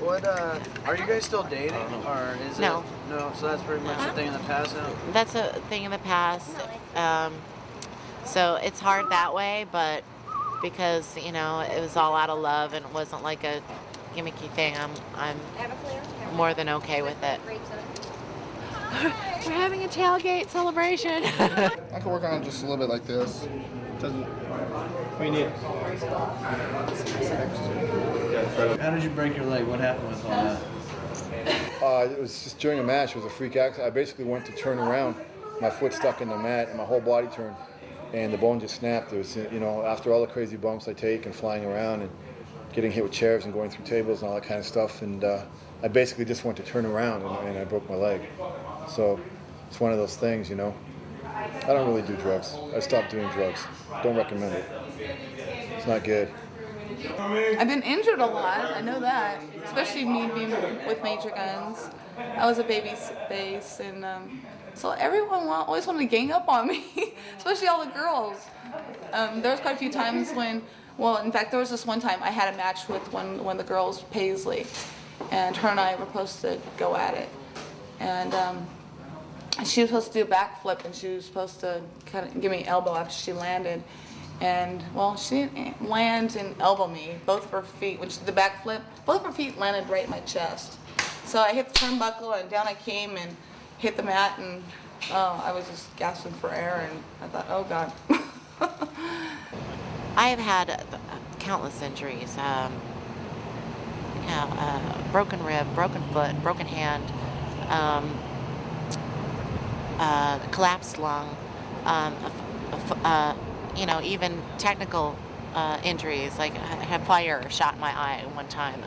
What, are you guys still dating, or is No. it? No. So that's pretty much a thing in the past now? That's a thing in the past. So it's hard that way, but because, you know, it was all out of love and it wasn't like a gimmicky thing, I'm more than okay with it. We're having a tailgate celebration. I can work on it just a little bit like this. Doesn't. What do you need? How did you break your leg? What happened with all that? It was just during a match. It was a freak accident. I basically went to turn around. My foot stuck in the mat, and my whole body turned, and the bone just snapped. It was, you know, after all the crazy bumps I take and flying around and getting hit with chairs and going through tables and all that kind of stuff, and I basically just went to turn around and I broke my leg. So it's one of those things, you know. I don't really do drugs. I stopped doing drugs. Don't recommend it. It's not good. I've been injured a lot, I know that, especially me being with Major Guns. I was a baby face, and so everyone always wanted to gang up on me, especially all the girls. There was quite a few times when, well, in fact, there was this one time I had a match with one of the girls, Paisley, and her and I were supposed to go at it. And she was supposed to do a backflip, and she was supposed to kind of give me an elbow after she landed. And, well, she didn't land and elbow me. Both of her feet, when she did the backflip, both of her feet landed right in my chest. So I hit the turnbuckle, and down I came and hit the mat, and I was just gasping for air, and I thought, oh, God. I have had countless injuries. Broken rib, broken foot, broken hand, collapsed lung, you know, even technical injuries, like I had fire shot in my eye one time.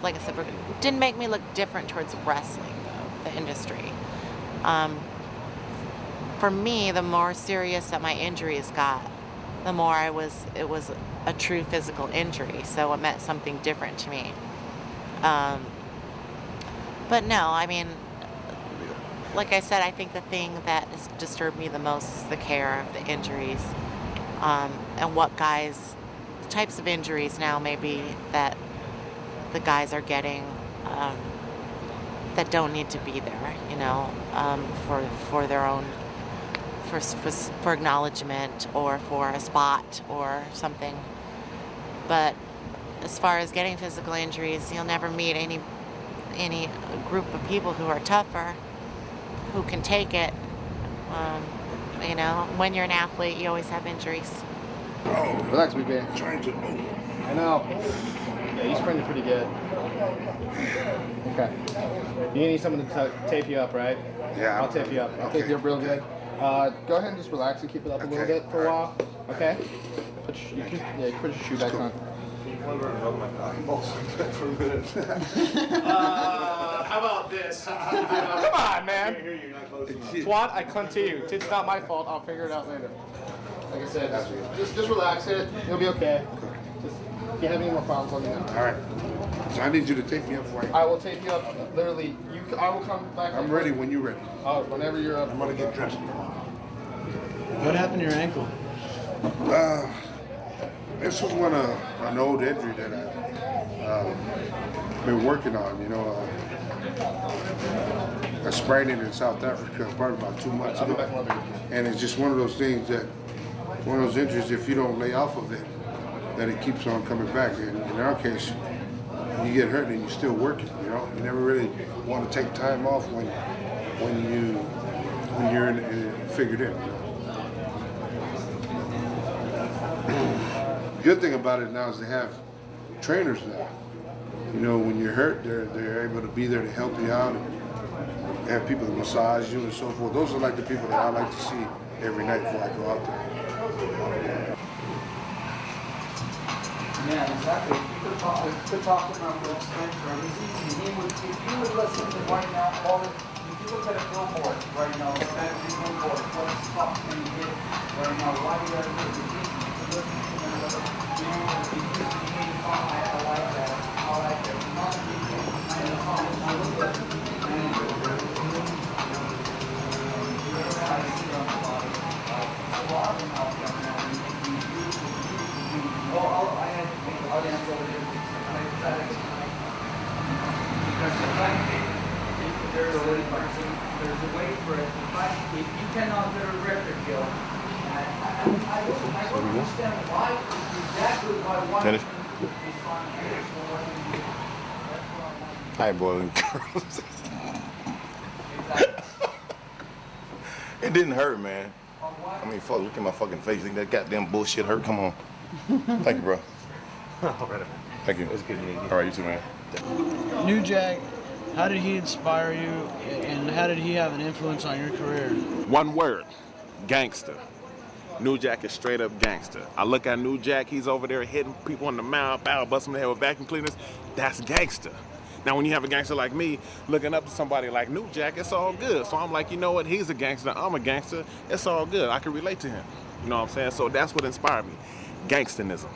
Like I said, didn't make me look different towards wrestling, though, the industry. For me, the more serious that my injuries got, the more it was a true physical injury, so it meant something different to me. But no, I mean, like I said, I think the thing that has disturbed me the most is the care of the injuries, and what guys, the types of injuries now maybe that the guys are getting that don't need to be there, you know, for their own, for acknowledgement or for a spot or something. But as far as getting physical injuries, you'll never meet any group of people who are tougher, who can take it. You know, when you're an athlete, you always have injuries. Relax, big man. I know. Yeah, you sprained it pretty good. Okay. You need someone to tape you up, right? Yeah. I'll tape you up. I'll tape you up real good. Go ahead and just relax and keep it up a little bit for a while. Okay? You can put your shoe back on. How about this? Come on, man. Twat, I clung to you. It's not my fault. I'll figure it out later. Like I said, just relax it. You'll be okay. Just, if you have any more problems, let me know. All right. So I need you to tape me up for you. I will tape you up. Literally, I will come back. I'm ready when you're ready. Oh, whenever you're up. I'm gonna get dressed. What happened to your ankle? This was an old injury that I've been working on. You know, I sprained it in South Africa probably about 2 months ago, and it's just one of those things one of those injuries. If you don't lay off of it, that it keeps on coming back. And in our case, you get hurt and you're still working. You know, you never really want to take time off when you're figured in. You know? Good thing about it now is they have trainers now. You know, when you're hurt, they're able to be there to help you out, and they have people to massage you and so forth. Those are like the people that I like to see every night before I go out there. Yeah, exactly. If you could talk about the spectrum, it's easy. If you would listen to right now, if you look at a billboard right now, a fantasy billboard, what stuff can you get right now? Why do you have to listen to it? You know, it used to be a song, I like that. I like it. Not to be a song. I look at it. I'll answer over here. Because the fact there's a way for it. If you cannot get a record deal, understand why exactly why one Finish. is fun here. Hi, boys and girls. It didn't hurt, man. I mean, fuck, look at my fucking face. Think that goddamn bullshit hurt? Come on. Thank you, bro. All right. Thank you. It was good meeting you. All right, you too, man. New Jack, how did he inspire you, and how did he have an influence on your career? One word, gangster. New Jack is straight up gangster. I look at New Jack, he's over there hitting people in the mouth, busting their head with vacuum cleaners. That's gangster. Now, when you have a gangster like me, looking up to somebody like New Jack, it's all good. So I'm like, you know what? He's a gangster. I'm a gangster. It's all good. I can relate to him. You know what I'm saying? So that's what inspired me. Gangsterism.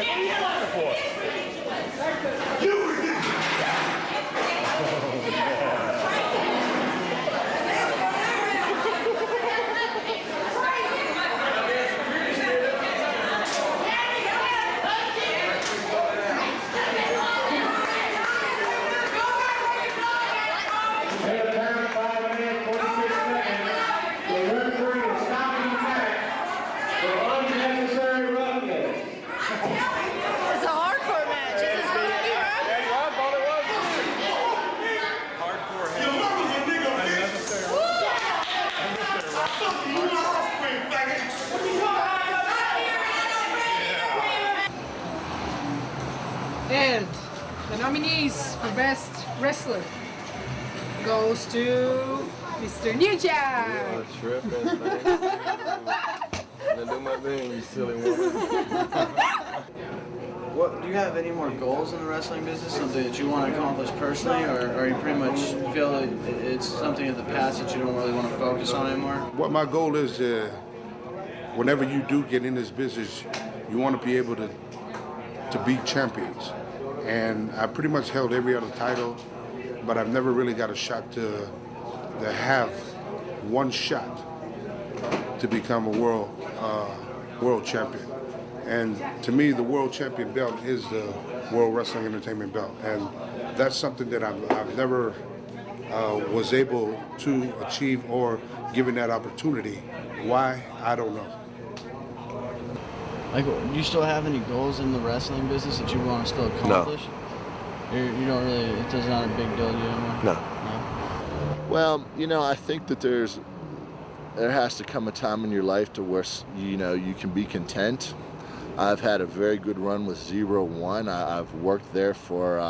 What are you looking for? It's a hardcore match. Is this supposed to be And the nominees for Best Wrestler goes to Mr. New Jack. Tripping, do my thing, you silly woman. What do you have any more goals in the wrestling business? Something that you want to accomplish personally, or you pretty much feel like it's something of the past that you don't really want to focus on anymore? What my goal is, whenever you do get in this business, you want to be able to beat champions. And I pretty much held every other title, but I've never really got a shot to have one shot to become a world champion. And to me, the world champion belt is the World Wrestling Entertainment belt, and that's something that I've never was able to achieve or given that opportunity. Why? I don't know. Like, do you still have any goals in the wrestling business that you want to still accomplish? No. You don't really, it's just not a big deal to you anymore? No. Well, you know, I think that there has to come a time in your life to where, you know, you can be content. I've had a very good run with 0-1. I've worked there for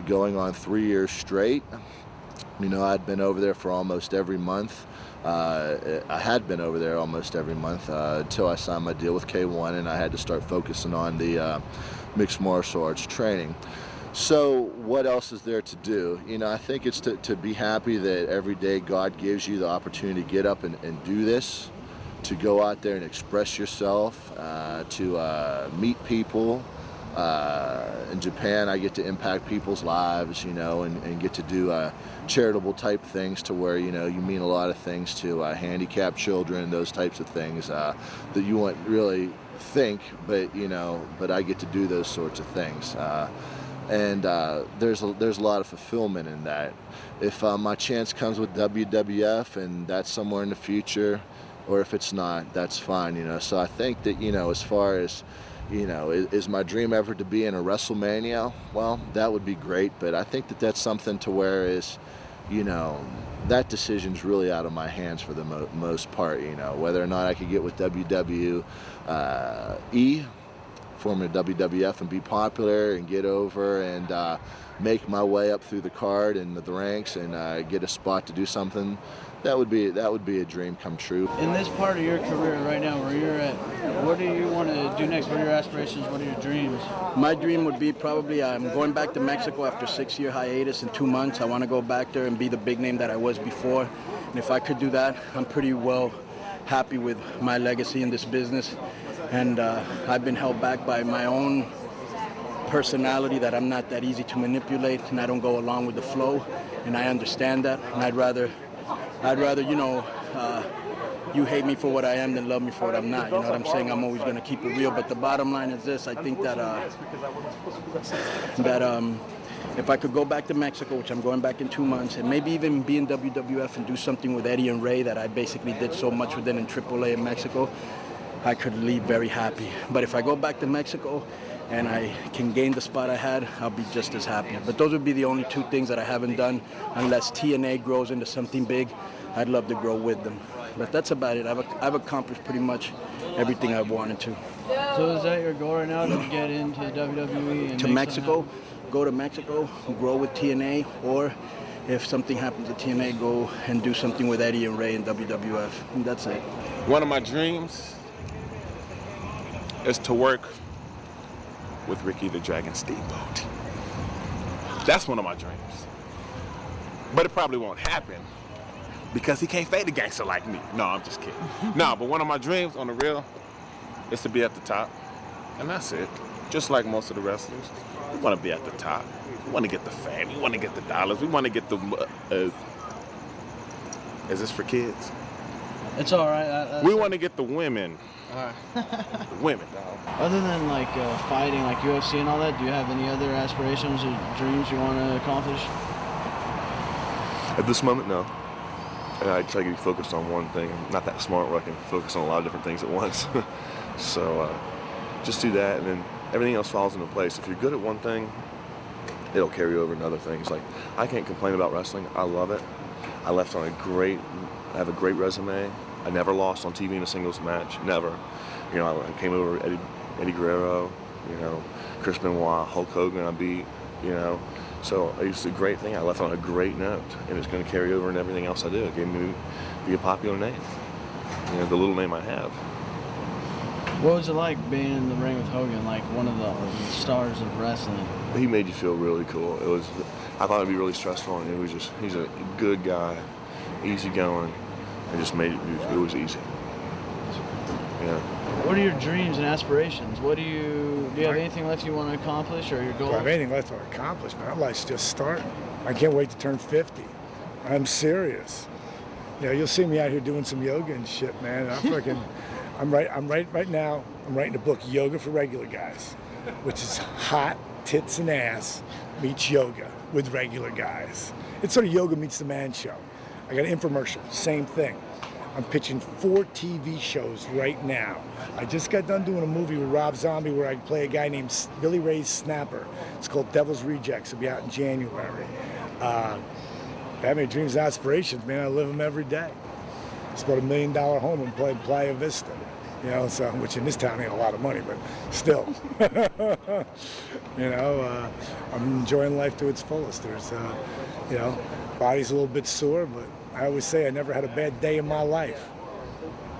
going on 3 years straight. You know, I'd been over there for almost every month. I had been over there almost every month until I signed my deal with K1 and I had to start focusing on the mixed martial arts training. So what else is there to do? You know, I think it's to be happy that every day God gives you the opportunity to get up and do this, to go out there and express yourself, to meet people. In Japan, I get to impact people's lives, you know, and get to do charitable type things to where, you know, you mean a lot of things to handicapped children, those types of things that you wouldn't really think, but, you know, but I get to do those sorts of things. And there's a lot of fulfillment in that. If my chance comes with WWF and that's somewhere in the future, or if it's not, that's fine, you know. So I think that, you know, as far as, you know, is my dream ever to be in a WrestleMania? Well, that would be great, but I think that that's something to where is, you know, that decision's really out of my hands for the most part, you know, whether or not I could get with WWE, former WWF, and be popular and get over and make my way up through the card and the ranks and get a spot to do something. That would be a dream come true. In this part of your career right now, where you're at, what do you want to do next? What are your aspirations? What are your dreams? My dream would be probably I'm going back to Mexico after 6-year hiatus in 2 months. I want to go back there and be the big name that I was before. And if I could do that, I'm pretty well happy with my legacy in this business. And I've been held back by my own personality that I'm not that easy to manipulate and I don't go along with the flow. And I understand that. And I'd rather, you know, you hate me for what I am than love me for what I'm not. You know what I'm saying? I'm always going to keep it real. But the bottom line is this. I think that if I could go back to Mexico, which I'm going back in 2 months, and maybe even be in WWF and do something with Eddie and Ray that I basically did so much with them in AAA in Mexico, I could leave very happy. But if I go back to Mexico and I can gain the spot I had, I'll be just as happy. But those would be the only 2 things that I haven't done. Unless TNA grows into something big, I'd love to grow with them. But that's about it. I've accomplished pretty much everything I wanted to. So is that your goal right now, to get into WWE? And to Mexico, go to Mexico, grow with TNA, or if something happens to TNA, go and do something with Eddie and Ray in WWF. And that's it. One of my dreams is to work with Ricky the Dragon Steamboat. That's one of my dreams. But it probably won't happen because he can't fade a gangster like me. No, I'm just kidding. No, but one of my dreams on the real is to be at the top. And that's it. Just like most of the wrestlers, we want to be at the top. We want to get the fame. We want to get the dollars. We want to get the... is this for kids? It's all right. We want to get the women. All right. The women, dog. Other than like fighting, like UFC and all that, do you have any other aspirations or dreams you want to accomplish? At this moment, no. And I try to be focused on one thing. I'm not that smart where I can focus on a lot of different things at once. So just do that, and then everything else falls into place. If you're good at one thing, it'll carry over into other things. Like, I can't complain about wrestling. I love it. I have a great resume. I never lost on TV in a singles match, never. You know, I came over Eddie Guerrero, you know, Chris Benoit, Hulk Hogan I beat, you know. So it's a great thing. I left on a great note, and it's going to carry over in everything else I do. It gave me to be a popular name, you know, the little name I have. What was it like being in the ring with Hogan, like one of the stars of wrestling? He made you feel really cool. I thought it'd be really stressful, and he's a good guy, easygoing, and just made it was easy. Yeah. What are your dreams and aspirations? Do you have anything left you want to accomplish, or your goals? I have anything left to accomplish, man. My life's just starting. I can't wait to turn 50. I'm serious. You know, you'll see me out here doing some yoga and shit, man. I'm right now, I'm writing a book, Yoga for Regular Guys, which is hot tits and ass meets yoga with regular guys. It's sort of Yoga Meets the Man show. I got an infomercial, same thing. I'm pitching 4 TV shows right now. I just got done doing a movie with Rob Zombie where I play a guy named Billy Ray's Snapper. It's called Devil's Rejects. It'll be out in January. I have any dreams and aspirations, man. I live them every day. It's about $1 million home in Playa Vista, you know, so, which in this town ain't a lot of money, but still. You know, I'm enjoying life to its fullest. There's, you know, body's a little bit sore, but I always say I never had a bad day in my life.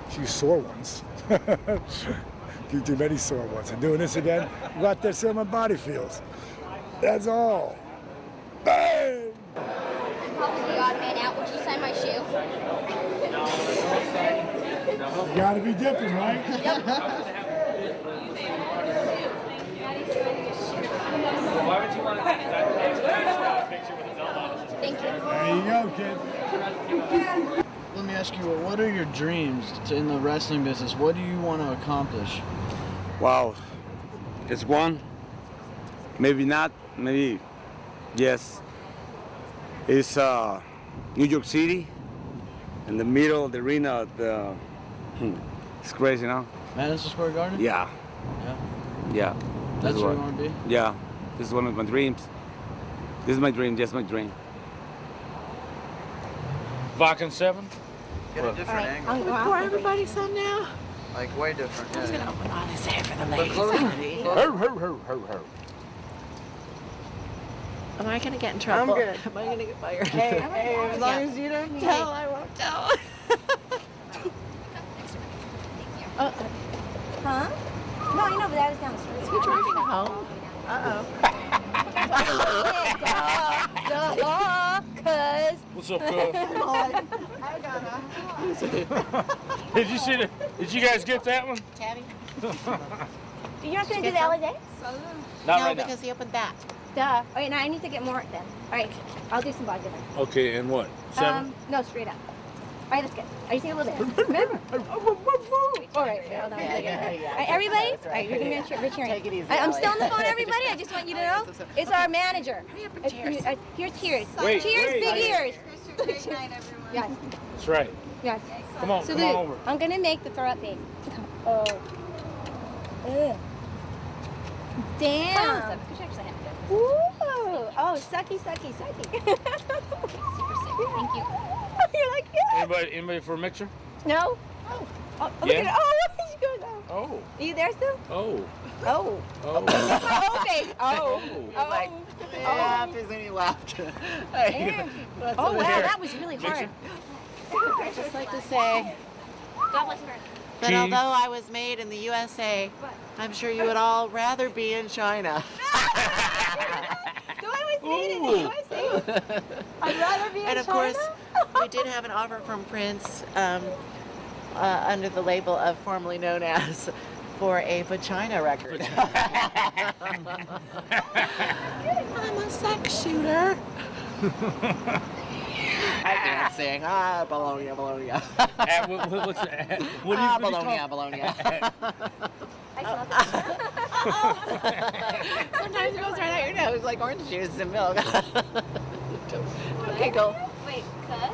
A few sore ones. A few too many sore ones. I'm doing this again. Go out there, see how my body feels. That's all. Bang! Probably the odd man out. Would you sign my shoe? You gotta be different, right? Yep. Why would you want to take that picture with his elbow? Thank you. There you go, kid. Let me ask you, what are your dreams in the wrestling business? What do you want to accomplish? Wow, it's one. Maybe not. Maybe yes. It's New York City, in the middle of the arena. It's crazy, you know? Madison Square Garden? Yeah. Yeah. Yeah. That's where you want to be? Yeah. This is one of my dreams. This is my dream. Just my dream. Vakken 7? Get a different angle. Pour everybody some now? Like way different. I was Yeah. gonna open all this hair for the But ladies. close- Honey. close- Am I gonna get in trouble? I'm good. Am I gonna get fired? Hey, as long as you don't tell, I won't tell. Huh? No, you know, but that was down the street. Is he driving home? Cuz. What's up, cuz? Did you guys get that one? Tabby? You're not going to do the LA Day? Not No, right now. because he opened that. Duh. Oh, wait, no, I need to get more then. All right, I'll do some vodka then. Okay, and what? 7? No, straight up. All right, that's good. Are you seeing a little bit? Remember? All right, hold on. Yeah. All right, everybody? That's All right, you're going to be cheering. Take it easy, I'm Allie. still on the phone, everybody. I just want you to know. It's our manager. Hurry up and cheers. Here's cheers. Wait, cheers, wait. big ears. Great night, everyone. Yes, That's right. yes. Come on, Salute. come on over. I'm going to make the throw up face. Oh. Ugh. Damn. Ooh. Oh, sucky. Thank you. You're like, yeah. Anybody for a mixture? No. Oh, look Yeah? at it. Oh, you go now. Oh. Are you there still? Oh. Oh. Oh. That's my whole face. Oh. You're like, yeah, and he laughed. Yeah. Oh, wow, that was really hard. I'd just like to say God bless America. that although I was made in the USA, I'm sure you would all rather be in China. So I was made in the USA. I'd rather be in And of China. course, we did have an offer from Prince under the label of formerly known as for a vagina record. I'm a sex shooter. I can't sing. Bologna. What do you Bologna. Sometimes it goes right out your nose like orange juice and milk. Okay, go. Wait, cut?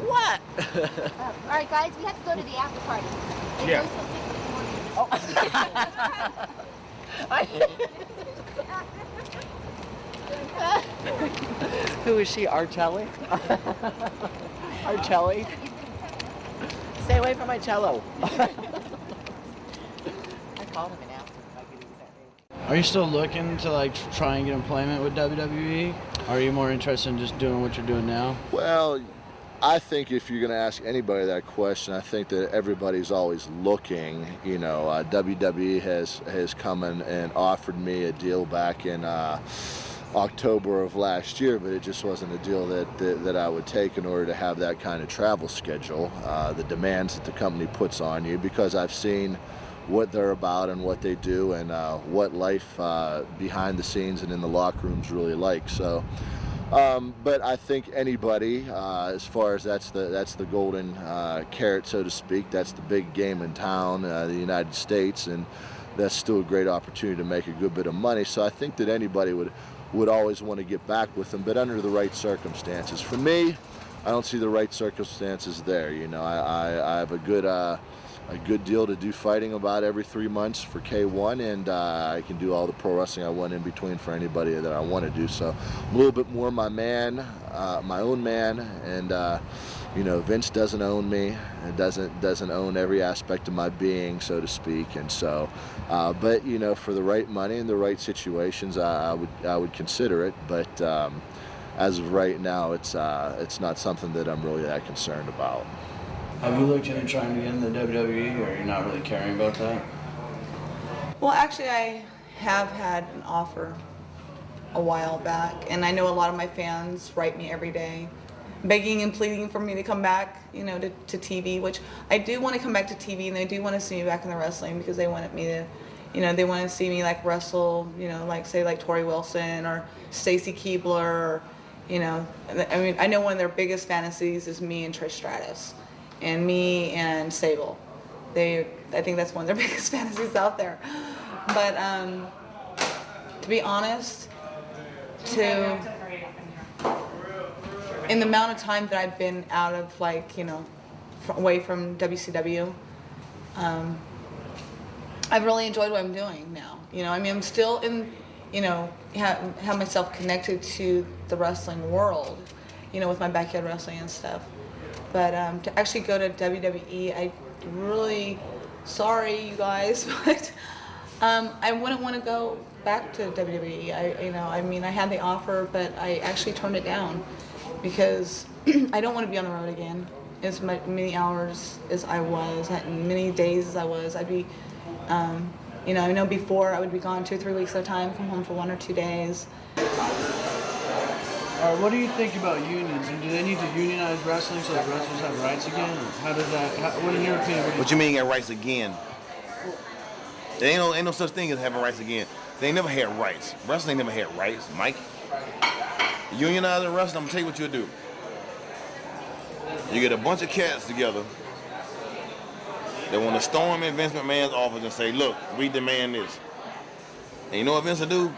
What? All right, guys, we have to go to the after party. It Yeah. goes till 6 in the morning. Who is she, Arcelli? Arcelli? Stay away from my cello. I called him and asked him if I could use that name. Are you still looking to like try and get employment with WWE? Or are you more interested in just doing what you're doing now? Well, I think if you're going to ask anybody that question, I think that everybody's always looking. You know, WWE has come in and offered me a deal back in October of last year, but it just wasn't a deal that I would take in order to have that kind of travel schedule. The demands that the company puts on you, because I've seen what they're about and what they do and what life behind the scenes and in the locker room's really like. So. But I think anybody, as far as that's the golden carrot, so to speak, that's the big game in town, the United States, and that's still a great opportunity to make a good bit of money. So I think that anybody would always want to get back with them, but under the right circumstances. For me, I don't see the right circumstances there. You know, I have a good deal to do fighting about every 3 months for K1, and I can do all the pro wrestling I want in between for anybody that I want to do. So I'm a little bit more my man, my own man, and you know, Vince doesn't own me, and doesn't own every aspect of my being, so to speak. And so, but you know, for the right money and the right situations, I would consider it. But as of right now, it's not something that I'm really that concerned about. Have you looked into trying to get in the WWE, or you're not really caring about that? Well, actually, I have had an offer a while back, and I know a lot of my fans write me every day, begging and pleading for me to come back, you know, to TV, which I do want to come back to TV, and they do want to see me back in the wrestling because they wanted me to, you know, they want to see me like wrestle, you know, like say like Tori Wilson or Stacy Keibler, or, you know, I mean, I know one of their biggest fantasies is me and Trish Stratus. And me and Sable. I think that's one of their biggest fantasies out there. But to be honest, in the amount of time that I've been out of, like, you know, away from WCW, I've really enjoyed what I'm doing now. You know, I mean, I'm still in, you know, have myself connected to the wrestling world, you know, with my backyard wrestling and stuff. But to actually go to WWE, I really, sorry you guys, but I wouldn't want to go back to WWE. I mean, I had the offer, but I actually turned it down because I don't want to be on the road again as many hours as I was, many days as I was. I'd be, you know, I know before I would be gone 2 or 3 weeks at a time, come home for 1 or 2 days. All right, what do you think about unions? And do they need to unionize wrestling so that wrestlers have rights again? Or how does that? What in your opinion? What you mean get rights again? There ain't no such thing as having rights again. They ain't never had rights. Wrestling never had rights, Mike. Unionizing wrestling, I'm gonna tell you what you'll do. You get a bunch of cats together that want to storm in Vince McMahon's office and say, look, we demand this. And you know what Vince will do?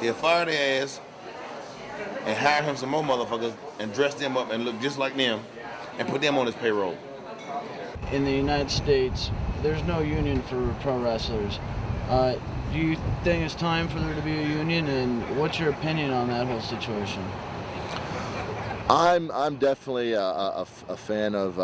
He'll fire their ass and hire him some more motherfuckers and dress them up and look just like them and put them on his payroll. In the United States, there's no union for pro wrestlers. Do you think it's time for there to be a union, and what's your opinion on that whole situation? I'm definitely a fan of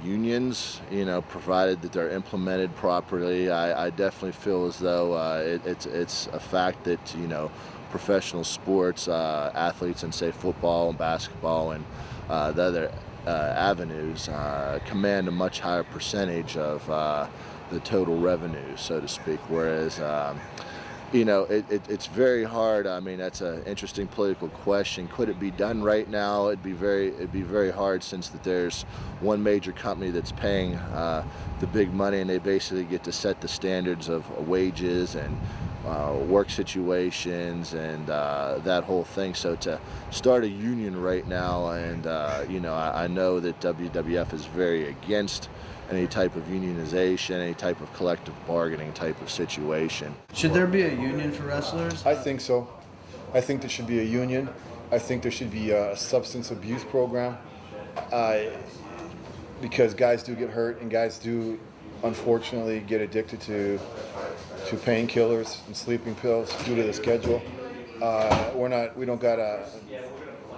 unions, you know, provided that they're implemented properly. I definitely feel as though it's a fact that, you know, professional sports, athletes in, say, football and basketball and the other avenues command a much higher percentage of the total revenue, so to speak, whereas it's very hard. I mean, that's an interesting political question. Could it be done right now? It'd be very hard, since that there's one major company that's paying the big money, and they basically get to set the standards of wages and work situations and that whole thing. So to start a union right now, and I know that WWF is very against any type of unionization, any type of collective bargaining type of situation. Should there be a union for wrestlers? I think so. I think there should be a union. I think there should be a substance abuse program, because guys do get hurt, and guys do unfortunately get addicted to painkillers and sleeping pills due to the schedule.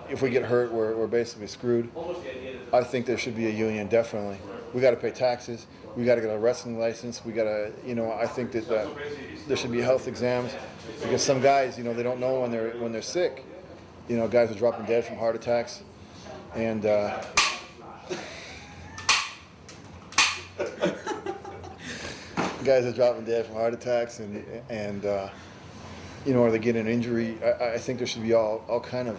If we get hurt, we're basically screwed. I think there should be a union, definitely. We got to pay taxes. We got to get a wrestling license. We got to, I think that there should be health exams, because some guys, they don't know when they're sick. Guys are dropping dead from heart attacks, and guys are dropping dead from heart attacks, and or they get an injury. I think there should be all kind of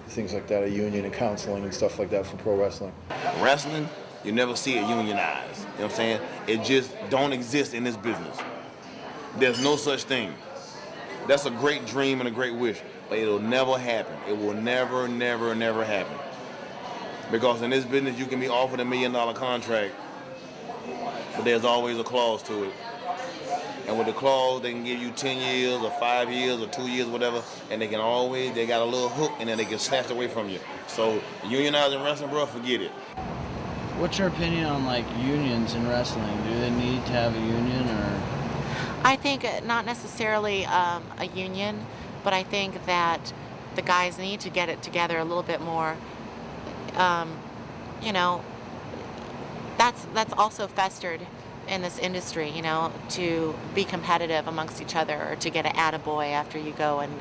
things like that, a union and counseling and stuff like that for pro wrestling. Wrestling, you never see it unionized. You know what I'm saying? It just don't exist in this business. There's no such thing. That's a great dream and a great wish, but it'll never happen. It will never, never, never happen. Because in this business, you can be offered $1 million contract, but there's always a clause to it. And with the clause, they can give you 10 years or 5 years or 2 years, whatever, and they got a little hook, and then they get snatched away from you. So unionizing wrestling, bro, forget it. What's your opinion on unions in wrestling? Do they need to have a union, or? I think not necessarily a union, but I think that the guys need to get it together a little bit more. That's also festered in this industry, to be competitive amongst each other, or to get an attaboy after you go and,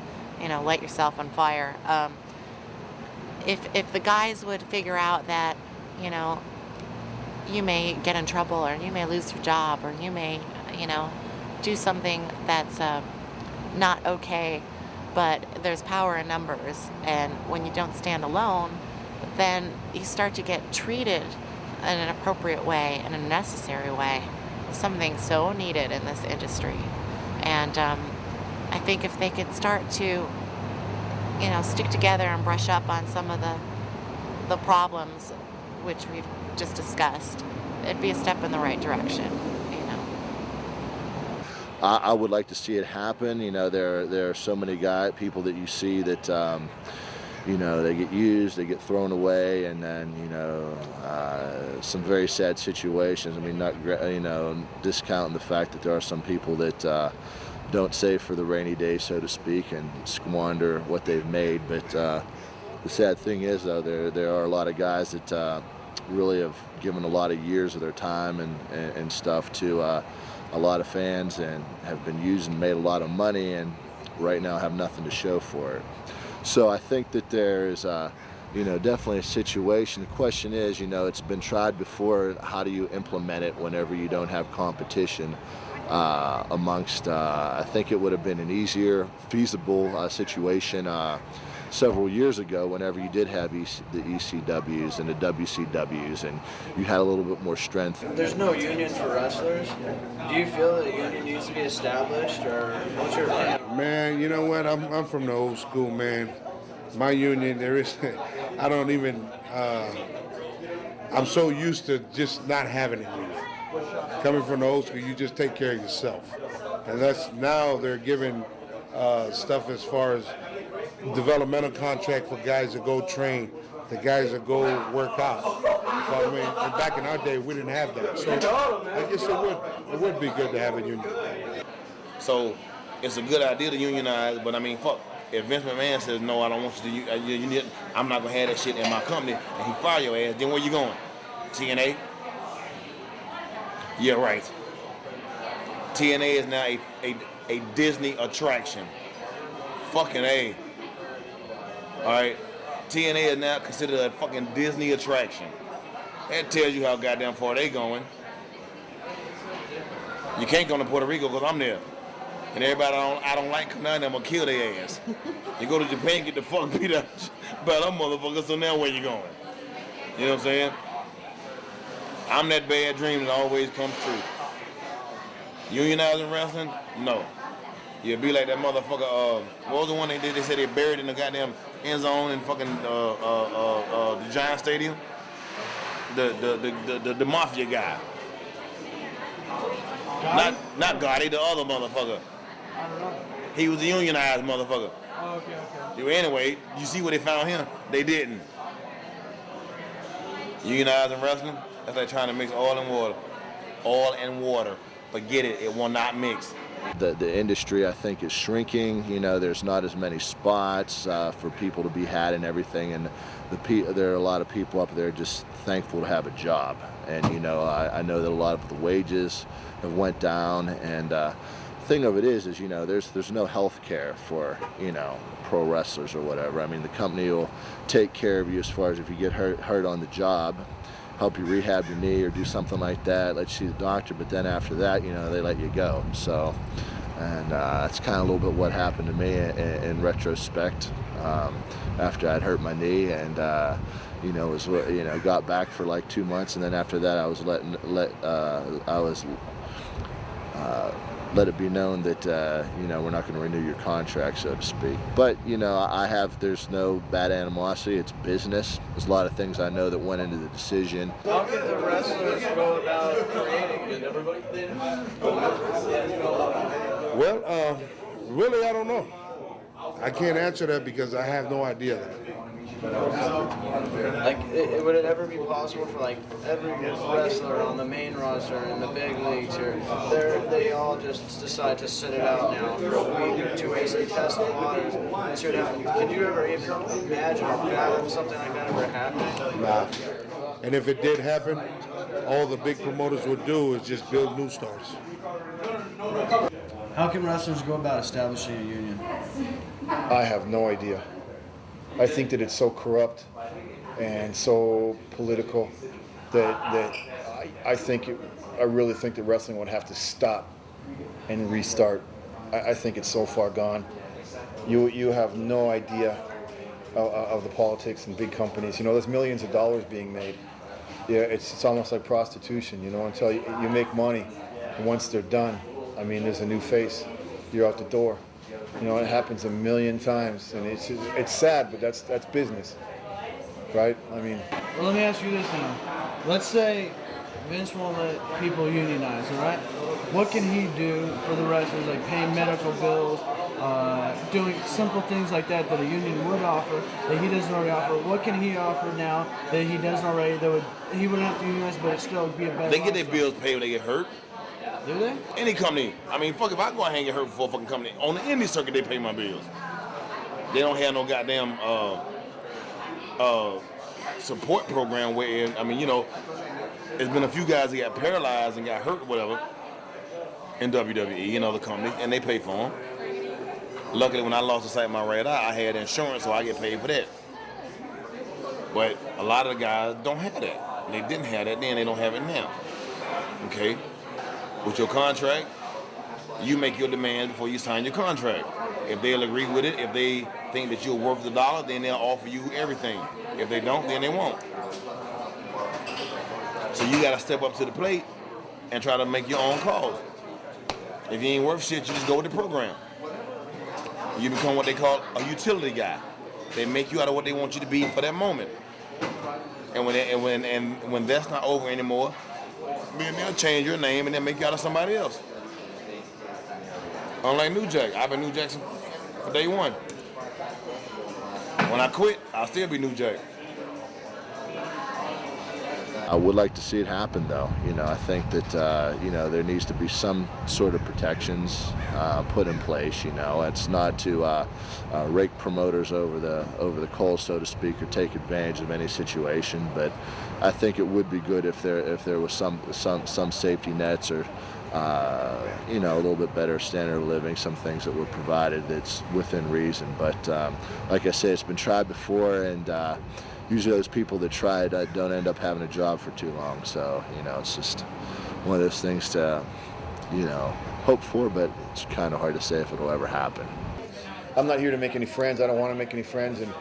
light yourself on fire. If the guys would figure out that, you may get in trouble, or you may lose your job, or you may, do something that's not okay, but there's power in numbers, and when you don't stand alone, then you start to get treated in an appropriate way, in a necessary way, something so needed in this industry. And I think if they could start to, stick together and brush up on some of the problems which we've just discussed, it'd be a step in the right direction. I would like to see it happen. There are so many people that you see that they get used, they get thrown away, and then some very sad situations. I mean, not discounting the fact that there are some people that don't save for the rainy day, so to speak, and squander what they've made. But the sad thing is, though, there are a lot of guys that really have given a lot of years of their time and stuff to a lot of fans, and have been used and made a lot of money, and right now have nothing to show for it. So I think that there's definitely a situation. The question is, it's been tried before. How do you implement it whenever you don't have competition amongst? I think it would have been an easier, feasible situation several years ago, whenever you did have the ECWs and the WCWs, and you had a little bit more strength. There's no union for wrestlers. Do you feel that a union needs to be established, or what's your opinion? Man, you know what? I'm from the old school, man. My union, there is, I don't even, I'm so used to just not having a union. Coming from the old school, you just take care of yourself. And now they're giving stuff as far as developmental contract for guys that go train, the guys that go work out. You know what I mean? And back in our day, we didn't have that. So I guess it would be good to have a union. So it's a good idea to unionize, but I mean, fuck. If Vince McMahon says, no, I don't want you to unionize, I'm not going to have that shit in my company, and he fire your ass, then where you going? TNA? Yeah, right. TNA is now a Disney attraction. Fucking A. Alright? TNA is now considered a fucking Disney attraction. That tells you how goddamn far they going. You can't go to Puerto Rico because I'm there. And everybody I don't like come down there, I'm gonna kill their ass. You go to Japan, get the fuck beat up by them motherfuckers, so now where you going? You know what I'm saying? I'm that bad dream that always comes true. Unionizing wrestling? No. You'll be like that motherfucker, what was the one they did? They said they buried in the goddamn end zone in fucking the Giant Stadium? The mafia guy. Not Gotti, the other motherfucker. I don't know. He was a unionized motherfucker. Oh, okay. Anyway, you see where they found him? They didn't. Unionizing wrestling, that's like trying to mix oil and water. Oil and water. Forget it, it will not mix. The industry, I think, is shrinking. You know, there's not as many spots for people to be had and everything, and there are a lot of people up there just thankful to have a job. And you know, I know that a lot of the wages have went down, and thing of it is you know, there's no health care for, you know, pro wrestlers or whatever. I mean, the company will take care of you as far as if you get hurt on the job, help you rehab your knee or do something like that, let you see the doctor, but then after that, you know, they let you go. So, and that's kind of a little bit what happened to me in retrospect, after I'd hurt my knee, and you know, got back for like 2 months, and then after that I was let it be known that you know, we're not going to renew your contract, so to speak. But you know, there's no bad animosity. It's business. There's a lot of things I know that went into the decision. How can the wrestlers go about creating it? Well, really, I don't know. I can't answer that because I have no idea. Like, would it ever be possible for like every wrestler on the main roster in the big leagues here, they all just decide to sit it out now for a week or 2 weeks and test the waters and see what happens? Could you ever even imagine or fathom something like that ever happening? Nah. And if it did happen, all the big promoters would do is just build new stars. How can wrestlers go about establishing a union? I have no idea. I think that it's so corrupt and so political that I really think that wrestling would have to stop and restart. I think it's so far gone. You have no idea of the politics and big companies. You know, there's millions of dollars being made. Yeah, it's almost like prostitution, you know, until you make money, and once they're done, I mean, there's a new face. You're out the door. You know, it happens a million times, and it's sad, but that's business, right? I mean. Well, let me ask you this now. Let's say Vince won't let people unionize, all right? What can he do for the wrestlers, like paying medical bills, doing simple things like that a union would offer that he doesn't already offer? What can he offer now that he doesn't already, he wouldn't have to unionize, but it still would be a better They get their bills paid when they get hurt. Do they? Any company. I mean, fuck, if I go out and get hurt for a fucking company, on the indie circuit, they pay my bills. They don't have no goddamn support program where, I mean, you know, there's been a few guys that got paralyzed and got hurt or whatever in WWE and other companies, and they pay for them. Luckily, when I lost the sight of my right eye, I had insurance, so I get paid for that. But a lot of the guys don't have that. They didn't have that then, they don't have it now. Okay? With your contract, you make your demands before you sign your contract. If they'll agree with it, if they think that you're worth the dollar, then they'll offer you everything. If they don't, then they won't. So you gotta step up to the plate and try to make your own calls. If you ain't worth shit, you just go with the program. You become what they call a utility guy. They make you out of what they want you to be for that moment. And when that's not over anymore, then they'll change your name and then make you out of somebody else. Unlike New Jack, I've been New Jack for day one. When I quit, I'll still be New Jack. I would like to see it happen, though. You know, I think that you know, there needs to be some sort of protections put in place. You know, it's not to rake promoters over the coals, so to speak, or take advantage of any situation. But I think it would be good if there was some safety nets, or you know, a little bit better standard of living, some things that were provided that's within reason. But like I said, it's been tried before, and usually those people that try it don't end up having a job for too long. So, you know, it's just one of those things to, you know, hope for, but it's kind of hard to say if it'll ever happen. I'm not here to make any friends. I don't want to make any friends. And,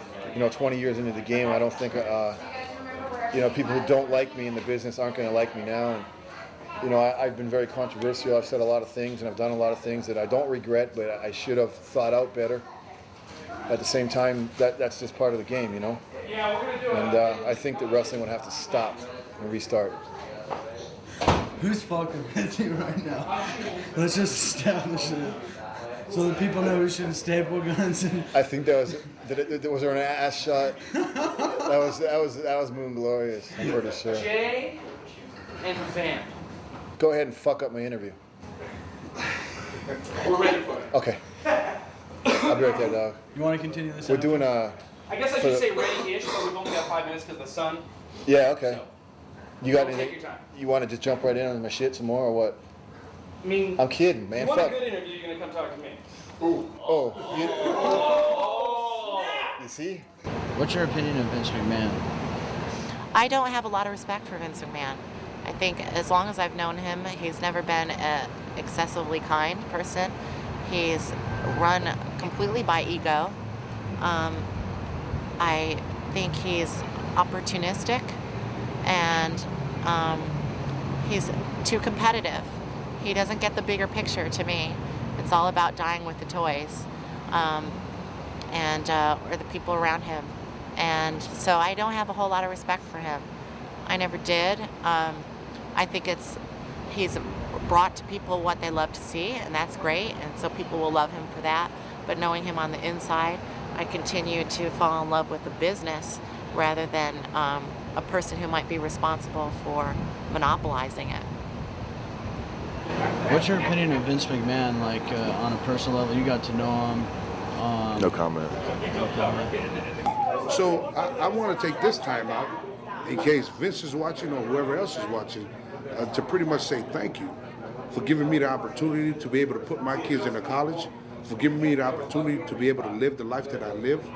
20 years into the game, I don't think, people who don't like me in the business aren't going to like me now. And, I've been very controversial. I've said a lot of things and I've done a lot of things that I don't regret, but I should have thought out better. At the same time, that's just part of the game, And I think that wrestling would have to stop and restart. Who's fucking with you right now? Let's just establish it. So that people know we shouldn't staple guns. I think was there an ass shot? that was Moon Glorious, I'm pretty sure. Jay and Van. Go ahead and fuck up my interview. We're ready for it. Okay. I'll be right there, dog. You want to continue this? We're doing I guess I should say ready-ish, but we've only got 5 minutes because of the sun. Yeah, okay. You got Take anything? your time. You want to just jump right in on my shit some more or what? I mean, I'm kidding, man. If you want Fuck. a good interview, you're gonna come talk to me. Ooh. Oh. You see? What's your opinion of Vince McMahon? I don't have a lot of respect for Vince McMahon. I think as long as I've known him, he's never been an excessively kind person. He's run completely by ego. I think he's opportunistic and he's too competitive. He doesn't get the bigger picture to me. It's all about dying with the toys or the people around him. And so I don't have a whole lot of respect for him. I never did. I think he's brought to people what they love to see, and that's great, and so people will love him for that. But knowing him on the inside, I continue to fall in love with the business rather than a person who might be responsible for monopolizing it. What's your opinion of Vince McMahon, like on a personal level? You got to know him. No comment. No comment. So I want to take this time out, in case Vince is watching or whoever else is watching, to pretty much say thank you for giving me the opportunity to be able to put my kids into college, for giving me the opportunity to be able to live the life that I live,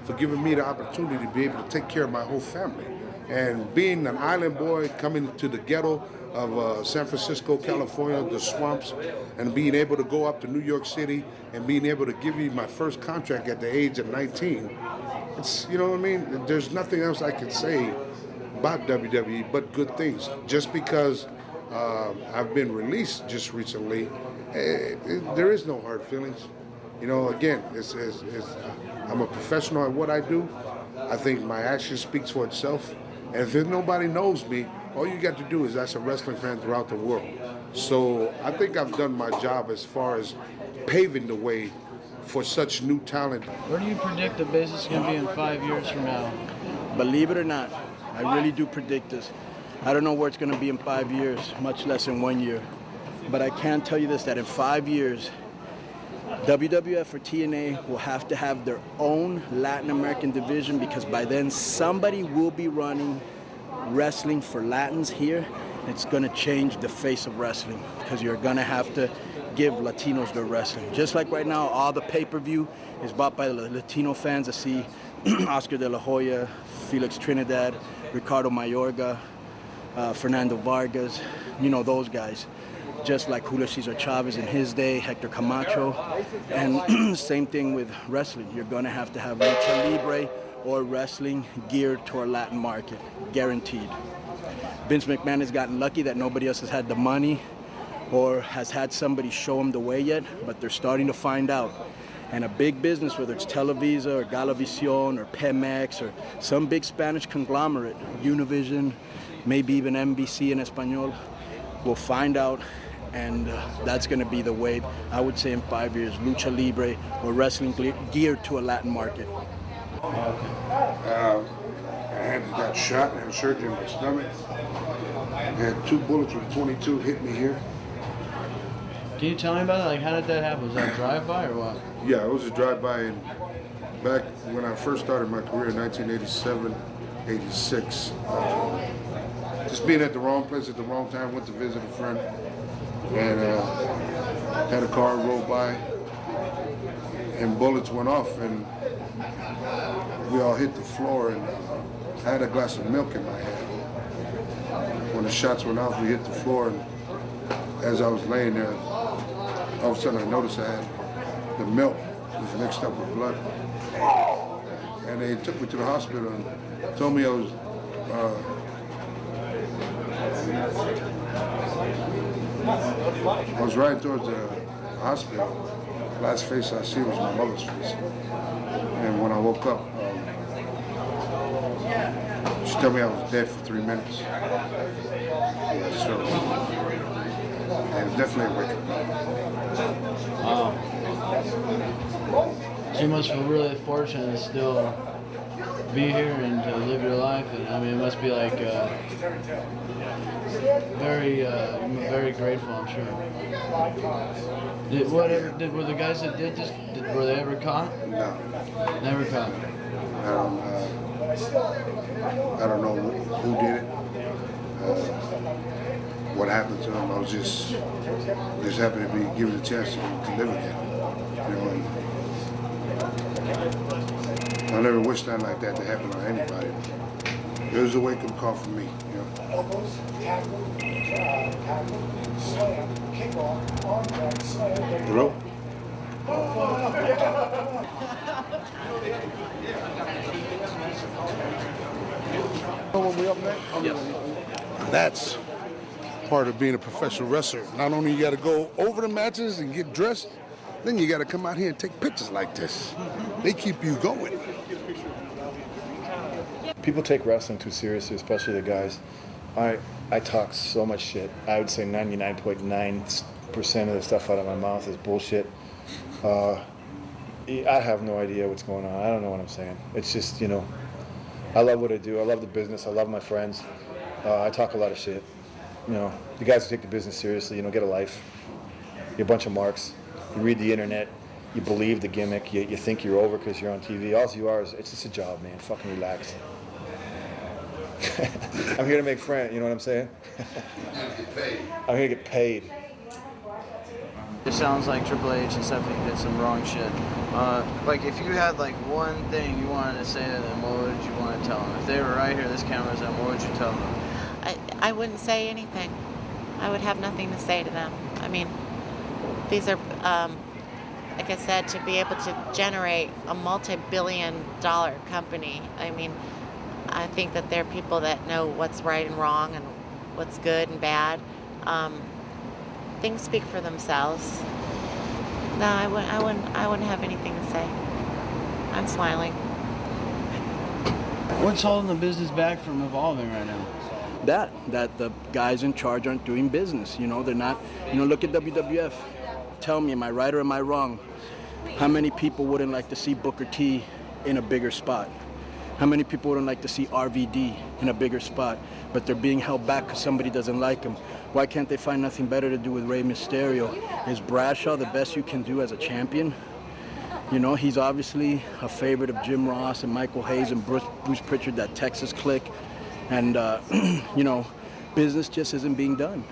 for giving me the opportunity to be able to take care of my whole family. And being an island boy coming to the ghetto of San Francisco, California, the swamps, and being able to go up to New York City and being able to give me my first contract at the age of 19, it's, you know what I mean? There's nothing else I can say about WWE but good things. Just because I've been released just recently, there is no hard feelings. Again, I'm a professional at what I do. I think my action speaks for itself. And if nobody knows me, all you got to do is ask a wrestling fan throughout the world. So I think I've done my job as far as paving the way for such new talent. Where do you predict the business is going to be in 5 years from now? Believe it or not, I really do predict this. I don't know where it's going to be in 5 years, much less in 1 year. But I can tell you this, that in 5 years, WWF or TNA will have to have their own Latin American division, because by then somebody will be running wrestling for Latins here. It's going to change the face of wrestling, because you're going to have to give Latinos their wrestling. Just like right now, all the pay-per-view is bought by the Latino fans. I see Oscar de la Hoya, Felix Trinidad, Ricardo Mayorga, Fernando Vargas, those guys. Just like Julio Cesar Chavez in his day, Hector Camacho. And same thing with wrestling. You're going to have lucha libre or wrestling geared to our Latin market, guaranteed. Vince McMahon has gotten lucky that nobody else has had the money or has had somebody show him the way yet, but they're starting to find out. And a big business, whether it's Televisa or Galavisión or Pemex or some big Spanish conglomerate, Univision, maybe even NBC in Espanol, will find out, and that's going to be the wave, I would say, in 5 years, lucha libre or wrestling geared to a Latin market. I got shot and had surgery in my stomach. I had 2 bullets with 22 hit me here. Can you tell me about it? Like, how did that happen? Was that a drive-by or what? Yeah, it was a drive-by, and back when I first started my career in 1987, 86, just being at the wrong place at the wrong time, went to visit a friend, and had a car roll by, and bullets went off, and we all hit the floor, and I had a glass of milk in my hand. When the shots went off, we hit the floor, and as I was laying there, all of a sudden I noticed I had the milk was mixed up with blood. And they took me to the hospital and told me I was riding towards the hospital. Last face I see was my mother's face. And when I woke up, she told me I was dead for 3 minutes. So it was definitely a wake up. So you must feel really fortunate to still be here and to live your life. And I mean, it must be like very grateful, I'm sure. Were the guys that did this? Were they ever caught? No. Never caught. I don't know who did it. What happened to him? I was just happy to be given a chance to live again. You know, and I never wished nothing like that to happen to anybody. It was a wake-up call for me. You know. Hello? That's part of being a professional wrestler. Not only you got to go over the matches and get dressed, then you got to come out here and take pictures like this. They keep you going. People take wrestling too seriously, especially the guys. I talk so much shit. I would say 99.9% of the stuff out of my mouth is bullshit. I have no idea what's going on. I don't know what I'm saying. It's just, you know, I love what I do. I love the business. I love my friends. I talk a lot of shit. You know, the guys who take the business seriously, you know, get a life. You're a bunch of marks. You read the internet. You believe the gimmick. You think you're over because you're on TV. All you are is, it's just a job, man. Fucking relax. I'm here to make friends, you know what I'm saying? I'm here to get paid. It sounds like Triple H and Stephanie did some wrong shit. Like, if you had, like, one thing you wanted to say to them, what would you want to tell them? If they were right here, this camera's on, what would you tell them? I wouldn't say anything. I would have nothing to say to them. I mean, these are, like I said, to be able to generate a multi-billion-dollar company. I mean, I think that they're people that know what's right and wrong and what's good and bad. Things speak for themselves. No, I wouldn't have anything to say. I'm smiling. What's holding the business back from evolving right now? That the guys in charge aren't doing business. You know, they're not. You know, look at WWF. Tell me, am I right or am I wrong? How many people wouldn't like to see Booker T in a bigger spot? How many people wouldn't like to see RVD in a bigger spot, but they're being held back because somebody doesn't like him? Why can't they find nothing better to do with Rey Mysterio? Is Bradshaw the best you can do as a champion? You know, he's obviously a favorite of Jim Ross and Michael Hayes and Bruce Pritchard, that Texas clique. And, you know, business just isn't being done.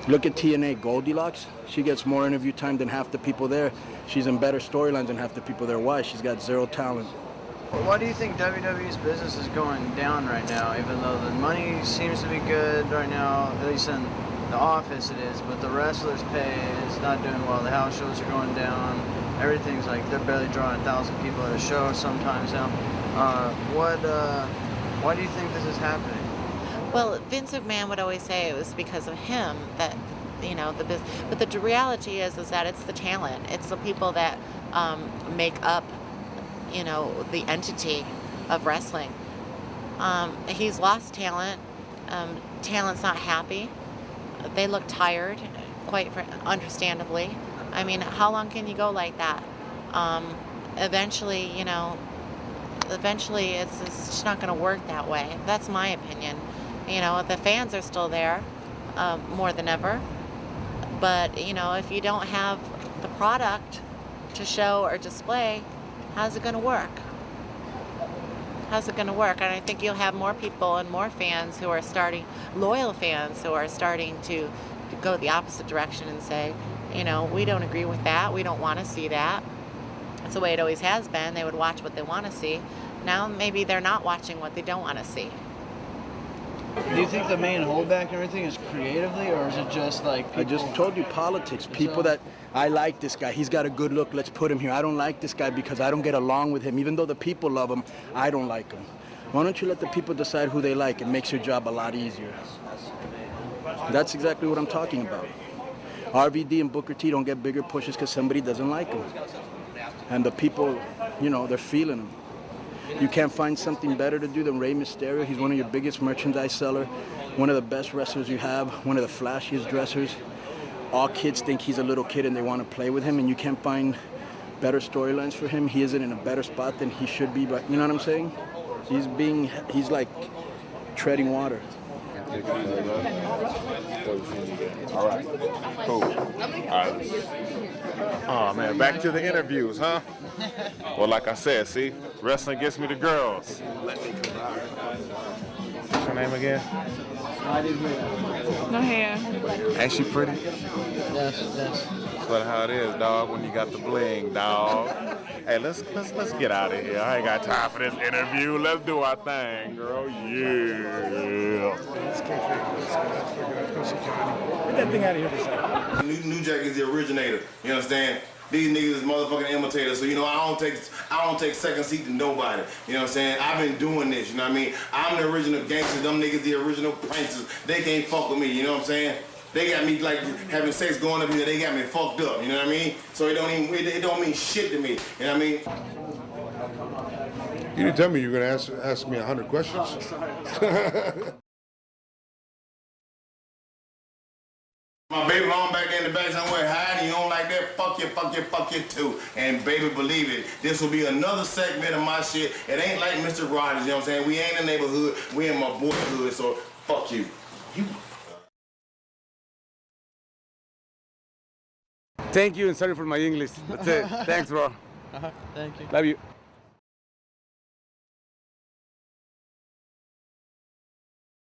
Look at TNA, Goldilocks. She gets more interview time than half the people there. She's in better storylines than half the people there. Why? She's got zero talent. Why do you think WWE's business is going down right now, even though the money seems to be good right now, at least in the office it is, but the wrestlers' pay is not doing well, the house shows are going down, everything's like, they're barely drawing 1,000 people at a show sometimes now. Why do you think this is happening? Well, Vince McMahon would always say it was because of him that, you know, the business. But the reality is that it's the talent. It's the people that make up, you know, the entity of wrestling. He's lost talent. Talent's not happy. They look tired, quite understandably. I mean, how long can you go like that? Eventually, you know, it's just not going to work that way. That's my opinion. You know, the fans are still there more than ever. But, you know, if you don't have the product to show or display, how's it going to work? How's it going to work? And I think you'll have more people and more fans who are loyal fans who are starting to go the opposite direction and say, you know, we don't agree with that. We don't want to see that. That's the way it always has been. They would watch what they want to see. Now maybe they're not watching what they don't want to see. Do you think the main holdback and everything is creatively, or is it just like people? I just told you politics. People that, I like this guy, he's got a good look, let's put him here. I don't like this guy because I don't get along with him. Even though the people love him, I don't like him. Why don't you let the people decide who they like? It makes your job a lot easier. That's exactly what I'm talking about. RVD and Booker T don't get bigger pushes because somebody doesn't like them. And the people, you know, they're feeling them. You can't find something better to do than Rey Mysterio. He's one of your biggest merchandise sellers, one of the best wrestlers you have, one of the flashiest dressers. All kids think he's a little kid and they want to play with him, and you can't find better storylines for him. He isn't in a better spot than he should be, but you know what I'm saying? He's like treading water. All right, cool. All right. Oh man, back to the interviews, huh? Well, like I said, see, wrestling gets me the girls. What's your name again? No hair. Ain't she pretty? Yes. That's how it is, dog, when you got the bling, dog. Hey, let's get out of here. I ain't got time for this interview. Let's do our thing, girl. Yeah. Let's go see Johnny. Get that thing out of here for a second. New Jack is the originator. You understand? These niggas is motherfucking imitators. So you know, I don't take second seat to nobody. You know what I'm saying? I've been doing this. You know what I mean? I'm the original gangster. Them niggas the original pranksters. They can't fuck with me. You know what I'm saying? They got me like having sex going up here. They got me fucked up. You know what I mean? So it don't mean shit to me. You know what I mean? You didn't tell me you were going to ask me 100 questions. My baby mom back there in the back somewhere hiding. You don't like that? Fuck you too. And baby, believe it, this will be another segment of my shit. It ain't like Mr. Rogers, you know what I'm saying? We ain't in the neighborhood. We in my boyhood, so fuck you. Thank you, and sorry for my English. That's it. Thanks, bro. Thank you. Love you.